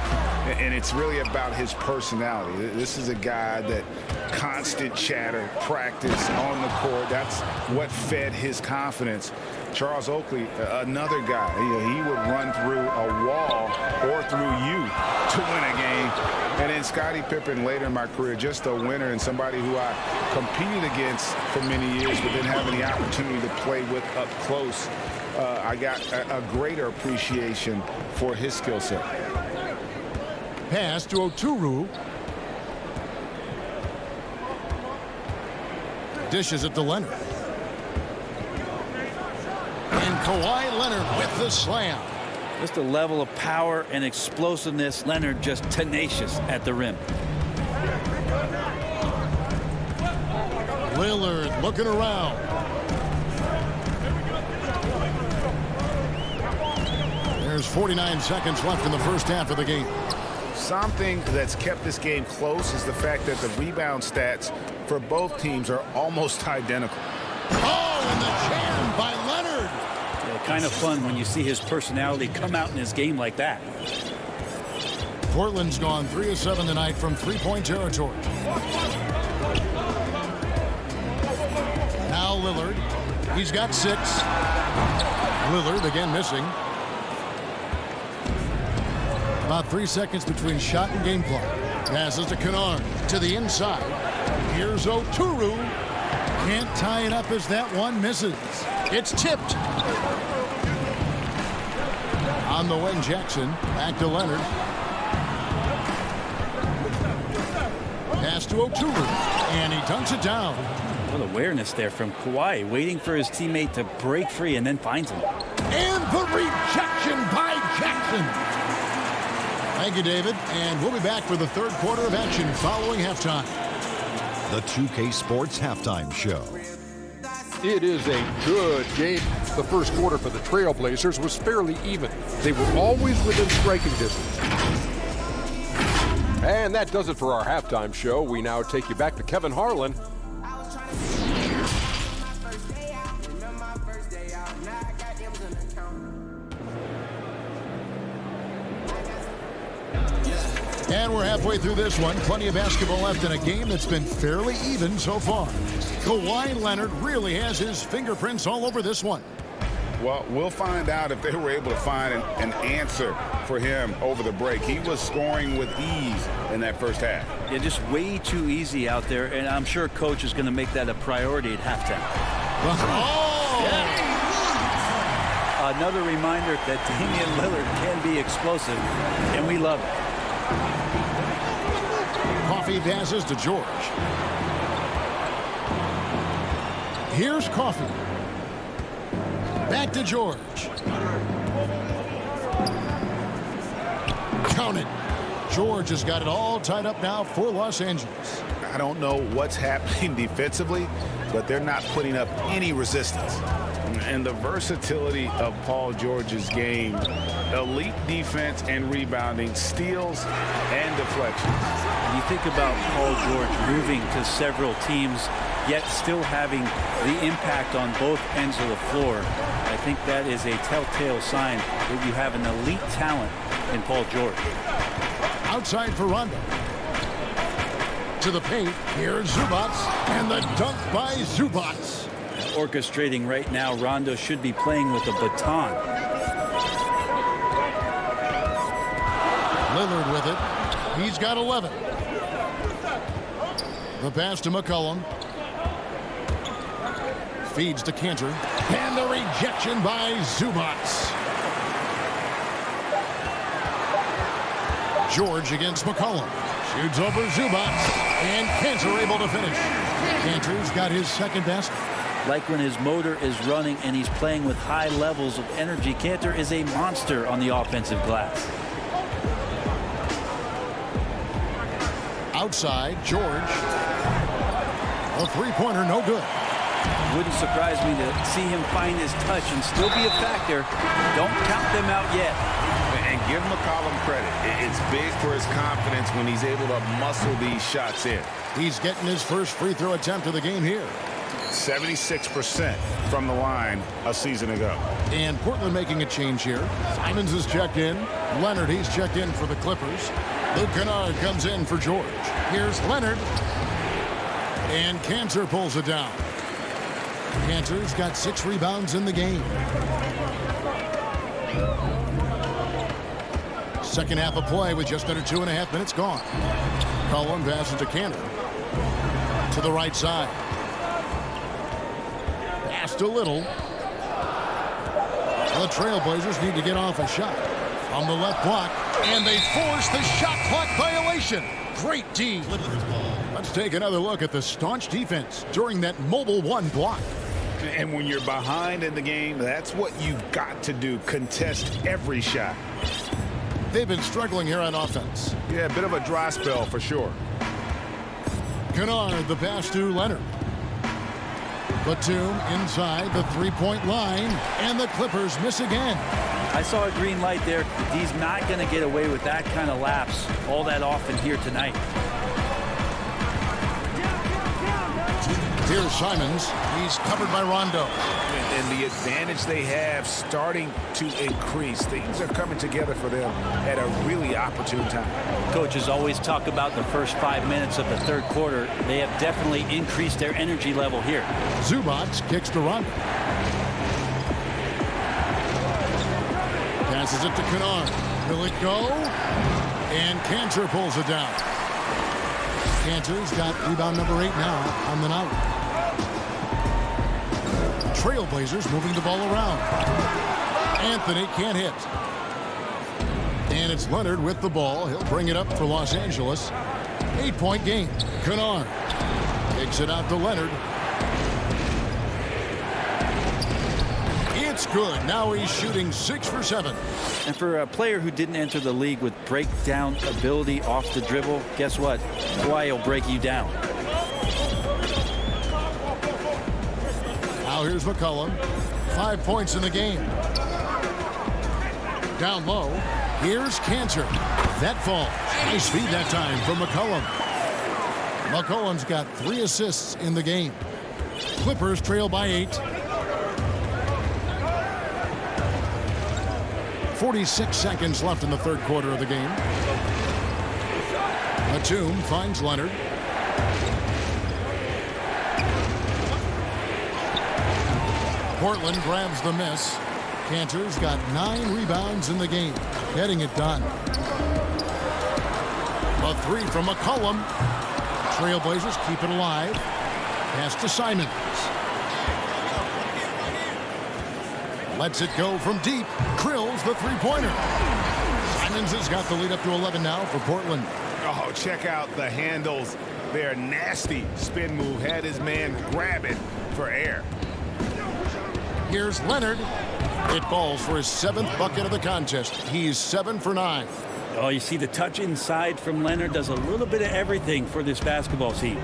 and it's really about his personality. This is a guy that constant chatter, practice on the court. That's what fed his confidence. Charles Oakley, another guy, he would run through a wall or through you to win a game. And then Scottie Pippen later in my career, just a winner and somebody who I competed against for many years, but then having the opportunity to play with up close, I got a greater appreciation for his skill set. Pass to Oturu. Dishes it to Leonard. And Kawhi Leonard with the slam. Just a level of power and explosiveness. Leonard just tenacious at the rim. Lillard looking around. There's 49 seconds left in the first half of the game. Something that's kept this game close is the fact that the rebound stats for both teams are almost identical. Oh, and the jam by Leonard. Yeah, kind of fun when you see his personality come out in his game like that. Portland's gone 3 of 7 tonight from three-point territory. Now Lillard. He's got 6. Lillard again missing. About 3 seconds between shot and game clock. Passes to Kennard to the inside. Here's Oturu. Can't tie it up as that one misses. It's tipped. On the wing, Jackson. Back to Leonard. Pass to Oturu. And he dunks it down. What awareness there from Kawhi, waiting for his teammate to break free and then finds him. And the rejection by Jackson. Thank you, David. And we'll be back for the third quarter of action following halftime. The 2K Sports Halftime Show. It is a good game. The first quarter for the Trailblazers was fairly even. They were always within striking distance. And that does it for our halftime show. We now take you back to Kevin Harlan. And we're halfway through this one. Plenty of basketball left in a game that's been fairly even so far. Kawhi Leonard really has his fingerprints all over this one. Well, we'll find out if they were able to find an answer for him over the break. He was scoring with ease in that first half. Yeah, just way too easy out there, and I'm sure coach is going to make that a priority at halftime. Oh! Yeah. Another reminder that Damian Lillard can be explosive, and we love it. Coffee passes to George. Here's Coffee. Back to George. Count it. George has got it all tied up now for Los Angeles. I don't know what's happening defensively, but they're not putting up any resistance. And the versatility of Paul George's game, elite defense and rebounding, steals and deflections. You think about Paul George moving to several teams, yet still having the impact on both ends of the floor. I think that is a telltale sign that you have an elite talent in Paul George. Outside for Rondo. To the paint. Here's Zubac. And the dunk by Zubac. Orchestrating right now, Rondo should be playing with a baton. Lillard with it. He's got 11. The pass to McCollum. Feeds to Cantor. And the rejection by Zubac. George against McCollum. Shoots over Zubac. And Cantor able to finish. Cantor's got his second best. Like when his motor is running and he's playing with high levels of energy, Cantor is a monster on the offensive glass. Outside, George. A three-pointer, no good. Wouldn't surprise me to see him find his touch and still be a factor. Don't count them out yet. And Give McCollum credit. It's big for his confidence when he's able to muscle these shots in. He's getting his first free throw attempt of the game here. 76% from the line a season ago. And Portland making a change here. Simons is checked in. Leonard, he's checked in for the Clippers. Luke Kennard comes in for George. Here's Leonard. And Cantor pulls it down. Cantor's got 6 rebounds in the game. Second half of play with just under 2.5 minutes gone. Cullen passes to Cantor. To the right side. Passed a little. The Trailblazers need to get off a shot. On the left block. And they force the shot clock violation. Great D. Let's take another look at the staunch defense during that mobile 1 block. And when you're behind in the game, that's what you've got to do. Contest every shot. They've been struggling here on offense. Yeah, a bit of a dry spell for sure. Kennard, the pass to Leonard. Batum inside the three-point line, and the Clippers miss again. I saw a green light there. He's not going to get away with that kind of lapse all that often here tonight. Here's Simons. He's covered by Rondo. And the advantage they have starting to increase. Things are coming together for them at a really opportune time. Coaches always talk about the first 5 minutes of the third quarter. They have definitely increased their energy level here. Zubac kicks to Rondo. Passes it to Kennard. Will it go? And Cantor pulls it down. Cantor's got rebound number 8 now on the night. Trailblazers moving the ball around. Anthony can't hit. And it's Leonard with the ball. He'll bring it up for Los Angeles. 8-point game. Kennard takes it out to Leonard. It's good. Now he's shooting 6 for 7. And for a player who didn't enter the league with breakdown ability off the dribble, guess what? Kawhi will break you down. Now here's McCollum. 5 points in the game. Down low. Here's Cantor. That falls. Nice feed that time from McCollum. McCollum's got 3 assists in the game. Clippers trail by 8. 46 seconds left in the third quarter of the game. Batum finds Leonard. Portland grabs the miss. Cantor's got 9 rebounds in the game. Getting it done. A 3 from McCollum. Trailblazers keep it alive. Pass to Simons. Lets it go from deep. Drills the three-pointer. Simons has got the lead up to 11 now for Portland. Oh, check out the handles. They're nasty. Spin move. Had his man grab it for air. Here's Leonard. It falls for his 7th bucket of the contest. He's 7 for 9. Oh, you see the touch inside from Leonard does a little bit of everything for this basketball team.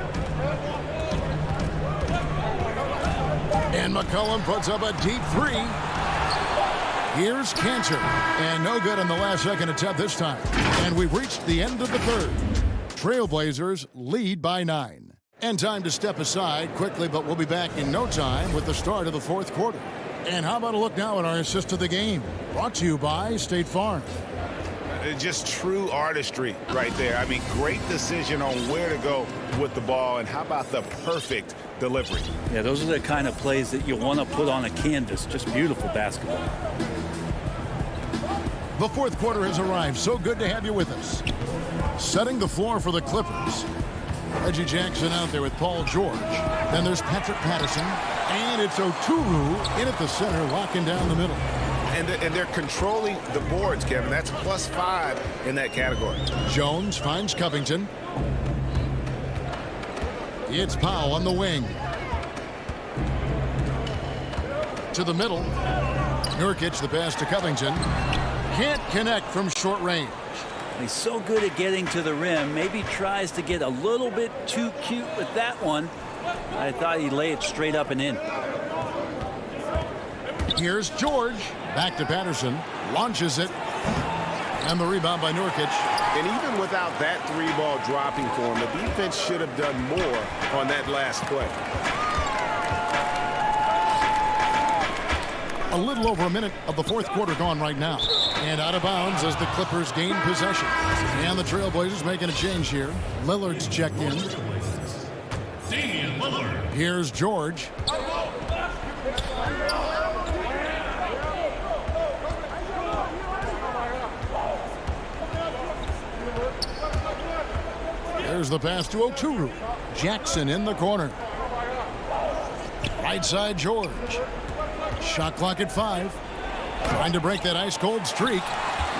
And McCollum puts up a deep 3. Here's Cantor. And no good on the last second attempt this time. And we've reached the end of the third. Trailblazers lead by 9. And time to step aside quickly, but we'll be back in no time with the start of the fourth quarter. And how about a look now at our assist of the game? Brought to you by State Farm. Just true artistry right there. I mean, great decision on where to go with the ball, and how about the perfect delivery? Yeah, those are the kind of plays that you want to put on a canvas. Just beautiful basketball. The fourth quarter has arrived. So good to have you with us. Setting the floor for the Clippers. Reggie Jackson out there with Paul George. Then there's Patrick Patterson. And it's Oturu in at the center, locking down the middle. And they're controlling the boards, Kevin. That's +5 in that category. Jones finds Covington. It's Powell on the wing. To the middle. Nurkic, the pass to Covington. Can't connect from short range. He's so good at getting to the rim. Maybe tries to get a little bit too cute with that one. I thought he'd lay it straight up and in. Here's George. Back to Patterson. Launches it. And the rebound by Nurkic. And even without that 3-ball dropping for him, the defense should have done more on that last play. A little over a minute of the fourth quarter gone right now. And out of bounds as the Clippers gain possession. And the Trailblazers making a change here. Lillard's checked in. Here's George. There's the pass to Oturu. Jackson in the corner. Right side, George. Shot clock at 5. Trying to break that ice-cold streak.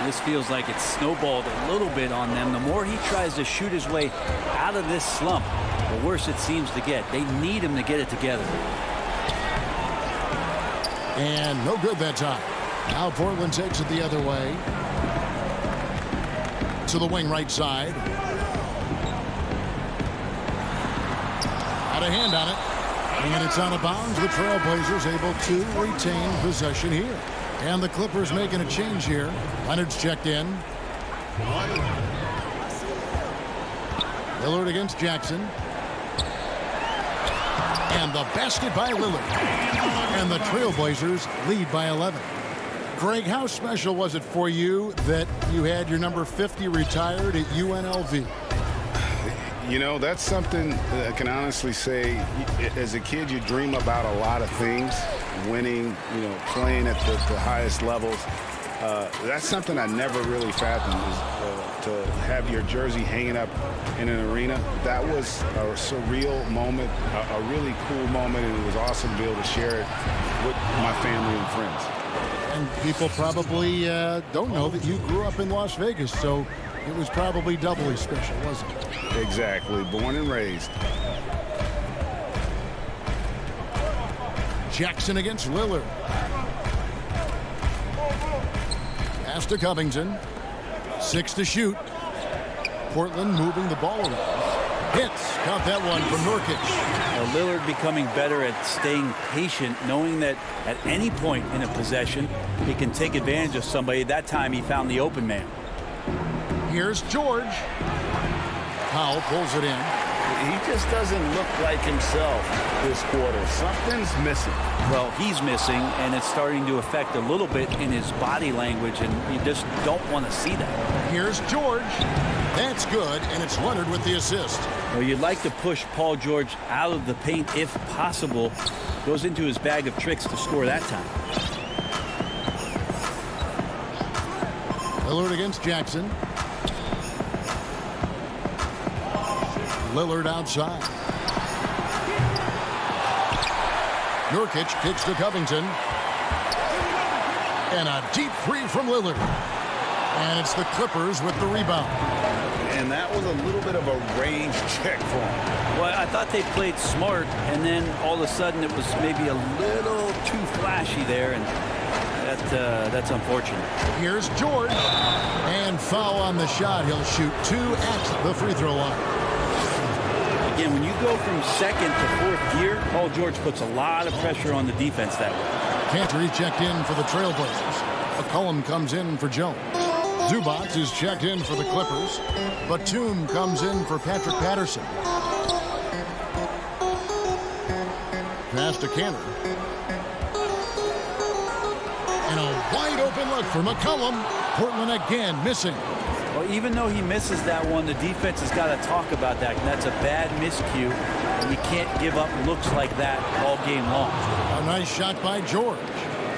This feels like it's snowballed a little bit on them. The more he tries to shoot his way out of this slump, the worse it seems to get. They need him to get it together. And no good that time. Now Portland takes it the other way. To the wing right side. Had a hand on it. And it's out of bounds. The Trailblazers able to retain possession here. And the Clippers making a change here. Leonard's checked in. Lillard against Jackson. And the basket by Lillard. And the Trailblazers lead by 11. Greg, how special was it for you that you had your number 50 retired at UNLV? You know, that's something I can honestly say. As a kid, you dream about a lot of things. Winning, you know, playing at the highest levels. That's something I never really fathomed, is to have your jersey hanging up in an arena. That was a surreal moment, a really cool moment, and it was awesome to be able to share it with my family and friends. And people probably don't know that you grew up in Las Vegas, so it was probably doubly special, wasn't it? Exactly. Born and raised. Jackson against Lillard. Pass to Covington. 6 to shoot. Portland moving the ball around. Hits. Count that one from Nurkic. Now Lillard becoming better at staying patient, knowing that at any point in a possession, he can take advantage of somebody. That time he found the open man. Here's George. Powell pulls it in. He just doesn't look like himself this quarter. Something's missing. Well, he's missing, and it's starting to affect a little bit in his body language, and you just don't want to see that. Here's George. That's good, and it's Leonard with the assist. Well, you'd like to push Paul George out of the paint if possible. Goes into his bag of tricks to score that time. Lillard against Jackson. Lillard outside. Nurkic kicks to Covington. And a deep three from Lillard. And it's the Clippers with the rebound. And that was a little bit of a range check for him. Well, I thought they played smart, and then all of a sudden it was maybe a little too flashy there, and that's unfortunate. Here's George. And foul on the shot. He'll shoot 2 at the free throw line. Again, when you go from second to fourth gear, Paul George puts a lot of pressure on the defense that way. Cantor checked in for the Trailblazers. McCollum comes in for Jones. Zubac is checked in for the Clippers. Batum comes in for Patrick Patterson. Pass to Cantor. And a wide open look for McCollum. Portland again missing. Well, even though he misses that one, the defense has got to talk about that. That's a bad miscue, and you can't give up looks like that all game long. A nice shot by George.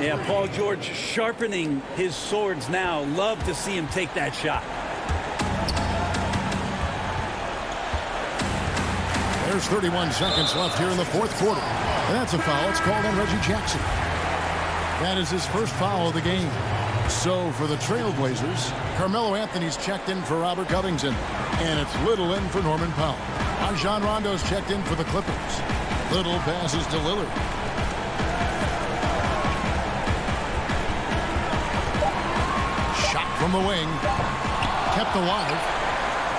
Yeah, Paul George sharpening his swords now. Love to see him take that shot. There's 31 seconds left here in the fourth quarter. And that's a foul. It's called on Reggie Jackson. That is his first foul of the game. So for the Trailblazers, Carmelo Anthony's checked in for Robert Covington. And it's Little in for Norman Powell. Rajon Rondo's checked in for the Clippers. Little passes to Lillard. Shot from the wing. Kept alive.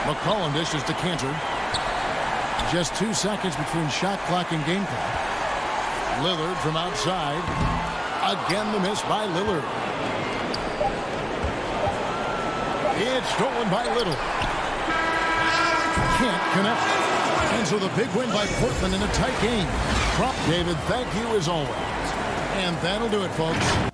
McCollum dishes to Cantor. Just 2 seconds between shot clock and game clock. Lillard from outside. Again the miss by Lillard. It's stolen by Little. Can't connect. And so the big win by Portland in a tight game. David, thank you as always. And that'll do it, folks.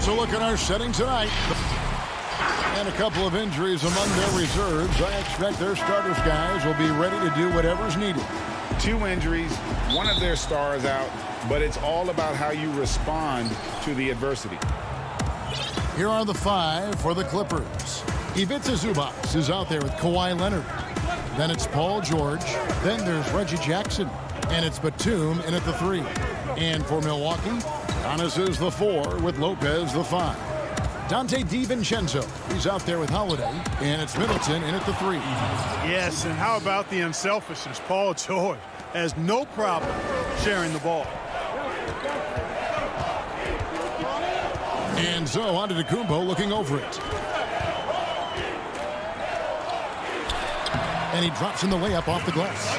That's a look at our setting tonight. And a couple of injuries among their reserves. I expect their starters guys will be ready to do whatever's needed. 2 injuries, one of their stars out, but it's all about how you respond to the adversity. Here are the 5 for the Clippers. Ivica Zubac is out there with Kawhi Leonard. Then it's Paul George. Then there's Reggie Jackson. And it's Batum in at the 3. And for Milwaukee, Giannis is the 4 with Lopez the 5. Dante DiVincenzo, he's out there with Holiday. And it's Middleton in at the 3. Yes, and how about the unselfishness? Paul George has no problem sharing the ball. And so Antetokounmpo looking over it. And he drops in the layup off the glass.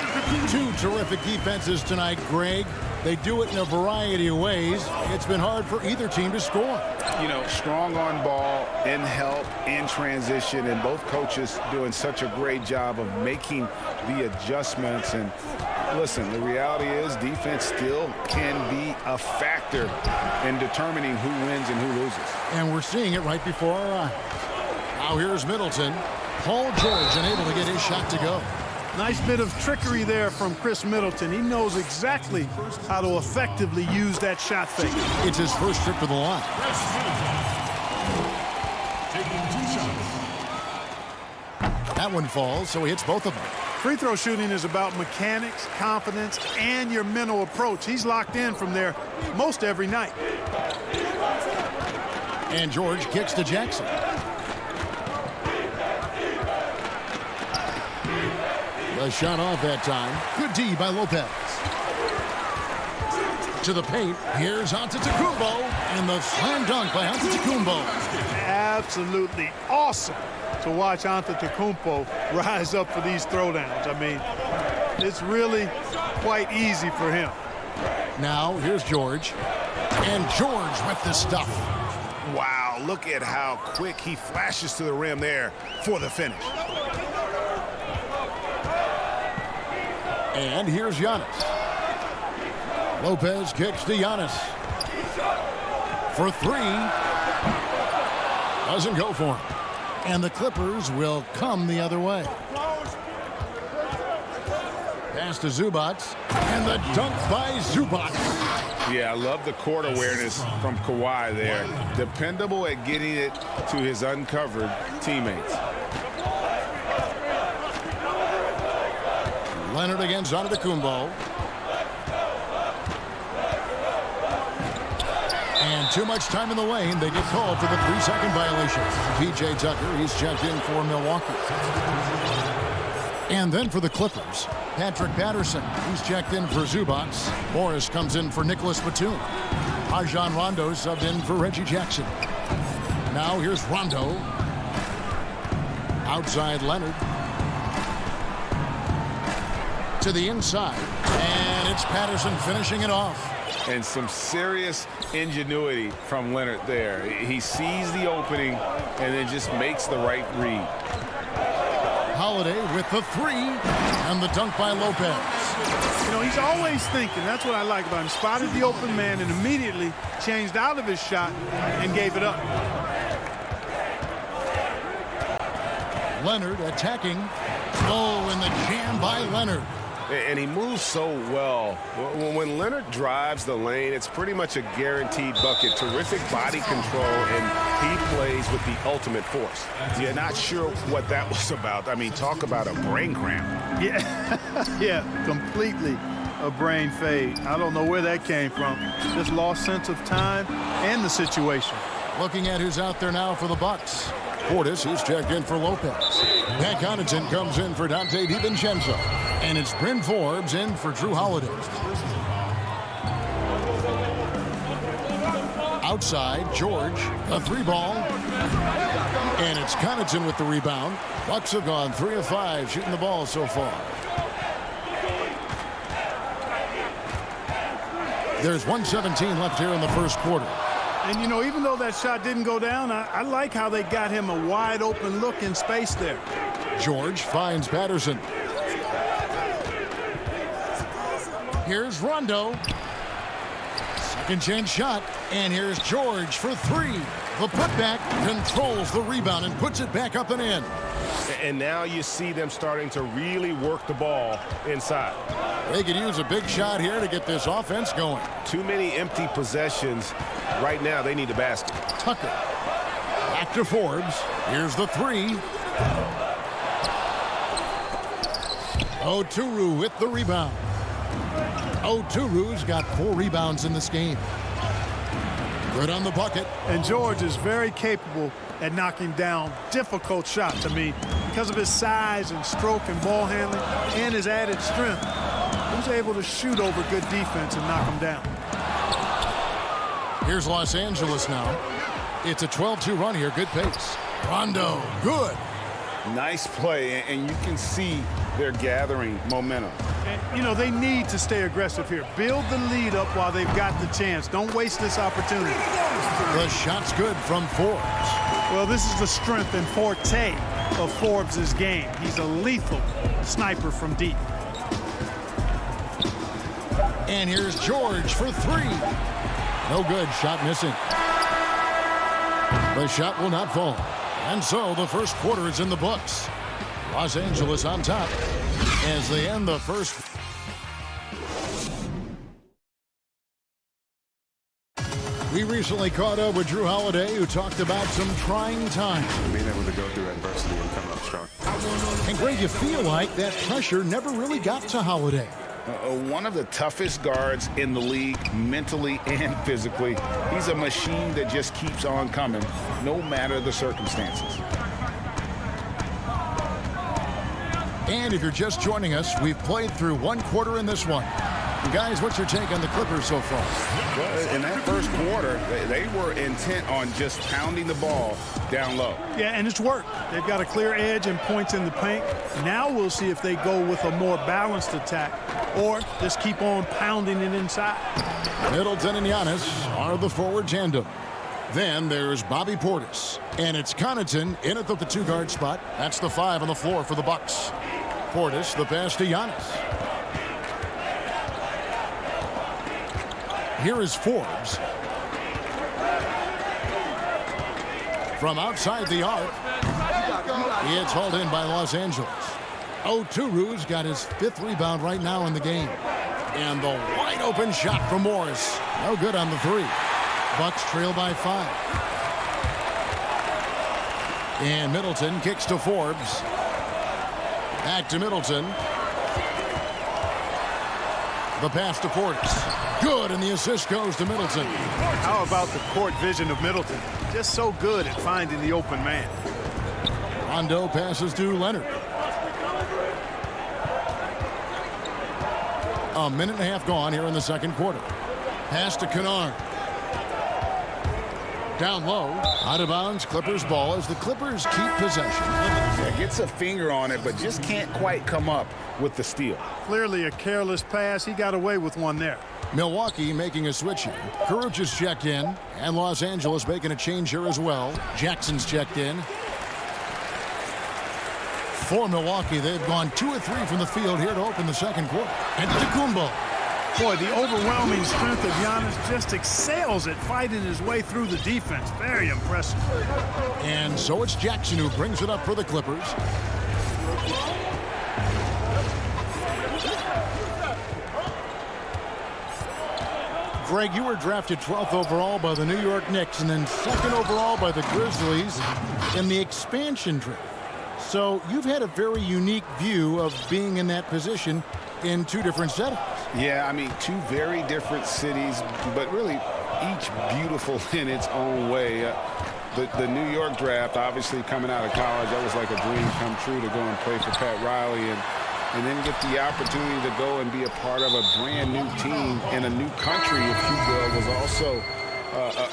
Two terrific defenses tonight, Greg. They do it in a variety of ways. It's been hard for either team to score. You know, strong on ball, in help, in transition, and both coaches doing such a great job of making the adjustments. And listen, the reality is defense still can be a factor in determining who wins and who loses. And we're seeing it right before our eyes. Now here's Middleton. Paul George unable to get his shot to go. Nice bit of trickery there from Chris Middleton. He knows exactly how to effectively use that shot fake. It's his first trip to the line. That one falls, so he hits both of them. Free throw shooting is about mechanics, confidence, and your mental approach. He's locked in from there most every night. And George kicks to Jackson. The shot off that time. Good D by Lopez. To the paint. Here's Antetokounmpo. And the slam dunk by Antetokounmpo. Absolutely awesome to watch Antetokounmpo rise up for these throwdowns. I mean, it's really quite easy for him. Now, here's George. And George with the stuff. Wow, look at how quick he flashes to the rim there for the finish. And here's Giannis. Lopez kicks to Giannis. For three. Doesn't go for him. And the Clippers will come the other way. Pass to Zubac. And the dunk by Zubac. Yeah, I love the court awareness from Kawhi there. Dependable at getting it to his uncovered teammates. Leonard against Antetokounmpo. And too much time in the lane. They get called for the 3-second violation. P.J. Tucker, he's checked in for Milwaukee. And then for the Clippers, Patrick Patterson, he's checked in for Zubac. Morris comes in for Nicholas Batum. Rajon Rondo subbed in for Reggie Jackson. Now here's Rondo. Outside Leonard. To the inside, and it's Patterson finishing it off. And some serious ingenuity from Leonard there. He sees the opening and then just makes the right read. Holiday with the three and the dunk by Lopez. You know, he's always thinking. That's what I like about him. Spotted the open man and immediately changed out of his shot and gave it up. Leonard attacking. Oh, and the jam by Leonard. And he moves so well. When Leonard drives the lane, it's pretty much a guaranteed bucket. Terrific body control, and he plays with the ultimate force. Yeah, not sure what that was about. I mean, talk about a brain cramp. Yeah, yeah, completely a brain fade. I don't know where that came from. Just lost sense of time and the situation. Looking at who's out there now for the Bucks. Portis, who's checked in for Lopez. Pat Connaughton comes in for Dante DiVincenzo. And it's Bryn Forbes in for Drew Holiday. Outside, George, a three ball. And it's Connaughton with the rebound. Bucks have gone 3 of 5 shooting the ball so far. There's 1:17 left here in the first quarter. And, you know, even though that shot didn't go down, I like how they got him a wide open look in space there. George finds Patterson. Here's Rondo. Second chance shot. And here's George for three. The putback controls the rebound and puts it back up and in. And now you see them starting to really work the ball inside. They could use a big shot here to get this offense going. Too many empty possessions. Right now, they need a basket. Tucker. Back to Forbes. Here's the three. Oturu with the rebound. Oturu's got 4 rebounds in this game. Good on the bucket. And George is very capable at knocking down difficult shots. I mean, because of his size and stroke and ball handling and his added strength, he was able to shoot over good defense and knock them down. Here's Los Angeles now. It's a 12-2 run here. Good pace. Rondo, good. Nice play, and you can see they're gathering momentum. And, you know, they need to stay aggressive here. Build the lead up while they've got the chance. Don't waste this opportunity. The shot's good from Forbes. Well, this is the strength and forte of Forbes' game. He's a lethal sniper from deep. And here's George for three. No good. Shot missing. The shot will not fall. And so the first quarter is in the books. Los Angeles on top as they end the first. We recently caught up with Drew Holiday, who talked about some trying times. Being able to go through adversity and come up strong. And Greg, you feel like that pressure never really got to Holiday. One of the toughest guards in the league, mentally and physically. He's a machine that just keeps on coming, no matter the circumstances. And if you're just joining us, we've played through one quarter in this one. And guys, what's your take on the Clippers so far? Well, in that first quarter, they were intent on just pounding the ball down low. Yeah, and it's worked. They've got a clear edge and points in the paint. Now we'll see if they go with a more balanced attack or just keep on pounding it inside. Middleton and Giannis are the forward tandem. Then there's Bobby Portis. And it's Connaughton in at the two-guard spot. That's the 5 on the floor for the Bucks. Portis, the pass to Giannis. Here is Forbes. From outside the arc. It's hauled in by Los Angeles. Oturu's got his 5th rebound right now in the game. And the wide open shot from Morris. No good on the 3. Bucks trail by 5. And Middleton kicks to Forbes. Back to Middleton. The pass to Portis. Good, and the assist goes to Middleton. How about the court vision of Middleton? Just so good at finding the open man. Rondo passes to Leonard. A minute and a half gone here in the second quarter. Pass to Kennard. Down low, out of bounds, Clippers ball as the Clippers keep possession. Yeah, gets a finger on it, but just can't quite come up with the steal. Clearly a careless pass. He got away with one there. Milwaukee making a switch here. Caruth is checked in, and Los Angeles making a change here as well. Jackson's checked in. For Milwaukee, they've gone 2 of 3 from the field here to open the second quarter. And Antetokounmpo. Boy, the overwhelming strength of Giannis just excels at fighting his way through the defense. Very impressive. And so it's Jackson who brings it up for the Clippers. Greg, you were drafted 12th overall by the New York Knicks and then 2nd overall by the Grizzlies in the expansion draft. So you've had a very unique view of being in that position in 2 different settings. Yeah, I mean, 2 very different cities, but really each beautiful in its own way. The New York draft, obviously coming out of college, that was like a dream come true to go and play for Pat Riley and then get the opportunity to go and be a part of a brand new team in a new country, if you will, was also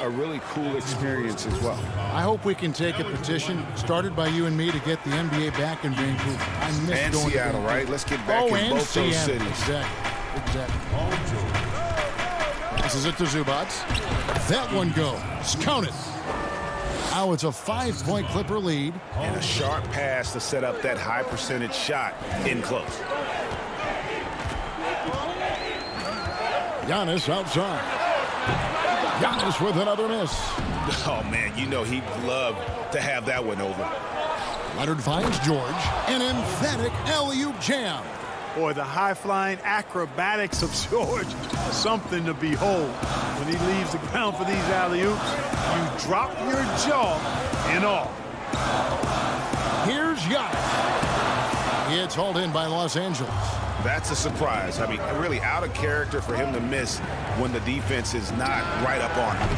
a really cool experience as well. I hope we can take a petition started by you and me to get the NBA back in Vancouver. I miss and going Seattle, to right? Let's get back in both Seattle. those cities. Exactly. This is it to Zubac. That one goes. Count it. Now it's a 5-point Clipper lead. And a sharp pass to set up that high percentage shot in close. Giannis outside. Giannis with another miss. Oh, man, you know he'd love to have that one over. Leonard finds George. An emphatic alley-oop jam. Boy, the high-flying acrobatics of George, something to behold. When he leaves the ground for these alley-oops, you drop your jaw in awe. Here's Giannis. It's hauled in by Los Angeles. That's a surprise. I mean, really out of character for him to miss when the defense is not right up on him.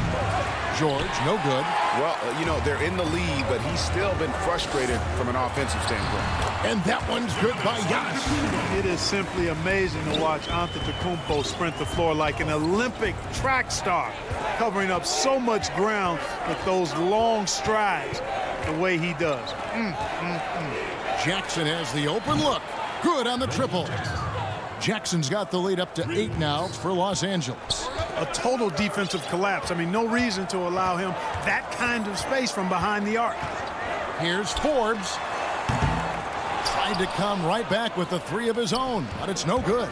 George, no good. Well, you know, they're in the lead, but he's still been frustrated from an offensive standpoint. And that one's good by Giannis. It is simply amazing to watch Antetokounmpo sprint the floor like an Olympic track star, covering up so much ground with those long strides. the way he does. Jackson has the open look. Good on the triple. Jackson's got the lead up to 8 now for Los Angeles. A total defensive collapse. I mean, no reason to allow him that kind of space from behind the arc. Here's Forbes. Tried to come right back with the 3 of his own, but it's no good.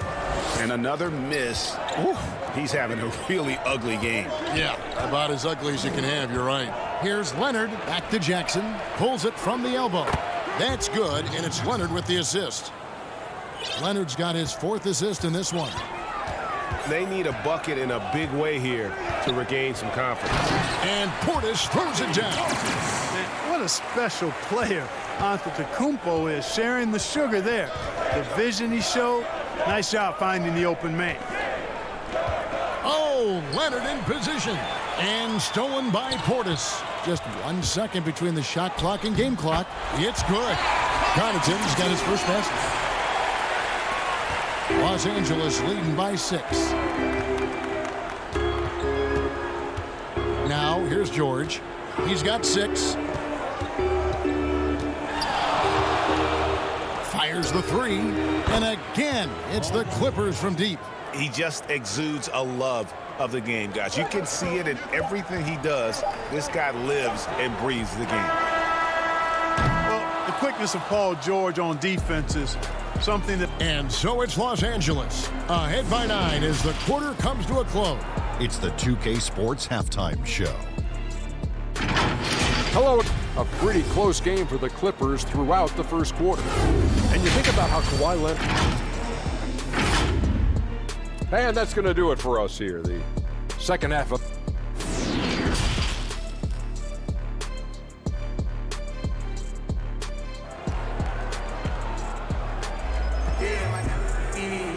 And another miss. Ooh, he's having a really ugly game. Yeah, about as ugly as you can have, you're right. Here's Leonard, back to Jackson, pulls it from the elbow. That's good, and it's Leonard with the assist. Leonard's got his 4th assist in this one. They need a bucket in a big way here to regain some confidence. And Portis throws it down. Man, what a special player Antetokounmpo is, sharing the sugar there. The vision he showed, nice job finding the open man. Oh, Leonard in position. And stolen by Portis. Just 1 second between the shot clock and game clock. It's good. Connaughton's got his first basket. Los Angeles leading by 6. Now, here's George. He's got 6. Fires the 3. And again, it's the Clippers from deep. He just exudes a love of the game, guys. You can see it in everything he does. This guy lives and breathes the game. Well, the quickness of Paul George on defense is something that... And so it's Los Angeles, ahead by 9 as the quarter comes to a close. It's the 2K Sports Halftime Show. Hello. A pretty close game for the Clippers throughout the first quarter. And you think about how Kawhi Leonard... And that's going to do it for us here. The second half of...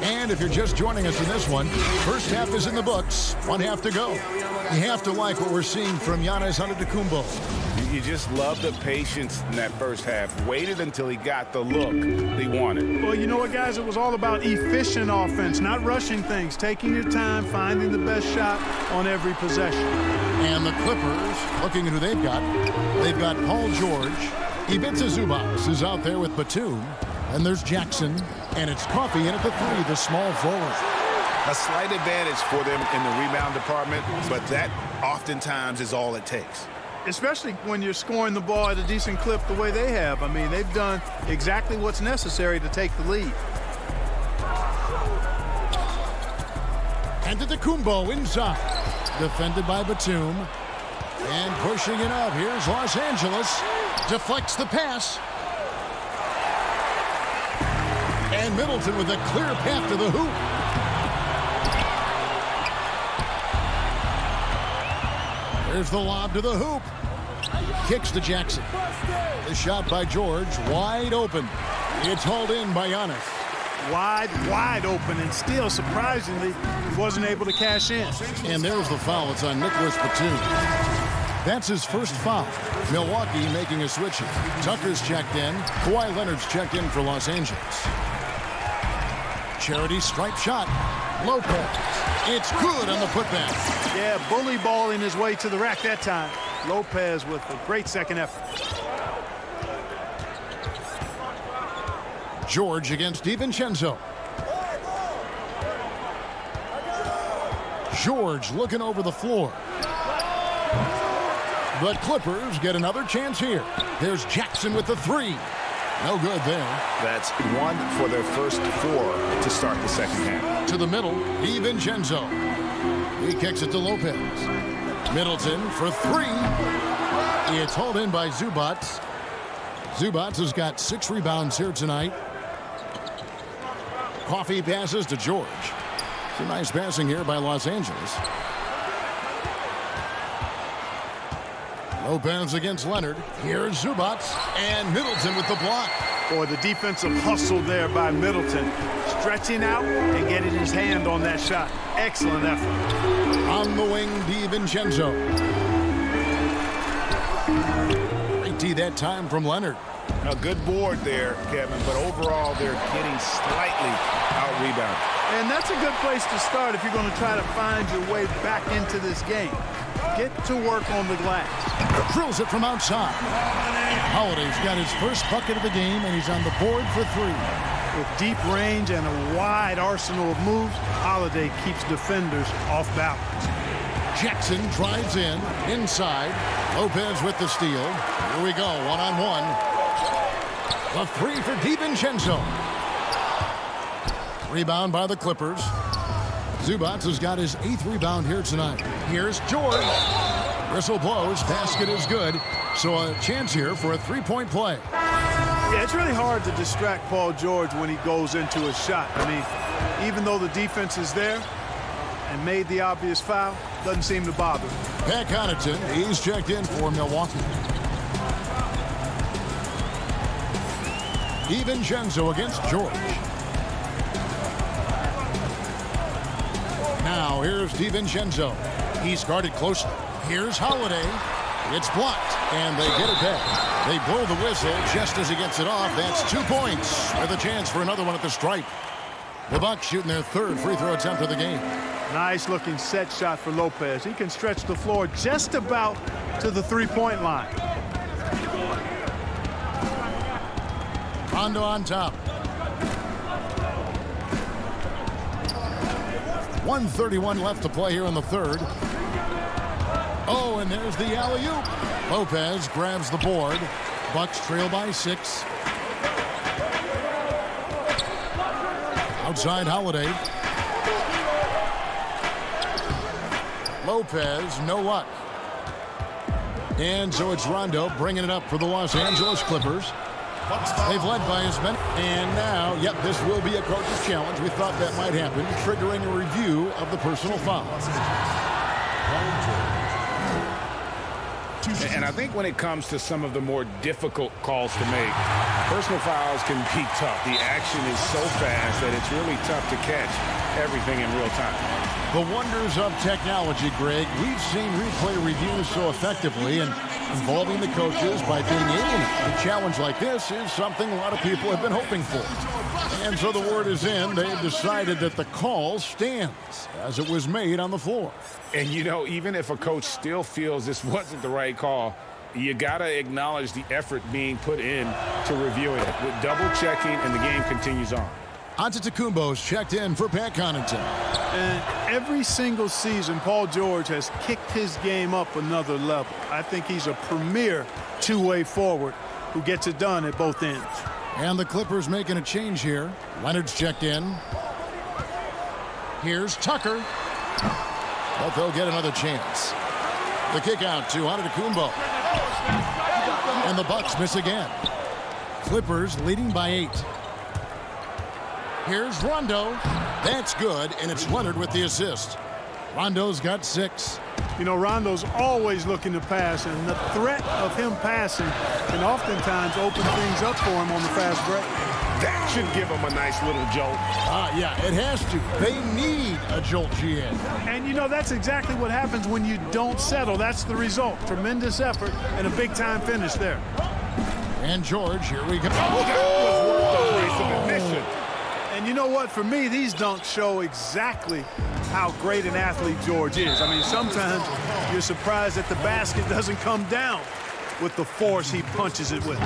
And if you're just joining us in this one, first half is in the books. 1 half to go. You have to like what we're seeing from Giannis Antetokounmpo. You just love the patience in that first half. Waited until he got the look he wanted. Well, you know what, guys? It was all about efficient offense, not rushing things, taking your time, finding the best shot on every possession. And the Clippers, looking at who they've got Paul George. Ivica Zubac is out there with Batum. And there's Jackson. And it's Coffey in at the 3, the small forward. A slight advantage for them in the rebound department, but that oftentimes is all it takes. Especially when you're scoring the ball at a decent clip the way they have. I mean, they've done exactly what's necessary to take the lead. Antetokounmpo inside. Defended by Batum. And pushing it up. Here's Los Angeles. Deflects the pass. And Middleton with a clear path to the hoop. There's the lob to the hoop. Kicks to Jackson. The shot by George, wide open. It's hauled in by Giannis. Wide open, and still, surprisingly, he wasn't able to cash in. And there's the foul. It's on Nicholas Batum. That's his first foul. Milwaukee making a switch. Tucker's checked in. Kawhi Leonard's checked in for Los Angeles. Charity stripe shot. Lopez. It's good on the putback. Yeah, bully balling his way to the rack that time. Lopez with a great second effort. George against DiVincenzo. George looking over the floor. The Clippers get another chance here. There's Jackson with the 3. No good there. That's 1 for their first 4 to start the second half. To the middle, DiVincenzo. He kicks it to Lopez. Middleton for 3. It's hauled in by Zubac. Zubac has got 6 rebounds here tonight. Coffey passes to George. Some nice passing here by Los Angeles. Lopez against Leonard. Here's Zubac. And Middleton with the block. Boy, the defensive hustle there by Middleton. Stretching out and getting his hand on that shot. Excellent effort. On the wing, DiVincenzo. Great D that time from Leonard. A good board there, Kevin, but overall they're getting slightly out-rebounded. And that's a good place to start if you're going to try to find your way back into this game. get to work on the glass. Drills it from outside. Holiday's got his first bucket of the game, and he's on the board for 3. With deep range and a wide arsenal of moves, Holiday keeps defenders off balance. Jackson drives in, inside. Lopez with the steal. Here we go, one-on-one. The 3 for DiVincenzo. Rebound by the Clippers. Zubac has got his 8th rebound here tonight. Here's George. Whistle blows, basket is good. So a chance here for a 3-point play. Yeah, it's really hard to distract Paul George when he goes into a shot. I mean, even though the defense is there and made the obvious foul, doesn't seem to bother him. Pat Connaughton, he's checked in for Milwaukee. DiVincenzo against George. Now here's DiVincenzo. He's guarded closely. Here's Holiday. It's blocked, and they get it back. They blow the whistle just as he gets it off. That's 2 points with a chance for another one at the stripe. The Bucks shooting their 3rd free throw attempt of the game. Nice looking set shot for Lopez. He can stretch the floor just about to the 3-point line. Rondo on top. 1:31 left to play here in the 3rd. Oh, and there's the alley-oop. Lopez grabs the board. Bucks trail by 6. Outside Holiday. Lopez, no luck. And so it's Rondo bringing it up for the Los Angeles Clippers. They've led by as many. And now, yep, this will be a coach's challenge. We thought that might happen, triggering a review of the personal foul. And I think when it comes to some of the more difficult calls to make, personal fouls can be tough. The action is so fast that it's really tough to catch everything in real time. The wonders of technology, Greg. We've seen replay reviews so effectively, and involving the coaches by being able to challenge like this is something a lot of people have been hoping for. And so the word is in. They've decided that the call stands as it was made on the floor. And, you know, even if a coach still feels this wasn't the right call, you got to acknowledge the effort being put in to reviewing it. With double checking, and the game continues on. Antetokounmpo's checked in for Pat Connaughton. And every single season, Paul George has kicked his game up another level. I think he's a premier two-way forward who gets it done at both ends. And the Clippers making a change here. Leonard's checked in. Here's Tucker. But they'll get another chance. The kick out to Antetokounmpo. And the Bucks miss again. Clippers leading by 8. Here's Rondo. That's good, and it's Leonard with the assist. Rondo's got 6. You know, Rondo's always looking to pass, and the threat of him passing can oftentimes open things up for him on the fast break. That should give him a nice little jolt. Yeah, it has to. They need a jolt, GA. And, you know, that's exactly what happens when you don't settle. That's the result. Tremendous effort and a big-time finish there. And George, here we go. That was worth the price of admission. And you know what? For me, these dunks show exactly how great an athlete George is. I mean, sometimes you're surprised that the basket doesn't come down with the force he punches it with.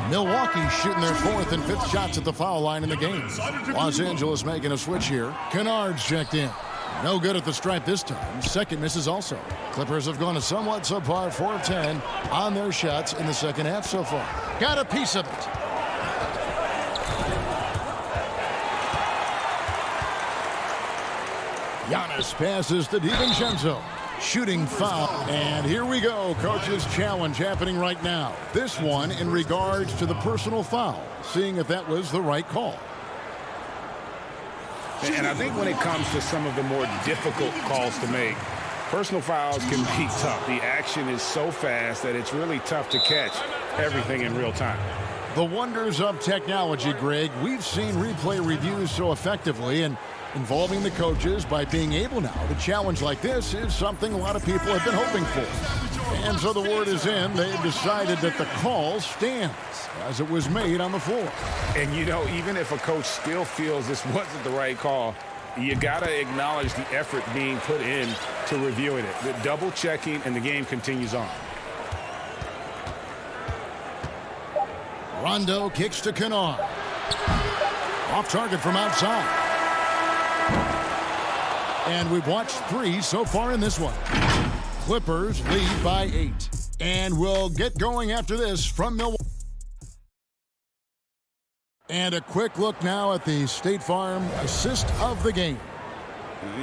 Milwaukee shooting their 4th and 5th shots at the foul line in the game. Los Angeles making a switch here. Kennard's checked in. No good at the stripe this time. Second misses also. Clippers have gone a somewhat subpar 4 of 10 on their shots in the second half so far. Got a piece of it. Giannis passes to DiVincenzo. Shooting foul. And here we go. Coach's challenge happening right now. This one in regards to the personal foul. Seeing if that was the right call. And I think when it comes to some of the more difficult calls to make, personal fouls can be tough. The action is so fast that it's really tough to catch everything in real time. The wonders of technology, Greg. We've seen replay reviews so effectively, and involving the coaches by being able now to challenge like this is something a lot of people have been hoping for. And so the word is in. They've decided that the call stands as it was made on the floor. And, you know, even if a coach still feels this wasn't the right call, You got to acknowledge the effort being put in to reviewing it. The double checking, and the game continues on. Rondo kicks to Kennard. Off target from outside. And we've watched 3 so far in this one. Clippers lead by 8. And we'll get going after this from Milwaukee. And a quick look now at the State Farm assist of the game.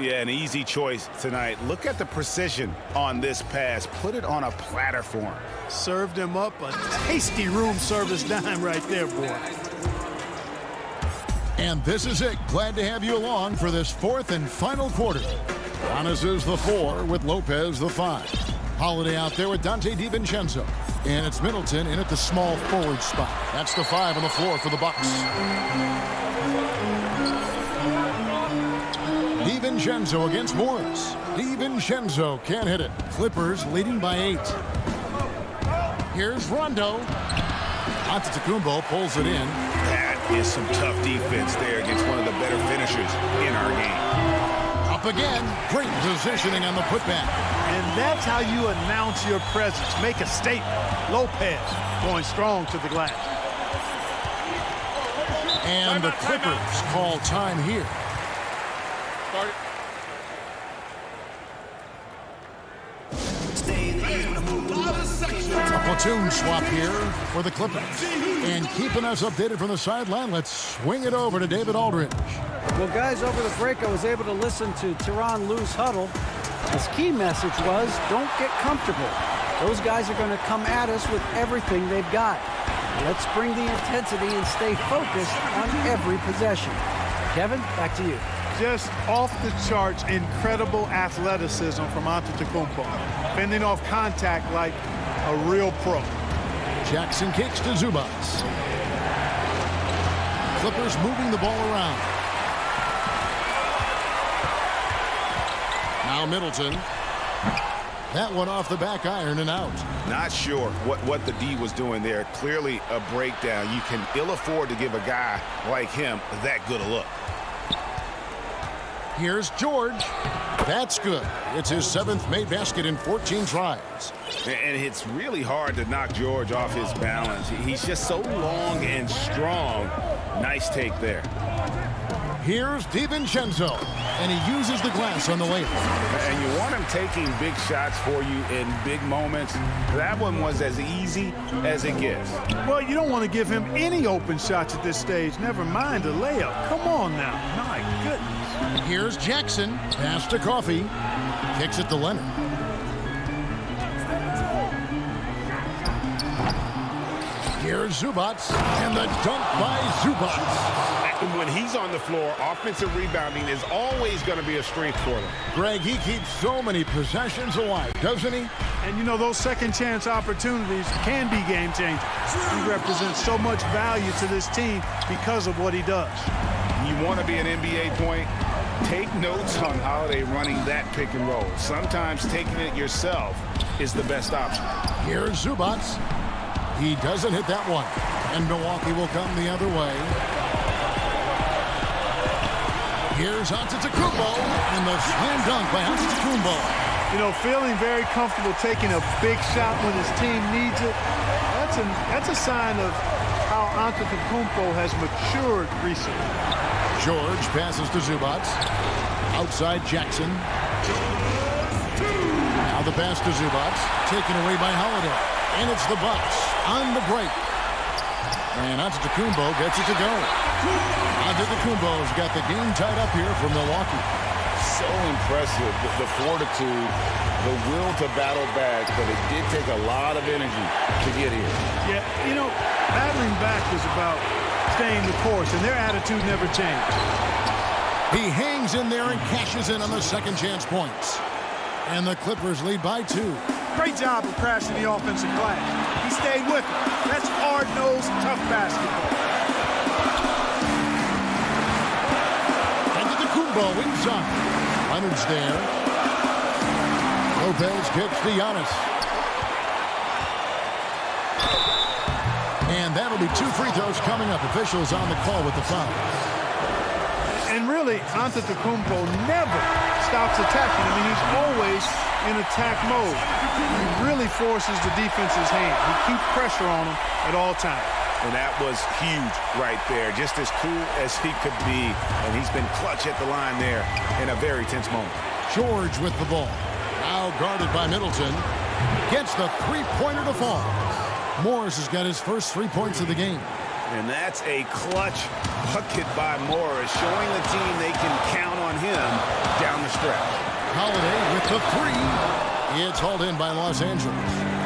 Yeah, an easy choice tonight. Look at the precision on this pass. Put it on a platter for him. Served him up a tasty room service dime right there, boy. And this is it. Glad to have you along for this 4th and final quarter. Giannis is the 4 with Lopez the 5. Holiday out there with Dante DiVincenzo. And it's Middleton in at the small forward spot. That's the 5 on the floor for the Bucks. DiVincenzo against Morris. DiVincenzo can't hit it. Clippers leading by 8. Here's Rondo. Antetokounmpo pulls it in. That is some tough defense there against one of the better finishers in our game. Up again. Great positioning on the putback. And that's how you announce your presence. Make a statement. Lopez going strong to the glass. And the Clippers call time here. A platoon swap here for the Clippers. And keeping us updated from the sideline, let's swing it over to David Aldridge. Well, guys, over the break, I was able to listen to Tyronn Lue's huddle. His key message was, don't get comfortable. Those guys are going to come at us with everything they've got. Let's bring the intensity and stay focused on every possession. Kevin, back to you. Just off the charts, incredible athleticism from Antetokounmpo. Fending off contact like a real pro. Jackson kicks to Zubac. Clippers moving the ball around. Now Middleton. That one off the back iron and out. Not sure what the D was doing there. Clearly a breakdown. You can ill afford to give a guy like him that good a look. Here's George. That's good. It's his 7th made basket in 14 tries. And it's really hard to knock George off his balance. He's just so long and strong. Nice take there. Here's DiVincenzo, and he uses the glass on the layup. And you want him taking big shots for you in big moments. That one was as easy as it gets. Well, you don't want to give him any open shots at this stage. Never mind a layup. Come on now. My goodness. Here's Jackson. Pass to Coffey. Kicks it to Leonard. Here's Zubac. And the dunk by Zubac. When he's on the floor, offensive rebounding is always going to be a strength for them. Greg, he keeps so many possessions alive, doesn't he? And, you know, those second chance opportunities can be game changers. He represents so much value to this team because of what he does. You want to be an NBA point? Take notes on Holiday running that pick and roll. Sometimes taking it yourself is the best option. Here's Zubac. He doesn't hit that one. And Milwaukee will come the other way. Here's Antetokounmpo, and the slam dunk by Antetokounmpo. You know, feeling very comfortable taking a big shot when his team needs it. That's a sign of how Antetokounmpo has matured recently. George passes to Zubac. Outside Jackson. Now the pass to Zubac. Taken away by Holiday. And it's the Bucks on the break. And Antetokounmpo gets it to go. Antetokounmpo's got the game tied up here for Milwaukee. So impressive, the fortitude, the will to battle back, but it did take a lot of energy to get here. Yeah, you know, battling back is about staying the course, and their attitude never changed. He hangs in there and cashes in on the second chance points. And the Clippers lead by 2. Great job of crashing the offensive glass. He stayed with it. That's hard-nosed, tough basketball. Antetokounmpo inside. Leonard's there. Lopez kicks to Giannis. And that'll be 2 free throws coming up. Officials on the call with the foul. And really, really, Antetokounmpo never stops attacking. I mean, he's always in attack mode. He really forces the defense's hand. He keeps pressure on him at all times. And that was huge right there. Just as cool as he could be. And he's been clutch at the line there in a very tense moment. George with the ball. Now guarded by Middleton. Gets the three-pointer to fall. Morris has got his first 3 points of the game. And that's a clutch bucket by Morris, showing the team they can count on him down the stretch. Holiday with the three. It's hauled in by Los Angeles.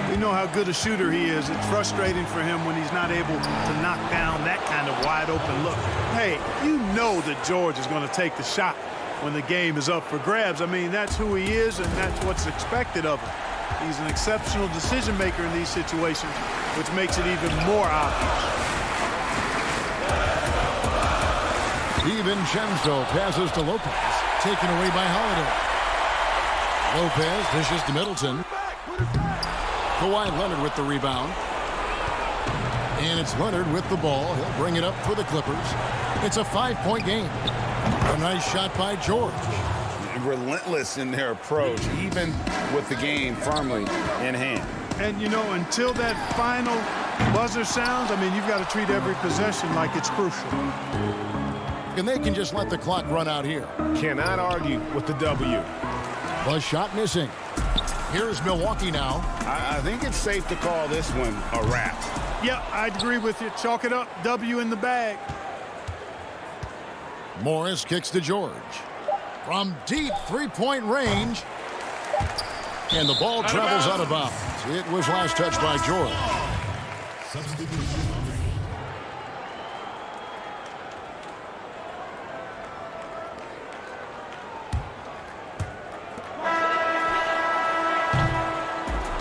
We know how good a shooter he is. It's frustrating for him when he's not able to knock down that kind of wide-open look. Hey, you know that George is going to take the shot when the game is up for grabs. I mean, that's who he is, and that's what's expected of him. He's an exceptional decision-maker in these situations, which makes it even more obvious. DiVincenzo passes to Lopez. Taken away by Holiday. Lopez dishes to Middleton. Kawhi Leonard with the rebound. And it's Leonard with the ball. He'll bring it up for the Clippers. It's a 5-point game. A nice shot by George. Relentless in their approach, even with the game firmly in hand. And, you know, until that final buzzer sounds, I mean, you've got to treat every possession like it's crucial. And they can just let the clock run out here. Cannot argue with the W. The shot missing. Here's Milwaukee now. I think it's safe to call this one a wrap. Yeah, I'd agree with you. Chalk it up. W in the bag. Morris kicks to George. From deep three-point range. And the ball travels out of bounds. It was last touched by George.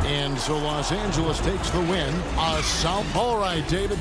And so Los Angeles takes the win. All right, David.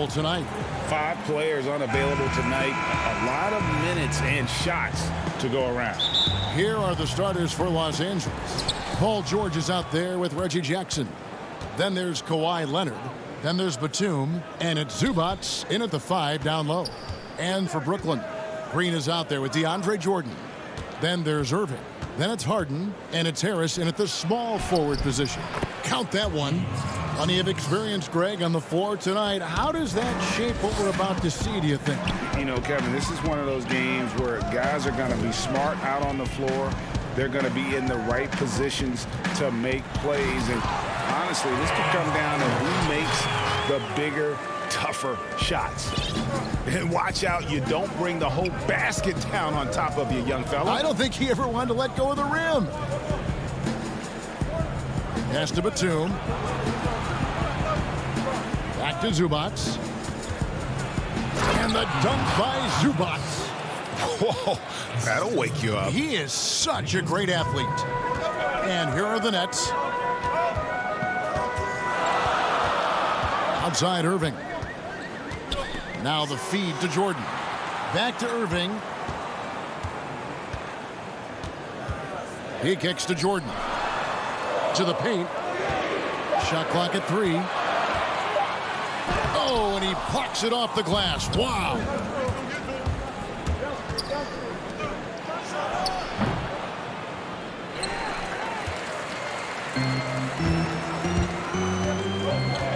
Tonight. 5 players unavailable tonight. A lot of minutes and shots to go around. Here are the starters for Los Angeles. Paul George is out there with Reggie Jackson. Then there's Kawhi Leonard. Then there's Batum. And it's Zubats in at the 5 down low. And for Brooklyn, Green is out there with DeAndre Jordan. Then there's Irving. Then it's Harden. And it's Harris in at the small forward position. Count that one. Plenty of experience, Greg, on the floor tonight. How does that shape what we're about to see, do you think? You know, Kevin, this is one of those games where guys are going to be smart out on the floor. They're going to be in the right positions to make plays. And honestly, this could come down to who makes the bigger, tougher shots. And watch out, you don't bring the whole basket down on top of you, young fella. I don't think he ever wanted to let go of the rim. Pass to Batum. Back to Zubats. And the dunk by Zubats. Whoa, that'll wake you up. He is such a great athlete. And here are the Nets. Outside Irving. Now the feed to Jordan. Back to Irving. He kicks to Jordan. To the paint. Shot clock at 3. Oh, and he plucks it off the glass. Wow.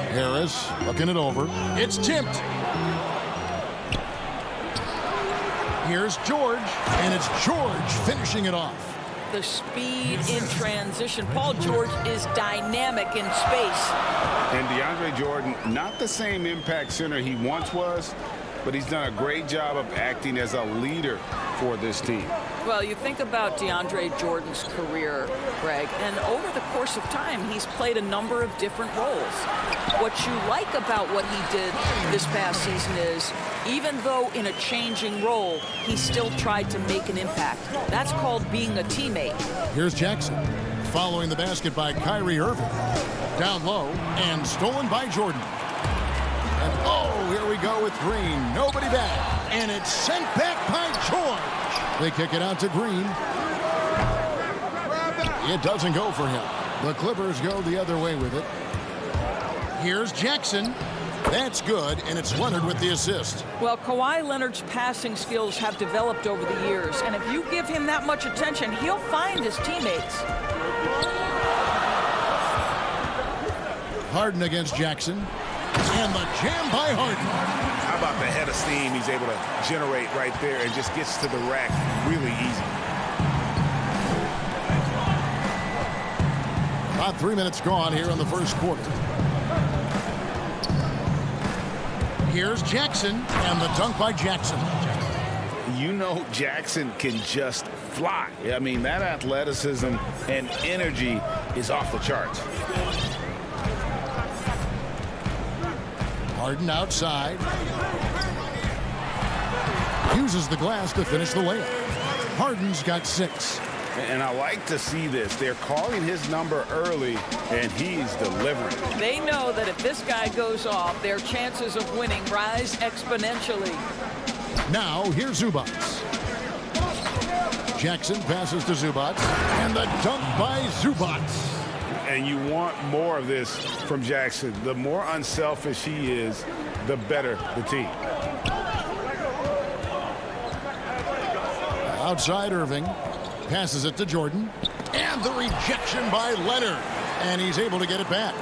Harris looking it over. It's tipped. Here's George, and it's George finishing it off. The speed in transition. Paul George is dynamic in space. And DeAndre Jordan, not the same impact center he once was, but he's done a great job of acting as a leader for this team. Well, you think about DeAndre Jordan's career, Greg, and over the course of time, he's played a number of different roles. What you like about what he did this past season is, even though in a changing role, he still tried to make an impact. That's called being a teammate. Here's Jackson, following the basket by Kyrie Irving. Down low, and stolen by Jordan. And oh, here we go with Green. Nobody back. And it's sent back by George. They kick it out to Green. It doesn't go for him. The Clippers go the other way with it. Here's Jackson. That's good, and it's Leonard with the assist. Well, Kawhi Leonard's passing skills have developed over the years, and if you give him that much attention, he'll find his teammates. Harden against Jackson. And the jam by Harden. How about the head of steam he's able to generate right there and just gets to the rack really easy. About 3 minutes gone here in the first quarter. Here's Jackson, and the dunk by Jackson. You know Jackson can just fly. I mean, that athleticism and energy is off the charts. Harden outside. Uses the glass to finish the layup. Harden's got 6. And I like to see this. They're calling his number early, and he's delivering. They know that if this guy goes off, their chances of winning rise exponentially. Now, here's Zubac. Jackson passes to Zubac, and the dunk by Zubac. And you want more of this from Jackson. The more unselfish he is, the better the team. Outside Irving. Passes it to Jordan. And the rejection by Leonard. And he's able to get it back.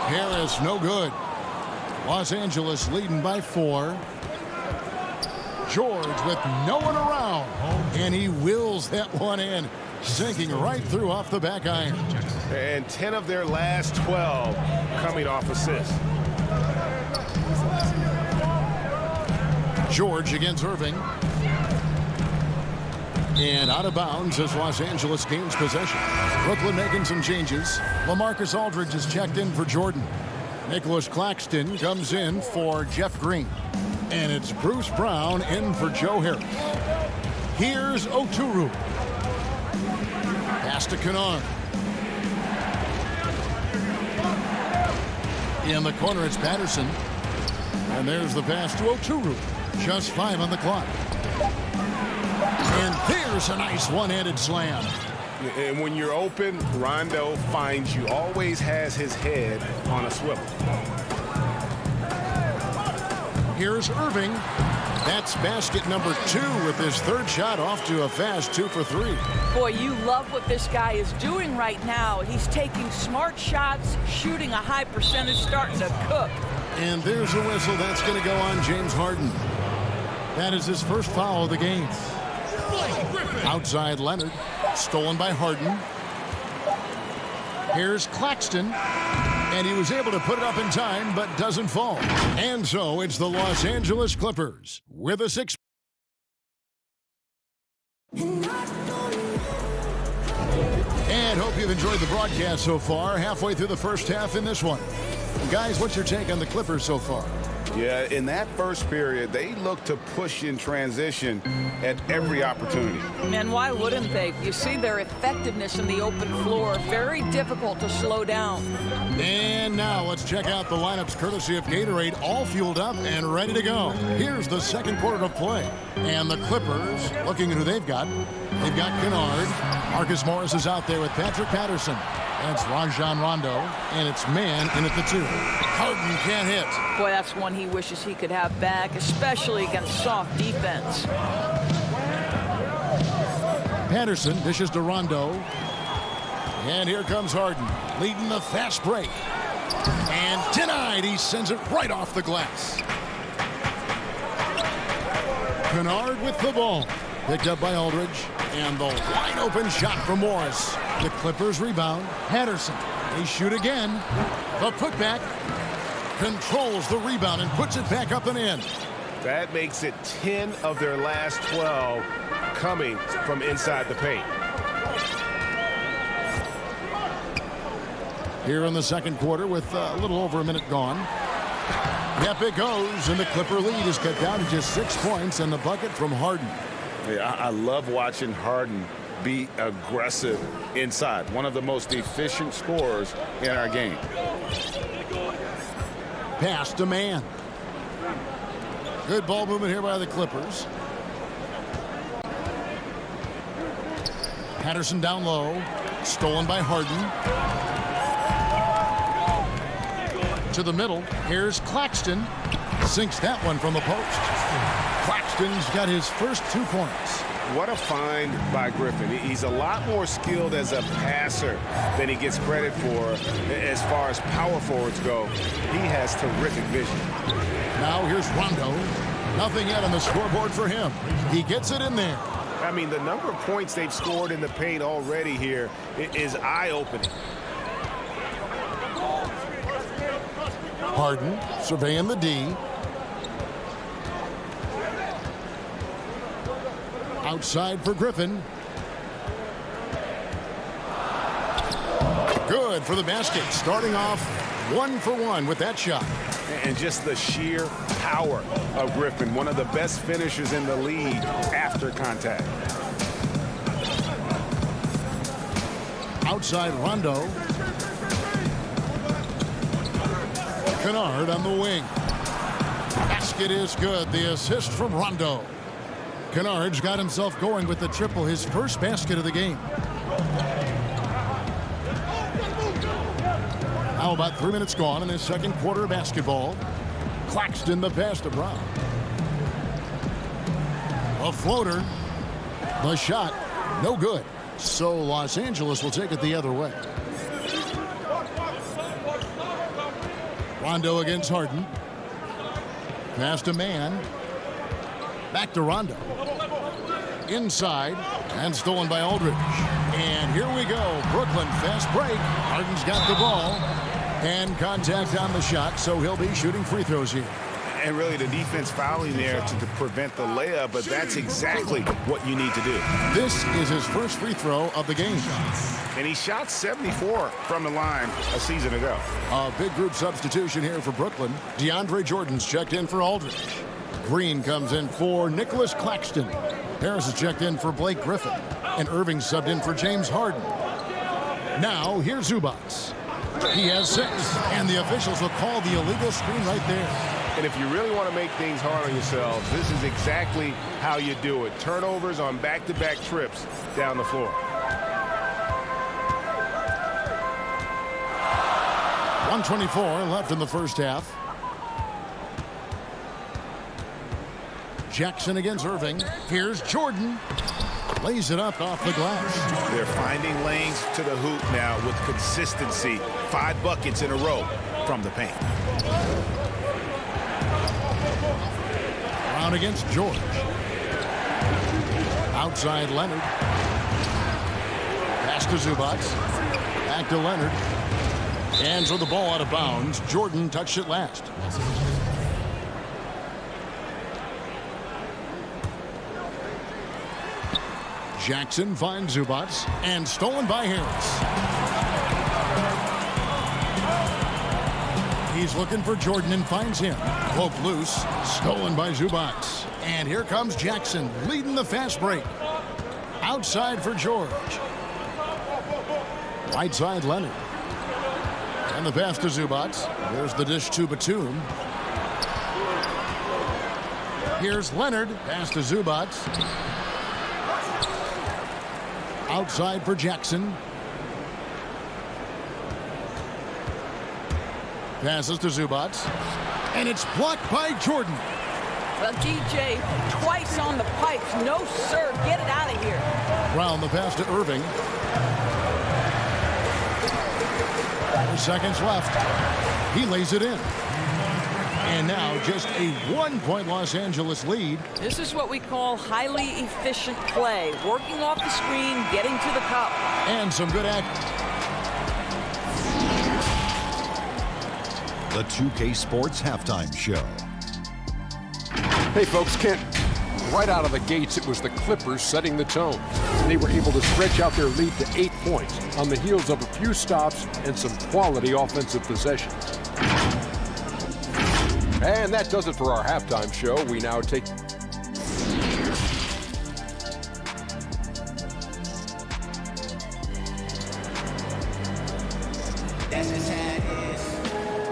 Harris, no good. Los Angeles leading by 4. George with no one around. And he wills that one in. Sinking right through off the back iron. And 10 of their last 12 coming off assists. George against Irving. And out of bounds as Los Angeles gains possession. Brooklyn making some changes. LaMarcus Aldridge is checked in for Jordan. Nicholas Claxton comes in for Jeff Green. And it's Bruce Brown in for Joe Harris. Here's Oturu. Pass to Kennard. In the corner, it's Patterson. And there's the pass to Oturu. Just 5 on the clock. And there's a nice one-handed slam. And when you're open, Rondo finds you. Always has his head on a swivel. Here's Irving. That's basket number 2 with his 3rd shot off to a fast 2 for 3. Boy, you love what this guy is doing right now. He's taking smart shots, shooting a high percentage, starting to cook. And there's a whistle. That's going to go on James Harden. That is his first foul of the game. Outside Leonard. Stolen by Harden. Here's Claxton. And he was able to put it up in time, but doesn't fall. And so it's the Los Angeles Clippers with a 6. And hope you've enjoyed the broadcast so far. Halfway through the first half in this one. Guys, what's your take on the Clippers so far? Yeah, in that first period, they looked to push in transition at every opportunity. And why wouldn't they? You see their effectiveness in the open floor. Very difficult to slow down. And now let's check out the lineups courtesy of Gatorade, all fueled up and ready to go. Here's the second quarter of play. And the Clippers, looking at who they've got. They've got Kennard. Marcus Morris is out there with Patrick Patterson. That's Rajon Rondo, and it's man in at the 2. Harden can't hit. Boy, that's one he wishes he could have back, especially against soft defense. Patterson dishes to Rondo. And here comes Harden, leading the fast break. And denied. He sends it right off the glass. Kennard with the ball. Picked up by Aldridge. And the wide open shot from Morris. The Clippers rebound. Patterson. They shoot again. The putback. Controls the rebound and puts it back up and in. That makes it 10 of their last 12 coming from inside the paint. Here in the second quarter with a little over a minute gone. Yep, it goes, and the Clipper lead is cut down to just 6 points and the bucket from Harden. Yeah, I love watching Harden be aggressive inside. One of the most efficient scorers in our game. Pass to man. Good ball movement here by the Clippers. Patterson down low. Stolen by Harden. To the middle. Here's Claxton. Sinks that one from the post. Claxton's got his first 2 points. What a find by Griffin. He's a lot more skilled as a passer than he gets credit for as far as power forwards go. He has terrific vision. Now here's Rondo. Nothing yet on the scoreboard for him. He gets it in there. I mean, the number of points they've scored in the paint already here is eye-opening. Harden surveying the D. Outside for Griffin. Good for the basket. Starting off 1 for 1 with that shot. and just the sheer power of Griffin, one of the best finishers in the league after contact. Outside Rondo. Kennard on the wing. Basket is good. The assist from Rondo. Kennard's got himself going with the triple, his first basket of the game. Now about 3 minutes gone in this second quarter of basketball. Claxton the pass to Brown. A floater. The shot, no good. So Los Angeles will take it the other way. Rondo against Harden. Pass to Mann. Back to Rondo. Inside and stolen by Aldridge. And here we go. Brooklyn fast break. Harden's got the ball and contact on the shot, so he'll be shooting free throws here. And really the defense fouling there to prevent the layup, but that's exactly what you need to do. This is his first free throw of the game. And he shot 74 from the line a season ago. A big group substitution here for Brooklyn. DeAndre Jordan's checked in for Aldridge. Green comes in for Nicholas Claxton. Harris is checked in for Blake Griffin. And Irving subbed in for James Harden. Now here's Zubac. He has 6. And the officials will call the illegal screen right there. And if you really want to make things hard on yourselves, this is exactly how you do it. Turnovers on back-to-back trips down the floor. .124 left in the first half. Jackson against Irving. Here's Jordan. Lays it up off the glass. They're finding lanes to the hoop now with consistency. 5 buckets in a row from the paint. Brown against George. Outside Leonard. Pass to Zubac. Back to Leonard. And so the ball out of bounds. Jordan touched it last. Jackson finds Zubac and stolen by Harris. He's looking for Jordan and finds him. Poke loose, stolen by Zubac. And here comes Jackson leading the fast break. Outside for George. Right side Leonard. And the pass to Zubac. There's the dish to Batum. Here's Leonard. Pass to Zubac. Outside for Jackson. Passes to Zubac. And it's blocked by Jordan. Well, DJ, twice on the pipes. No, sir. Get it out of here. Brown the pass to Irving. 4 seconds left. He lays it in. And now just a 1-point Los Angeles lead. This is what we call highly efficient play. Working off the screen, getting to the cup. And some good act. The 2K Sports Halftime Show. Hey, folks, Kent, right out of the gates, it was the Clippers setting the tone. They were able to stretch out their lead to 8 points on the heels of a few stops and some quality offensive possessions. And that does it for our halftime show. We now take...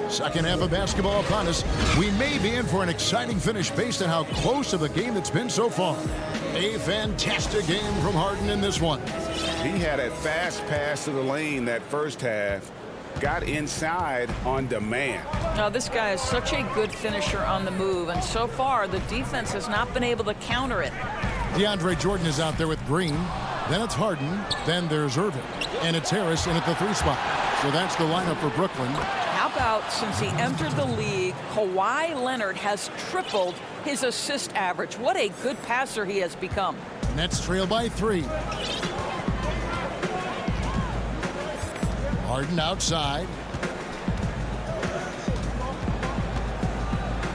Second half of basketball upon us. We may be in for an exciting finish based on how close of a game it's been so far. A fantastic game from Harden in this one. He had a fast pass to the lane that first half. Got inside on demand. Now, this guy is such a good finisher on the move, and so far the defense has not been able to counter it. DeAndre Jordan is out there with Green. Then it's Harden. Then there's Irving. And it's Harris in at the 3 spot. So that's the lineup for Brooklyn. How about since he entered the league, Kawhi Leonard has tripled his assist average. What a good passer he has become. Nets trail by 3. Harden outside.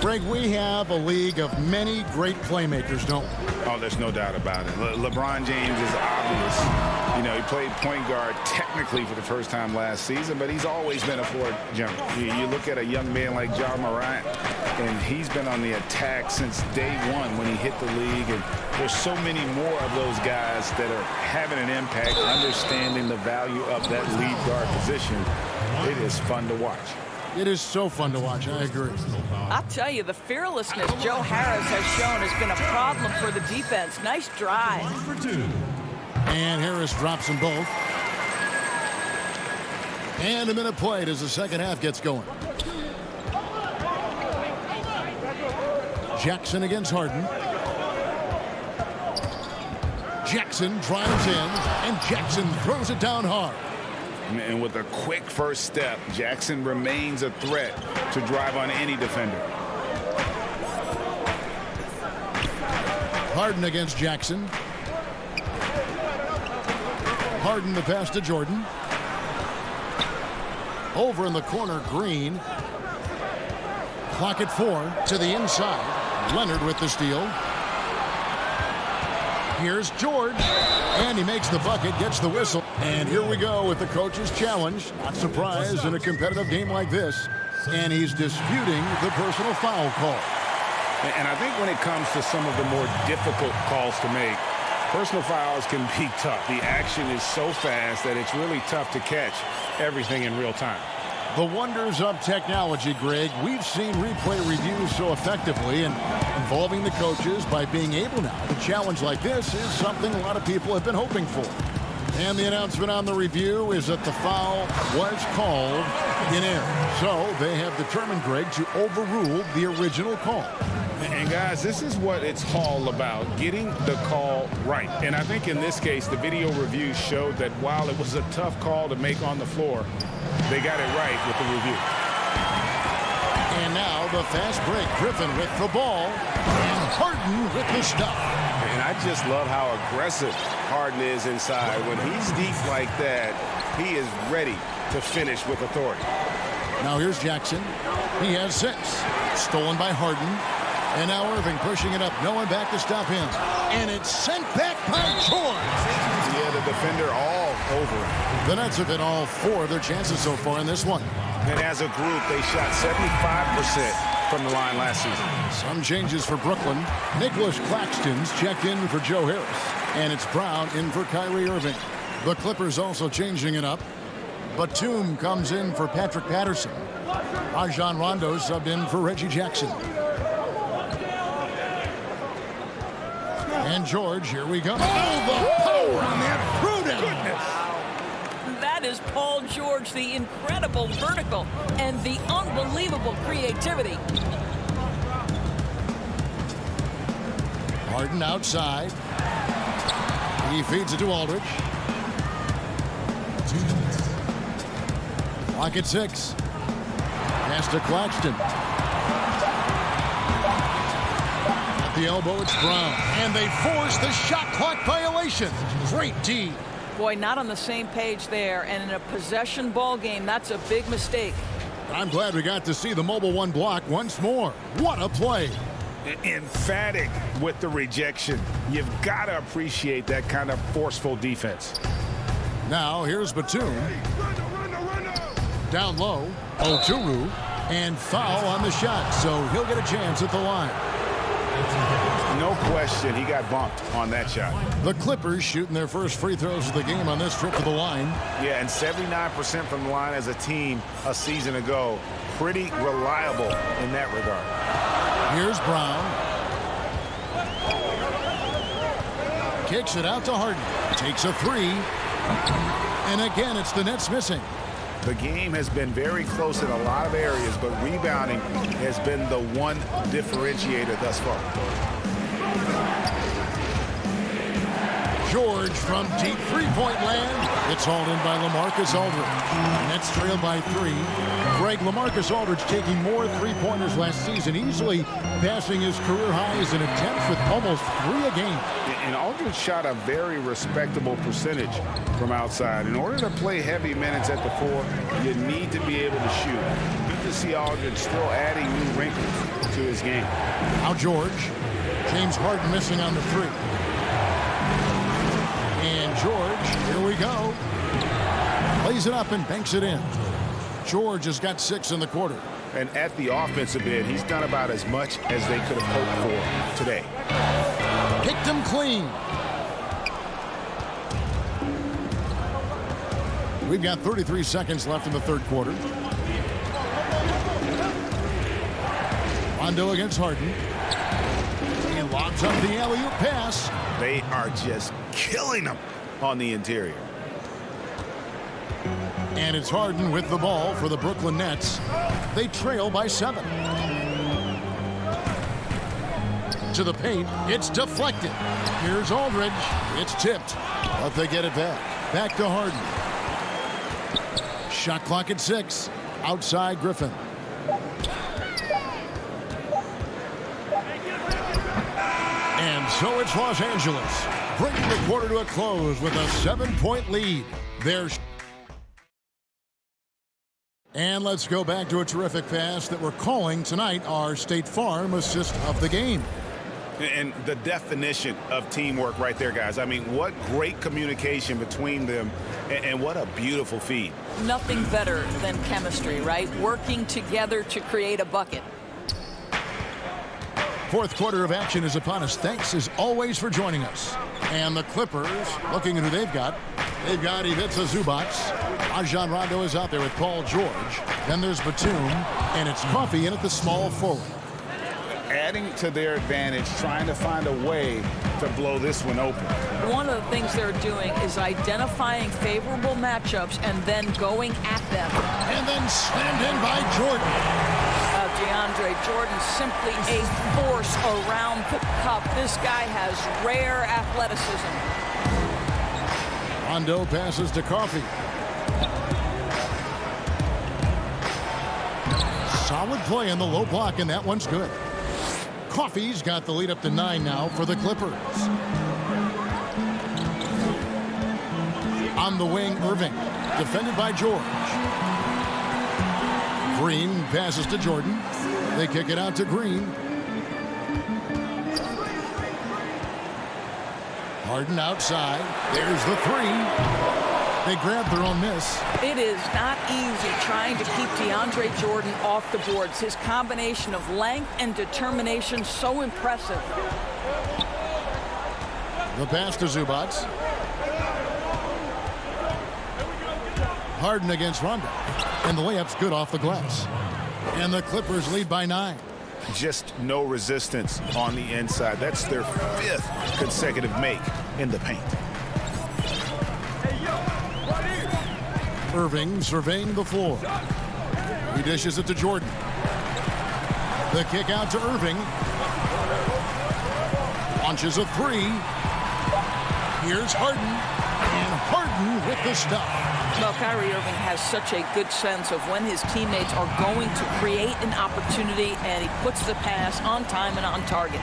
Greg, we have a league of many great playmakers, don't we? Oh, there's no doubt about it. LeBron James is obvious. You know, he played point guard technically for the first time last season, but he's always been a floor general. You look at a young man like John Morant, and he's been on the attack since day one when he hit the league. And there's so many more of those guys that are having an impact, understanding the value of that lead guard position. It is fun to watch. It is so fun to watch. I agree. I'll tell you, the fearlessness Joe Harris has shown has been a problem for the defense. Nice drive. And Harris drops them both. And a minute played as the second half gets going. Jackson against Harden. Jackson drives in, and Jackson throws it down hard. And with a quick first step, Jackson remains a threat to drive on any defender. Harden against Jackson. Harden the pass to Jordan. Over in the corner, Green. Clock at 4 to the inside. Leonard with the steal. Here's George, and he makes the bucket, gets the whistle. And here we go with the coach's challenge. Not surprised in a competitive game like this. And he's disputing the personal foul call. And I think when it comes to some of the more difficult calls to make, personal fouls can be tough. The action is so fast that it's really tough to catch everything in real time. The wonders of technology, Greg. We've seen replay reviews so effectively, and involving the coaches by being able now to challenge like this is something a lot of people have been hoping for. And the announcement on the review is that the foul was called in error. So they have determined, Greg, to overrule the original call. And guys, this is what it's all about, getting the call right. And I think in this case, the video review showed that while it was a tough call to make on the floor, they got it right with the review. And now the fast break. Griffin with the ball, and Harden with the stop. And I just love how aggressive Harden is inside. When he's deep like that, he is ready to finish with authority. Now here's Jackson. He has 6. Stolen by Harden. And now Irving pushing it up. No one back to stop him. And it's sent back by George. Yeah, the defender all over him. The Nets have hit all 4 of their chances so far in this one. And as a group, they shot 75% from the line last season. Some changes for Brooklyn. Nicholas Claxton's checked in for Joe Harris. And it's Brown in for Kyrie Irving. The Clippers also changing it up. Batum comes in for Patrick Patterson. Rajon Rondo subbed in for Reggie Jackson. And George, here we go. Oh, the power on that throwdown. That is Paul George, the incredible vertical and the unbelievable creativity. Harden outside. He feeds it to Aldridge. Clock at 6. Pass to Claxton. At the elbow, it's Brown. And they force the shot clock violation. Great D. Boy, not on the same page there. And in a possession ball game, that's a big mistake. I'm glad we got to see the mobile one block once more. What a play. Emphatic with the rejection. You've got to appreciate that kind of forceful defense. Now here's Batum. Down low, Oturu, and foul on the shot, so he'll get a chance at the line. No question, he got bumped on that shot. The Clippers shooting their first free throws of the game on this trip to the line. Yeah, and 79% from the line as a team a season ago. Pretty reliable in that regard. Here's Brown. Kicks it out to Harden. Takes a 3. And again, it's the Nets missing. The game has been very close in a lot of areas, but rebounding has been the one differentiator thus far. George from deep three-point land. It's hauled in by LaMarcus Aldridge. Nets trail by 3. Greg, LaMarcus Aldridge taking more three-pointers last season, easily passing his career highs in attempts with almost 3 a game. And Aldridge shot a very respectable percentage from outside. In order to play heavy minutes at the 4, you need to be able to shoot. Good to see Aldridge still adding new wrinkles to his game. Now George. James Harden missing on the 3. And And George, here we go. Lays it up and banks it in. George has got 6 in the quarter. And at the offensive end, he's done about as much as they could have hoped for today. Picked him clean. We've got 33 seconds left in the third quarter. Rondo against Harden. He lobs up the alley-oop pass. They are just killing them on the interior. And it's Harden with the ball for the Brooklyn Nets. They trail by 7. To the paint. It's deflected. Here's Aldridge. It's tipped. But they get it back. Back to Harden. Shot clock at 6. Outside Griffin. And so it's Los Angeles, bringing the quarter to a close with a 7-point lead. And let's go back to a terrific pass that we're calling tonight our State Farm assist of the game. And the definition of teamwork right there, guys. I mean, what great communication between them, and what a beautiful feed. Nothing better than chemistry, right? Working together to create a bucket. Fourth quarter of action is upon us. Thanks, as always, for joining us. And the Clippers, looking at who they've got. They've got Ivica Zubac. Rajon Rondo is out there with Paul George. Then there's Batum, and it's Coffey in at the small forward. Adding to their advantage, trying to find a way to blow this one open. One of the things they're doing is identifying favorable matchups and then going at them. And then slammed in by Jordan. DeAndre Jordan, simply a force around the cup. This guy has rare athleticism. Rondo passes to Coffey. Solid play in the low block, and that one's good. Coffey's got the lead up to 9 now for the Clippers. On the wing, Irving, defended by George. Green passes to Jordan. They kick it out to Green. Harden outside. There's the 3. They grab their own miss. It is not easy trying to keep DeAndre Jordan off the boards. His combination of length and determination, so impressive. The pass to Zubac. Harden against Rondo. And the layup's good off the glass. And the Clippers lead by 9. Just no resistance on the inside. That's their 5th consecutive make in the paint. Irving surveying the floor. He dishes it to Jordan. The kick out to Irving. Launches a 3. Here's Harden. And Harden with the stuff. Well, Kyrie Irving has such a good sense of when his teammates are going to create an opportunity, and he puts the pass on time and on target.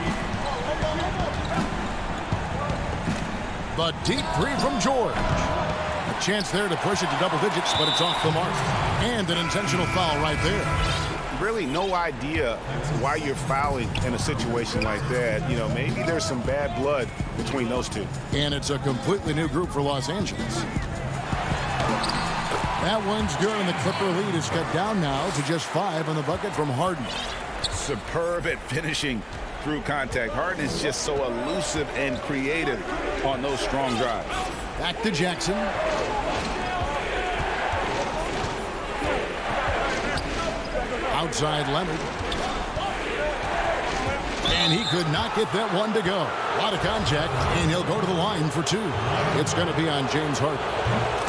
The deep 3 from George. A chance there to push it to double digits, but it's off the mark. And an intentional foul right there. Really no idea why you're fouling in a situation like that. You know, maybe there's some bad blood between those two. And it's a completely new group for Los Angeles. That one's good, and the Clipper lead is cut down now to just 5 on the bucket from Harden. Superb at finishing through contact. Harden is just so elusive and creative on those strong drives. Back to Jackson. Outside Leonard. And he could not get that one to go. A lot of contact, and he'll go to the line for 2. It's going to be on James Harden.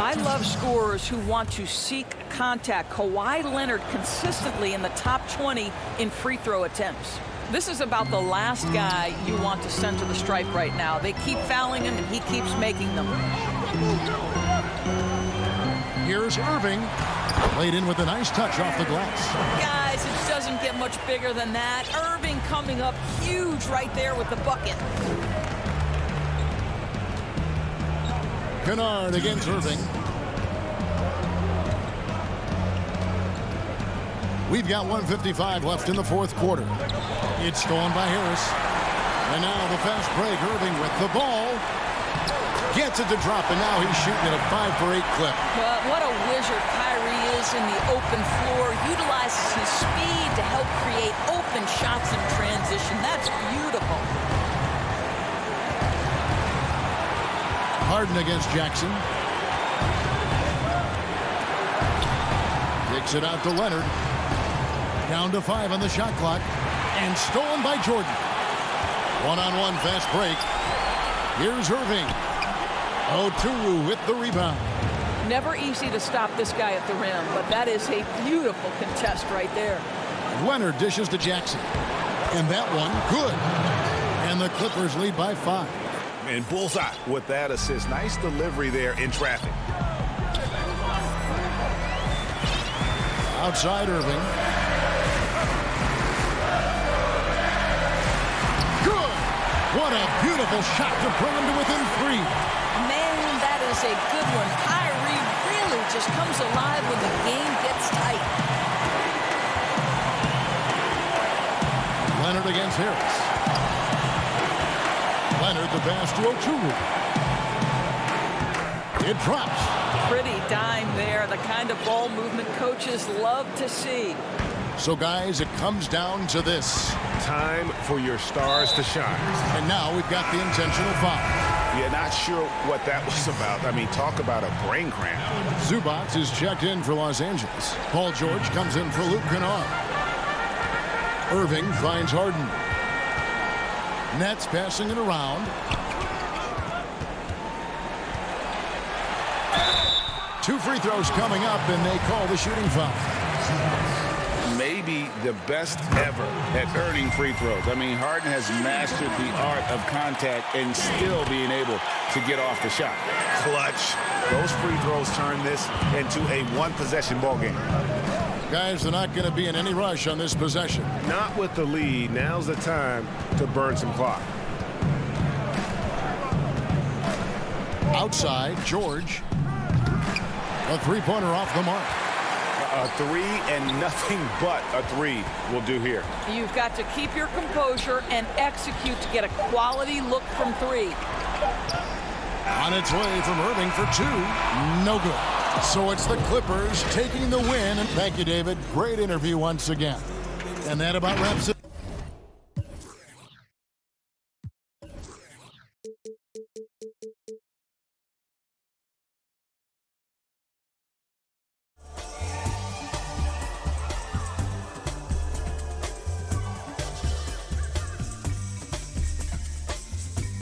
I love scorers who want to seek contact. Kawhi Leonard consistently in the top 20 in free throw attempts. This is about the last guy you want to send to the stripe right now. They keep fouling him, and he keeps making them. Here's Irving. Laid in with a nice touch off the glass. Guys, it doesn't get much bigger than that. Irving coming up huge right there with the bucket. Kennard against Irving. We've got 1:55 left in the fourth quarter. It's stolen by Harris. And now the fast break. Irving with the ball. Gets it to drop, and now he's shooting at a 5 for 8 clip. Well, what a wizard Kyrie is in the open floor. Utilizes his speed to help create open shots in transition. That's beautiful. Harden against Jackson. Kicks it out to Leonard. Down to 5 on the shot clock. And stolen by Jordan. One-on-one fast break. Here's Irving. Oturu with the rebound. Never easy to stop this guy at the rim, but that is a beautiful contest right there. Leonard dishes to Jackson. And that one, good. And the Clippers lead by 5. And bullseye with that assist. Nice delivery there in traffic. Outside Irving. Good! What a beautiful shot to bring him to within 3. Man, that is a good one. Kyrie really just comes alive when the game gets tight. Leonard against Harris. Leonard the pass to Oturu. It drops. Pretty dime there. The kind of ball movement coaches love to see. So, guys, it comes down to this. Time for your stars to shine. And now we've got the intentional foul. Yeah, not sure what that was about. I mean, talk about a brain cramp. Zubac is checked in for Los Angeles. Paul George comes in for Luke Kennard. Irving finds Harden. Nets passing it around. Two free throws coming up, and they call the shooting foul. Maybe the best ever at earning free throws. I mean, Harden has mastered the art of contact and still being able to get off the shot. Clutch. Those free throws turn this into a one-possession ball game. Guys, they're not going to be in any rush on this possession. Not with the lead. Now's the time to burn some clock. Outside, George. A three-pointer off the mark. A 3 and nothing but a 3 will do here. You've got to keep your composure and execute to get a quality look from 3. On its way from Irving for 2. No good. So it's the Clippers taking the win. And thank you, David. Great interview once again. And that about wraps it.